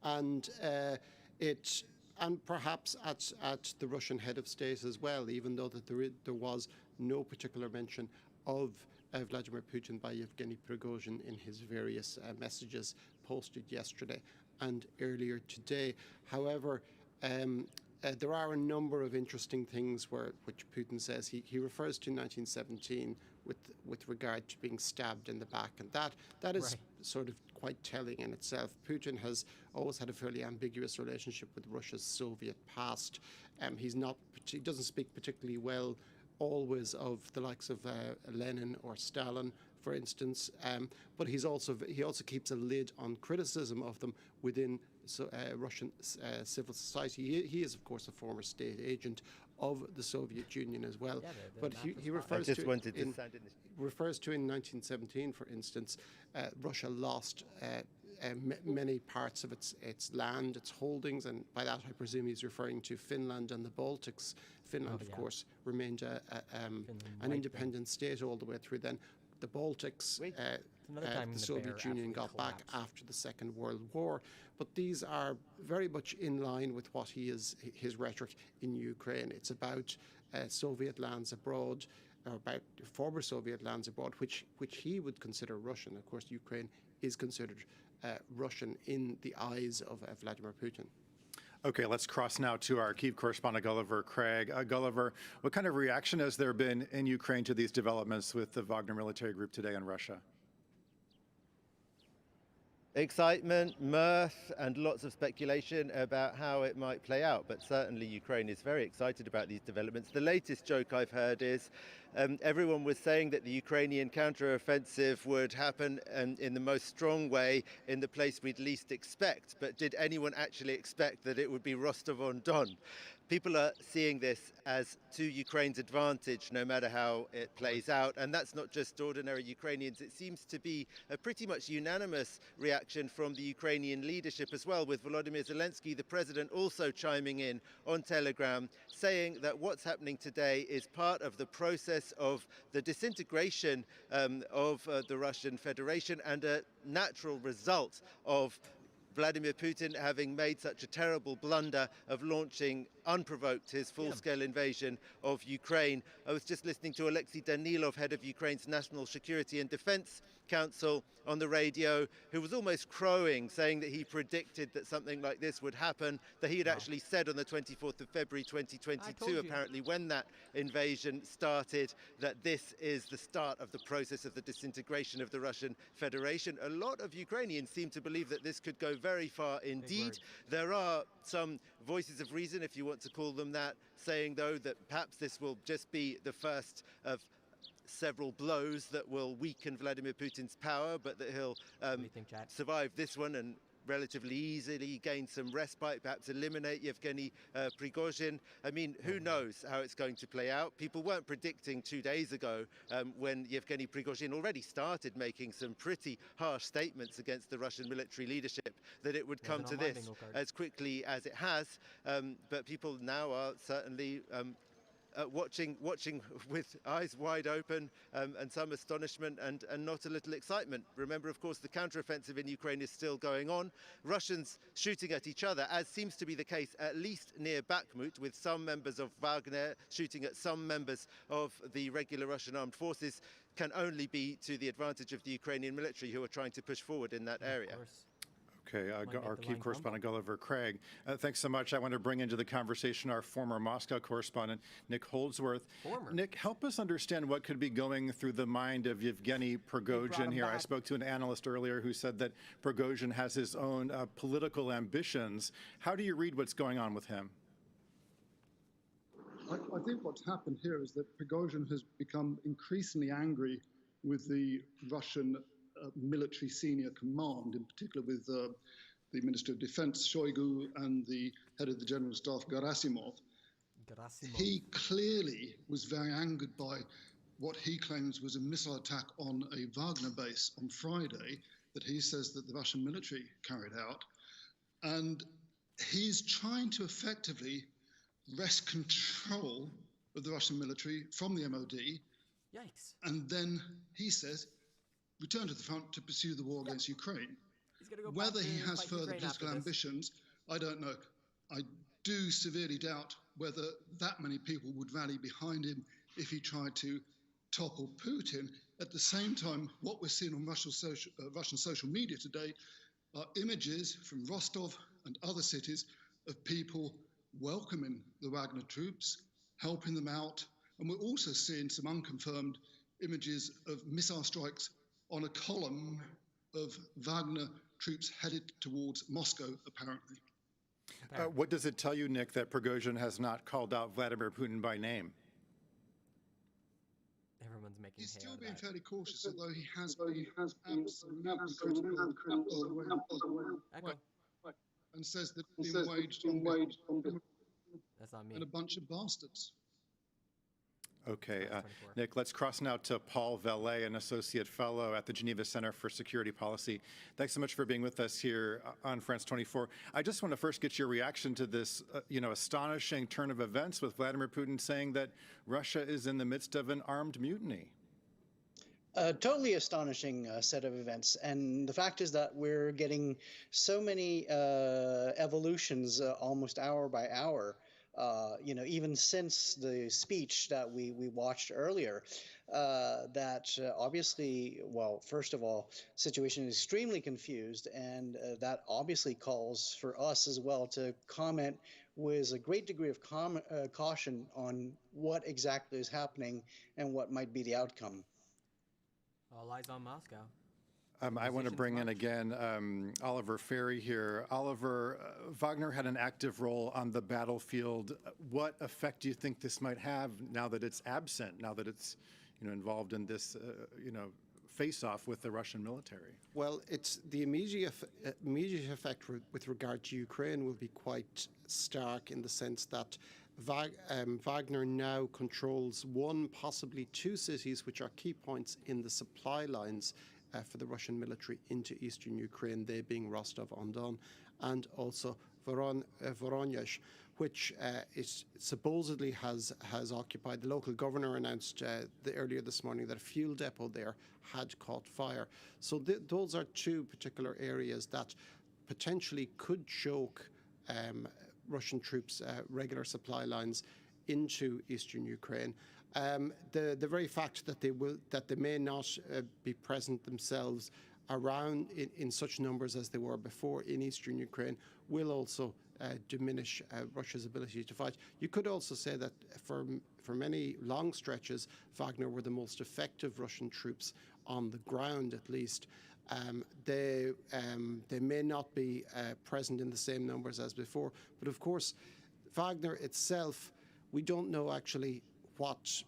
and perhaps at the Russian head of state as well, even though that there was no particular mention of Vladimir Putin by Yevgeny Prigozhin in his various messages posted yesterday and earlier today. However, there are a number of interesting things which Putin says. He refers to 1917 with regard to being stabbed in the back, and that is sort of quite telling in itself. Putin has always had a fairly ambiguous relationship with Russia's Soviet past. He doesn't speak particularly well always of the likes of Lenin or Stalin, for instance, but he also keeps a lid on criticism of them within Russian civil society. He is, of course, a former state agent of the Soviet Union as well. Yeah, but he refers to in 1917, for instance, Russia lost many parts of its land, its holdings, and by that I presume he's referring to Finland and the Baltics. Finland, of course, remained an independent state all the way through then. The Baltics, the Soviet Union got back after the Second World War, but these are very much in line with what his rhetoric in Ukraine. It's about Soviet lands abroad, or about former Soviet lands abroad, which he would consider Russian. Of course, Ukraine is considered Russian in the eyes of Vladimir Putin. Okay, let's cross now to our Kyiv correspondent, Gulliver Craig. Gulliver, what kind of reaction has there been in Ukraine to these developments with the Wagner military group today in Russia? Excitement, mirth, and lots of speculation about how it might play out. But certainly Ukraine is very excited about these developments. The latest joke I've heard is everyone was saying that the Ukrainian counteroffensive would happen in the most strong way in the place we'd least expect. But did anyone actually expect that it would be Rostov-on-Don? People are seeing this as to Ukraine's advantage, no matter how it plays out. And that's not just ordinary Ukrainians. It seems to be a pretty much unanimous reaction from the Ukrainian leadership as well, with Volodymyr Zelensky, the president, also chiming in on Telegram, saying that what's happening today is part of the process of the disintegration of the Russian Federation and a natural result of Vladimir Putin having made such a terrible blunder of launching unprovoked his full-scale invasion of Ukraine. I was just listening to Alexei Danilov, head of Ukraine's National Security and Defense Council, on the radio, who was almost crowing, saying that he predicted that something like this would happen, that he had actually said on the 24th of February 2022, apparently when that invasion started, that this is the start of the process of the disintegration of the Russian Federation. A lot of Ukrainians seem to believe that this could go very far indeed. There are some voices of reason, if you want to call them that, saying though that perhaps this will just be the first of several blows that will weaken Vladimir Putin's power, but that he'll survive this one and relatively easily gain some respite, perhaps eliminate Yevgeny Prigozhin. I mean, who knows how it's going to play out? People weren't predicting 2 days ago when Yevgeny Prigozhin already started making some pretty harsh statements against the Russian military leadership that it would come to this as quickly as it has. But people now are certainly watching with eyes wide open and some astonishment and not a little excitement. Remember, of course, the counteroffensive in Ukraine is still going on. Russians shooting at each other, as seems to be the case at least near Bakhmut, with some members of Wagner shooting at some members of the regular Russian armed forces, can only be to the advantage of the Ukrainian military, who are trying to push forward in that area. Okay, our Kyiv correspondent Gulliver Craig, thanks so much. I want to bring into the conversation our former Moscow correspondent, Nick Holdsworth. Nick, help us understand what could be going through the mind of Yevgeny Prigozhin here. I spoke to an analyst earlier who said that Prigozhin has his own political ambitions. How do you read what's going on with him? I think what's happened here is that Prigozhin has become increasingly angry with the Russian military senior command, in particular with the Minister of Defense, Shoigu, and the head of the General Staff, Gerasimov. He clearly was very angered by what he claims was a missile attack on a Wagner base on Friday that he says that the Russian military carried out. And he's trying to effectively wrest control of the Russian military from the MOD. Yikes. And then he says, return to the front to pursue the war against Ukraine. Whether he has further political ambitions, I don't know. I do severely doubt whether that many people would rally behind him if he tried to topple Putin. At the same time, what we're seeing on Russian social media today are images from Rostov and other cities of people welcoming the Wagner troops, helping them out. And we're also seeing some unconfirmed images of missile strikes on a column of Wagner troops headed towards Moscow, apparently. What does it tell you, Nick, that Prigozhin has not called out Vladimir Putin by name? Everyone's making He's still being fairly cautious, although he has been absolutely critical and says that it's been waged on That's not me. and a bunch of bastards. Okay, Nick, let's cross now to Paul Vellet, an associate fellow at the Geneva Center for Security Policy. Thanks so much for being with us here on France 24. I just want to first get your reaction to this, astonishing turn of events with Vladimir Putin saying that Russia is in the midst of an armed mutiny. Totally astonishing set of events. And the fact is that we're getting so many evolutions almost hour by hour. Even since the speech that we watched earlier, that obviously, well, first of all, situation is extremely confused, and that obviously calls for us as well to comment with a great degree of caution on what exactly is happening and what might be the outcome. All eyes on Moscow. I want to bring in again Oliver Ferry here. Oliver, Wagner had an active role on the battlefield. What effect do you think this might have now that it's absent, now that it's involved in this face-off with the Russian military? Well, it's the immediate effect with regard to Ukraine will be quite stark in the sense that Wagner now controls one, possibly two cities, which are key points in the supply lines for the Russian military into eastern Ukraine, they being Rostov-on-Don and also Voronezh, which it supposedly has occupied. The local governor announced earlier this morning that a fuel depot there had caught fire. So those are two particular areas that potentially could choke Russian troops' regular supply lines into eastern Ukraine. The very fact that they may not be present themselves around in such numbers as they were before in eastern Ukraine will also diminish Russia's ability to fight. You could also say that for many long stretches, Wagner were the most effective Russian troops on the ground, at least. They may not be present in the same numbers as before, but of course, Wagner itself, we don't know actually what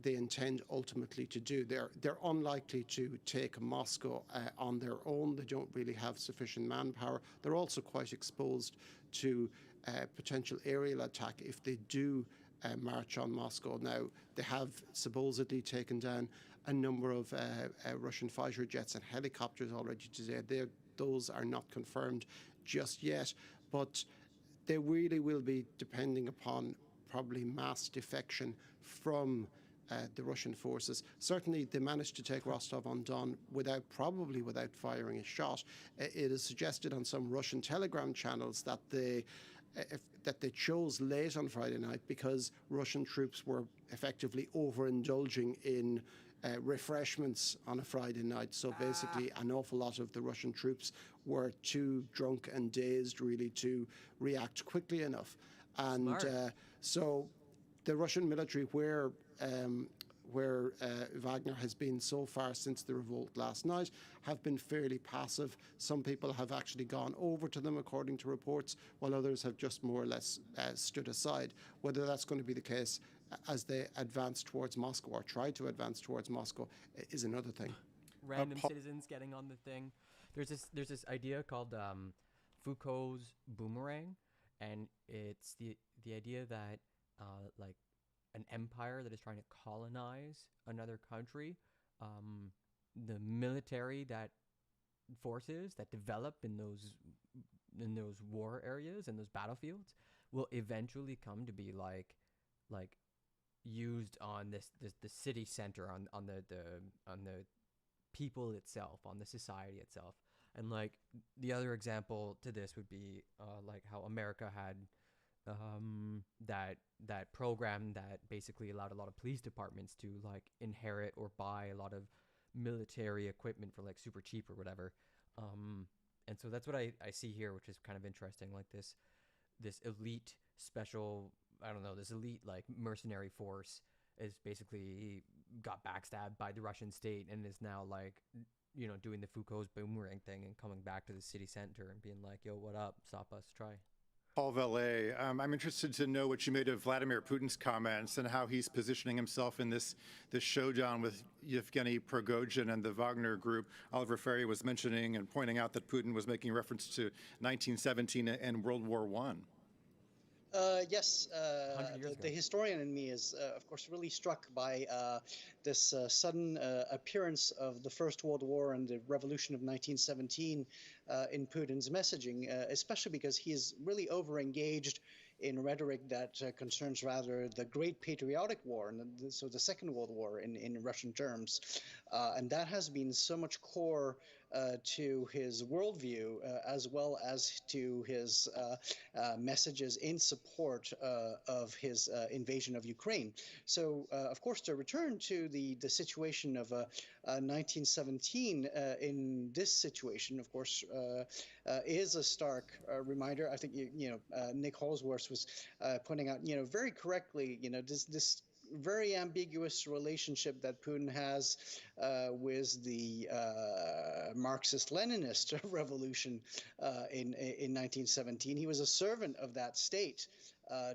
they intend ultimately to do. They're unlikely to take Moscow on their own. They don't really have sufficient manpower. They're also quite exposed to potential aerial attack if they do march on Moscow. Now, they have supposedly taken down a number of Russian fighter jets and helicopters already today. Those are not confirmed just yet, but they really will be depending upon probably mass defection from the Russian forces. Certainly, they managed to take Rostov-on-Don probably without firing a shot. It is suggested on some Russian telegram channels that they chose late on Friday night because Russian troops were effectively overindulging in refreshments on a Friday night. So basically, an awful lot of the Russian troops were too drunk and dazed really to react quickly enough. And so the Russian military, where Wagner has been so far since the revolt last night, have been fairly passive. Some people have actually gone over to them, according to reports, while others have just more or less stood aside. Whether that's going to be the case as they advance towards Moscow or try to advance towards Moscow is another thing. Random citizens getting on the thing. There's this idea called Foucault's boomerang, and it's the idea that like an empire that is trying to colonize another country, the military forces that develop in those war areas and those battlefields will eventually come to be like used on the city center, on the people itself, on the society itself. And like the other example to this would be like how America had that program that basically allowed a lot of police departments to like inherit or buy a lot of military equipment for like super cheap or whatever. And so that's what I see here, which is kind of interesting. Like this elite special, I don't know, this elite like mercenary force is basically got backstabbed by the Russian state and is now like, you know, doing the Foucault's boomerang thing and coming back to the city center and being like, yo, what up? Stop us, try. Paul Valet, I'm interested to know what you made of Vladimir Putin's comments and how he's positioning himself in this showdown with Yevgeny Prigozhin and the Wagner group. Oliver Ferry was mentioning and pointing out that Putin was making reference to 1917 and World War I. Yes, the historian in me is, of course, really struck by this sudden appearance of the First World War and the revolution of 1917 in Putin's messaging, especially because he is really over-engaged in rhetoric that concerns rather the Great Patriotic War, and so the Second World War in Russian terms. And that has been so much core to his worldview as well as to his messages in support of his invasion of Ukraine. So, of course, to return to the situation of 1917 in this situation, of course, is a stark reminder. I think Nick Holsworth was pointing out, very correctly, this very ambiguous relationship that Putin has with the Marxist-Leninist revolution in 1917. He was a servant of that state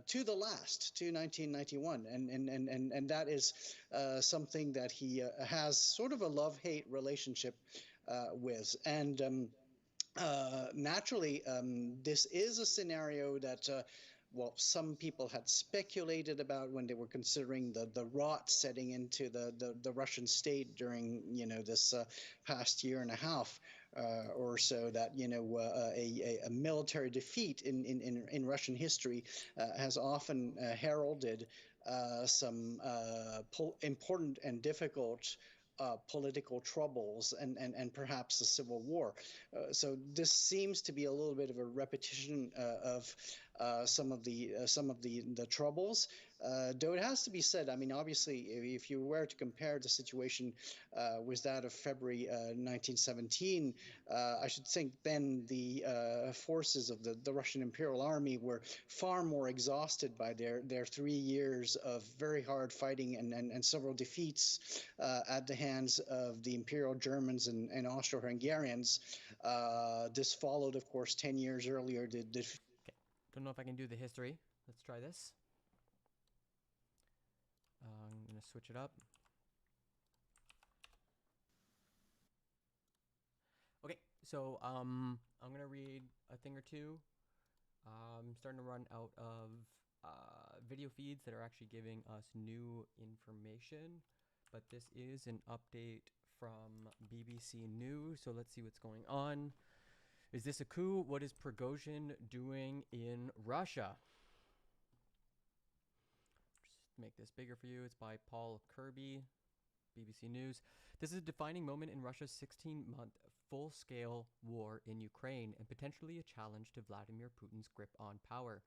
to the last, to 1991, and that is something that he has sort of a love-hate relationship with. And naturally, this is a scenario that well, some people had speculated about when they were considering the rot setting into the Russian state during, this past year and a half or so, that, a military defeat in Russian history has often heralded some important and difficult political troubles and perhaps a civil war. So this seems to be a little bit of a repetition of some of the troubles. Though it has to be said, I mean, obviously, if you were to compare the situation with that of February 1917, I should think then the forces of the Russian Imperial Army were far more exhausted by their 3 years of very hard fighting and several defeats at the hands of the Imperial Germans and Austro-Hungarians. This followed, of course, 10 years earlier. Okay. Don't know if I can do the history. Let's try this. I'm going to switch it up. Okay, so I'm going to read a thing or two. I'm starting to run out of video feeds that are actually giving us new information, but this is an update from BBC News, so let's see what's going on. Is this a coup? What is Prigozhin doing in Russia? Just make this bigger for you. It's by Paul Kirby, BBC News. This is a defining moment in Russia's 16-month full-scale war in Ukraine and potentially a challenge to Vladimir Putin's grip on power.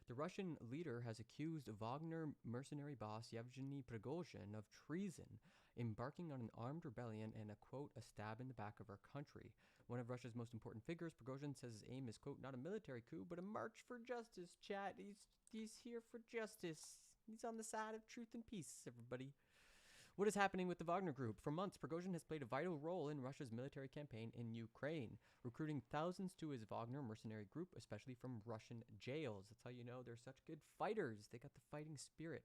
The Russian leader has accused Wagner mercenary boss Yevgeny Prigozhin of treason, embarking on an armed rebellion and a stab in the back of our country. One of Russia's most important figures, Prigozhin says his aim is, quote, not a military coup, but a march for justice, chat. He's here for justice. He's on the side of truth and peace, everybody. What is happening with the Wagner Group? For months, Prigozhin has played a vital role in Russia's military campaign in Ukraine, recruiting thousands to his Wagner mercenary group, especially from Russian jails. That's how you know they're such good fighters. They got the fighting spirit.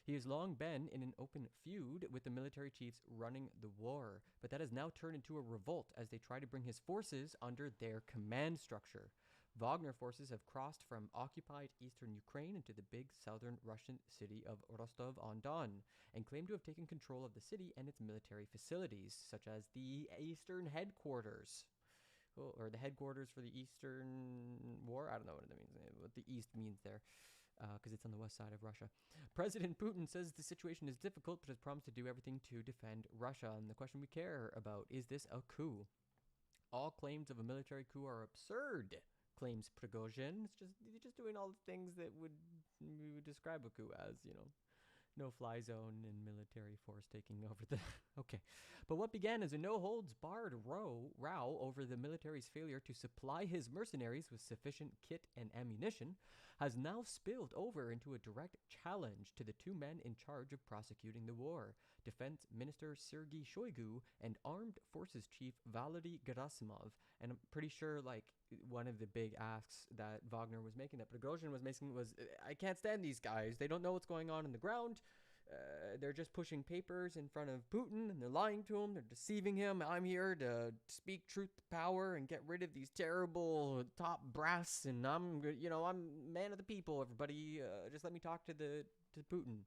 He has long been in an open feud with the military chiefs running the war, but that has now turned into a revolt as they try to bring his forces under their command structure. Wagner forces have crossed from occupied eastern Ukraine into the big southern Russian city of Rostov-on-Don and claim to have taken control of the city and its military facilities, such as the Eastern Headquarters. Or the headquarters for the Eastern War? I don't know what that means, what the East means there, because it's on the west side of Russia. President Putin says the situation is difficult, but has promised to do everything to defend Russia. And the question we care about, is this a coup? All claims of a military coup are absurd, claims Prigozhin. It's just doing all the things that we would describe a coup as, no-fly zone and military force taking over the... Okay. But what began as a no-holds-barred row over the military's failure to supply his mercenaries with sufficient kit and ammunition has now spilled over into a direct challenge to the two men in charge of prosecuting the war, Defense Minister Sergei Shoigu and Armed Forces Chief Valery Gerasimov. And I'm pretty sure, one of the big asks that Wagner was making, that Prigozhin was making, was, I can't stand these guys. They don't know what's going on in the ground. They're just pushing papers in front of Putin, and they're lying to him. They're deceiving him. I'm here to speak truth to power and get rid of these terrible top brass, and I'm man of the people, everybody. Just let me talk to Putin.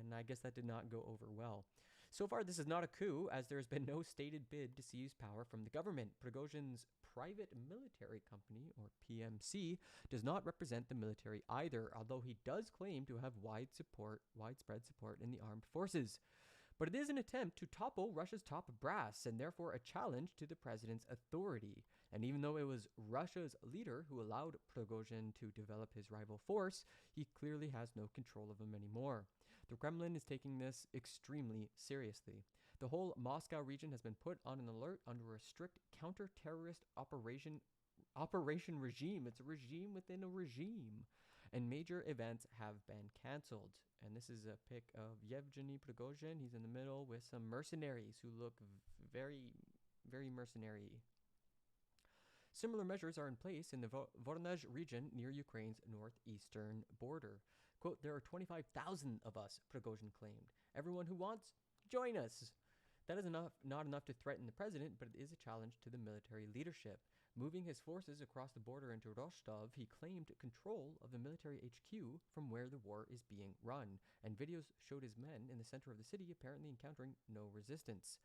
And I guess that did not go over well. So far, this is not a coup, as there has been no stated bid to seize power from the government. Prigozhin's private military company, or PMC, does not represent the military either, although he does claim to have widespread support in the armed forces. But it is an attempt to topple Russia's top brass, and therefore a challenge to the president's authority. And even though it was Russia's leader who allowed Prigozhin to develop his rival force, he clearly has no control of him anymore. The Kremlin is taking this extremely seriously. The whole Moscow region has been put on an alert under a strict counter-terrorist operation regime. It's a regime within a regime. And major events have been cancelled. And this is a pic of Yevgeny Prigozhin. He's in the middle with some mercenaries who look very, very mercenary. Similar measures are in place in the Voronezh region near Ukraine's northeastern border. Quote, there are 25,000 of us, Prigozhin claimed. Everyone who wants, join us. That is not enough to threaten the president, but it is a challenge to the military leadership. Moving his forces across the border into Rostov, he claimed control of the military HQ from where the war is being run, and videos showed his men in the center of the city apparently encountering no resistance.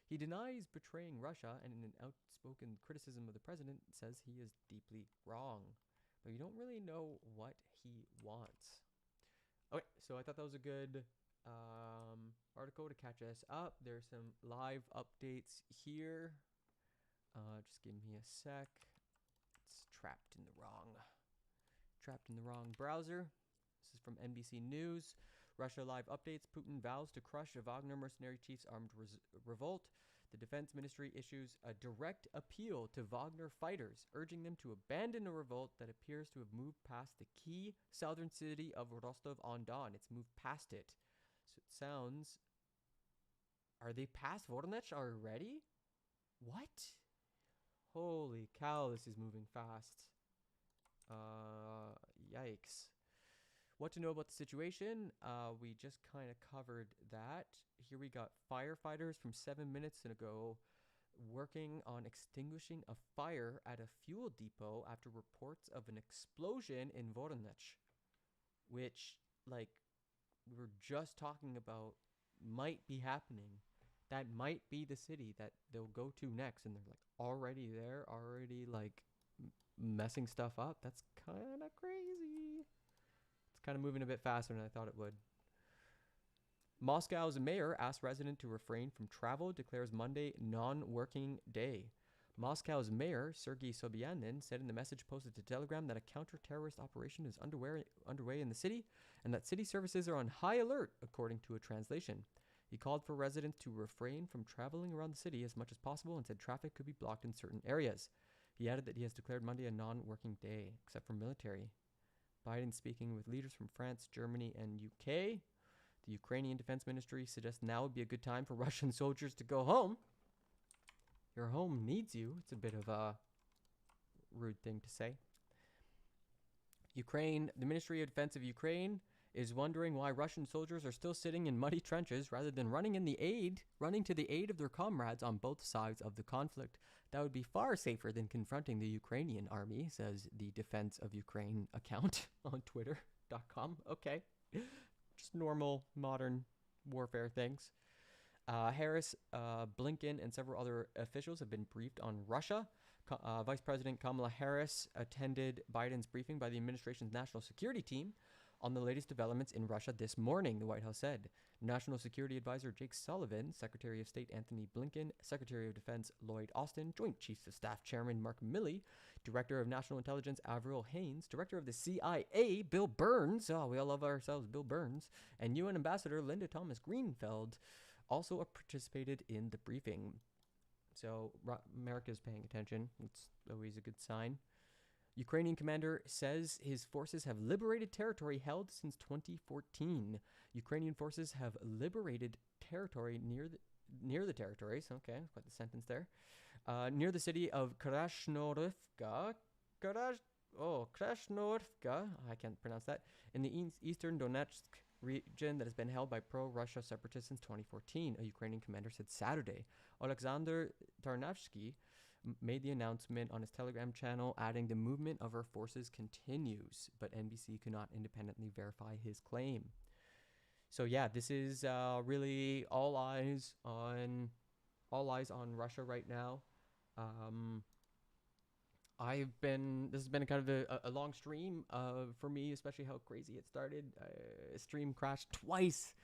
He denies betraying Russia, and in an outspoken criticism of the president, says he is deeply wrong. But you don't really know what he wants. Okay, so I thought that was a good article to catch us up. There's some live updates here. Just give me a sec. It's trapped in the wrong browser. This is from NBC News. Russia live updates. Putin vows to crush a Wagner mercenary chief's armed revolt. The defense ministry issues a direct appeal to Wagner fighters, urging them to abandon a revolt that appears to have moved past the key southern city of Rostov-on-Don. It's moved past it. So it sounds... Are they past Voronezh already? What? Holy cow, this is moving fast. Yikes. What to know about the situation? We just kind of covered that. Here we got firefighters from 7 minutes ago working on extinguishing a fire at a fuel depot after reports of an explosion in Voronezh, which, like, we were just talking about might be happening. That might be the city that they'll go to next, and they're like already there, already like messing stuff up. That's kind of crazy. It's kind of moving a bit faster than I thought it would. Moscow's mayor asks residents to refrain from travel, declares Monday non-working day. Moscow's mayor, Sergei Sobyanin, said in the message posted to Telegram that a counter-terrorist operation is underway in the city and that city services are on high alert, according to a translation. He called for residents to refrain from traveling around the city as much as possible and said traffic could be blocked in certain areas. He added that he has declared Monday a non-working day, except for military. Biden speaking with leaders from France, Germany, and UK. The Ukrainian Defense Ministry suggests now would be a good time for Russian soldiers to go home. Your home needs you. It's a bit of a rude thing to say. Ukraine, the Ministry of Defense of Ukraine is wondering why Russian soldiers are still sitting in muddy trenches rather than running to the aid of their comrades on both sides of the conflict. That would be far safer than confronting the Ukrainian army, says the Defense of Ukraine account on twitter.com. Okay. Just normal modern warfare things. Harris, Blinken, and several other officials have been briefed on Russia. Vice President Kamala Harris attended Biden's briefing by the administration's national security team on the latest developments in Russia this morning, the White House said. National Security Advisor Jake Sullivan, Secretary of State Anthony Blinken, Secretary of Defense Lloyd Austin, Joint Chiefs of Staff Chairman Mark Milley, Director of National Intelligence Avril Haines, Director of the CIA Bill Burns, oh, we all love ourselves Bill Burns, and UN Ambassador Linda Thomas-Greenfield also participated in the briefing. So America's paying attention. It's always a good sign. Ukrainian commander says his forces have liberated territory held since 2014. Ukrainian forces have liberated territory near the territories. Okay, quite the sentence there. Near the city of Krasnoyarivka. Krasnoyarivka. I can't pronounce that. In the eastern Donetsk region that has been held by pro-Russia separatists since 2014, a Ukrainian commander said Saturday. Alexander Tarnavsky made the announcement on his Telegram channel, adding the movement of our forces continues, but NBC could not independently verify his claim. So yeah, this is really all eyes on Russia right now. This has been kind of a long stream for me, especially how crazy it started. Stream crashed twice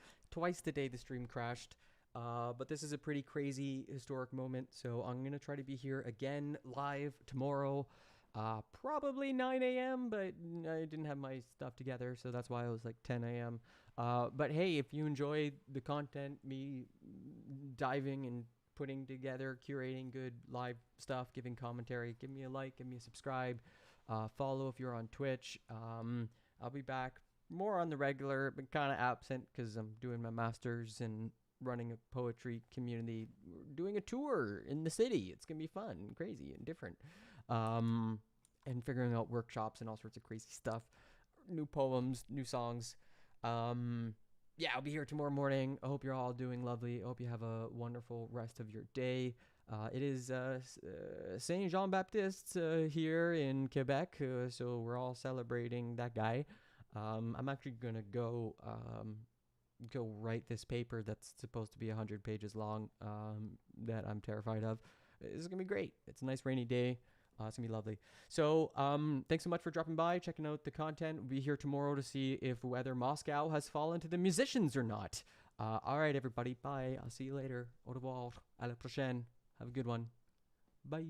today. The stream crashed. But this is a pretty crazy historic moment, so I'm going to try to be here again live tomorrow, probably 9 a.m., but I didn't have my stuff together, so that's why it was like 10 a.m. But hey, if you enjoy the content, me diving and putting together, curating good live stuff, giving commentary, give me a like, give me a subscribe, follow if you're on Twitch. I'll be back more on the regular, but kind of absent because I'm doing my master's and running a poetry community, doing a tour in the city. It's gonna be fun and crazy and different, and figuring out workshops and all sorts of crazy stuff, new poems, new songs. yeah, I'll be here tomorrow morning. I hope you're all doing lovely. I hope you have a wonderful rest of your day. It is Saint Jean Baptiste here in Quebec, so we're all celebrating that guy. I'm actually gonna go write this paper that's supposed to be 100 pages long. That I'm terrified of. It's gonna be great. It's a nice rainy day. It's gonna be lovely. So, thanks so much for dropping by, checking out the content. We'll be here tomorrow to see if whether Moscow has fallen to the musicians or not. All right, everybody. Bye. I'll see you later. Au revoir. À la prochaine. Have a good one. Bye.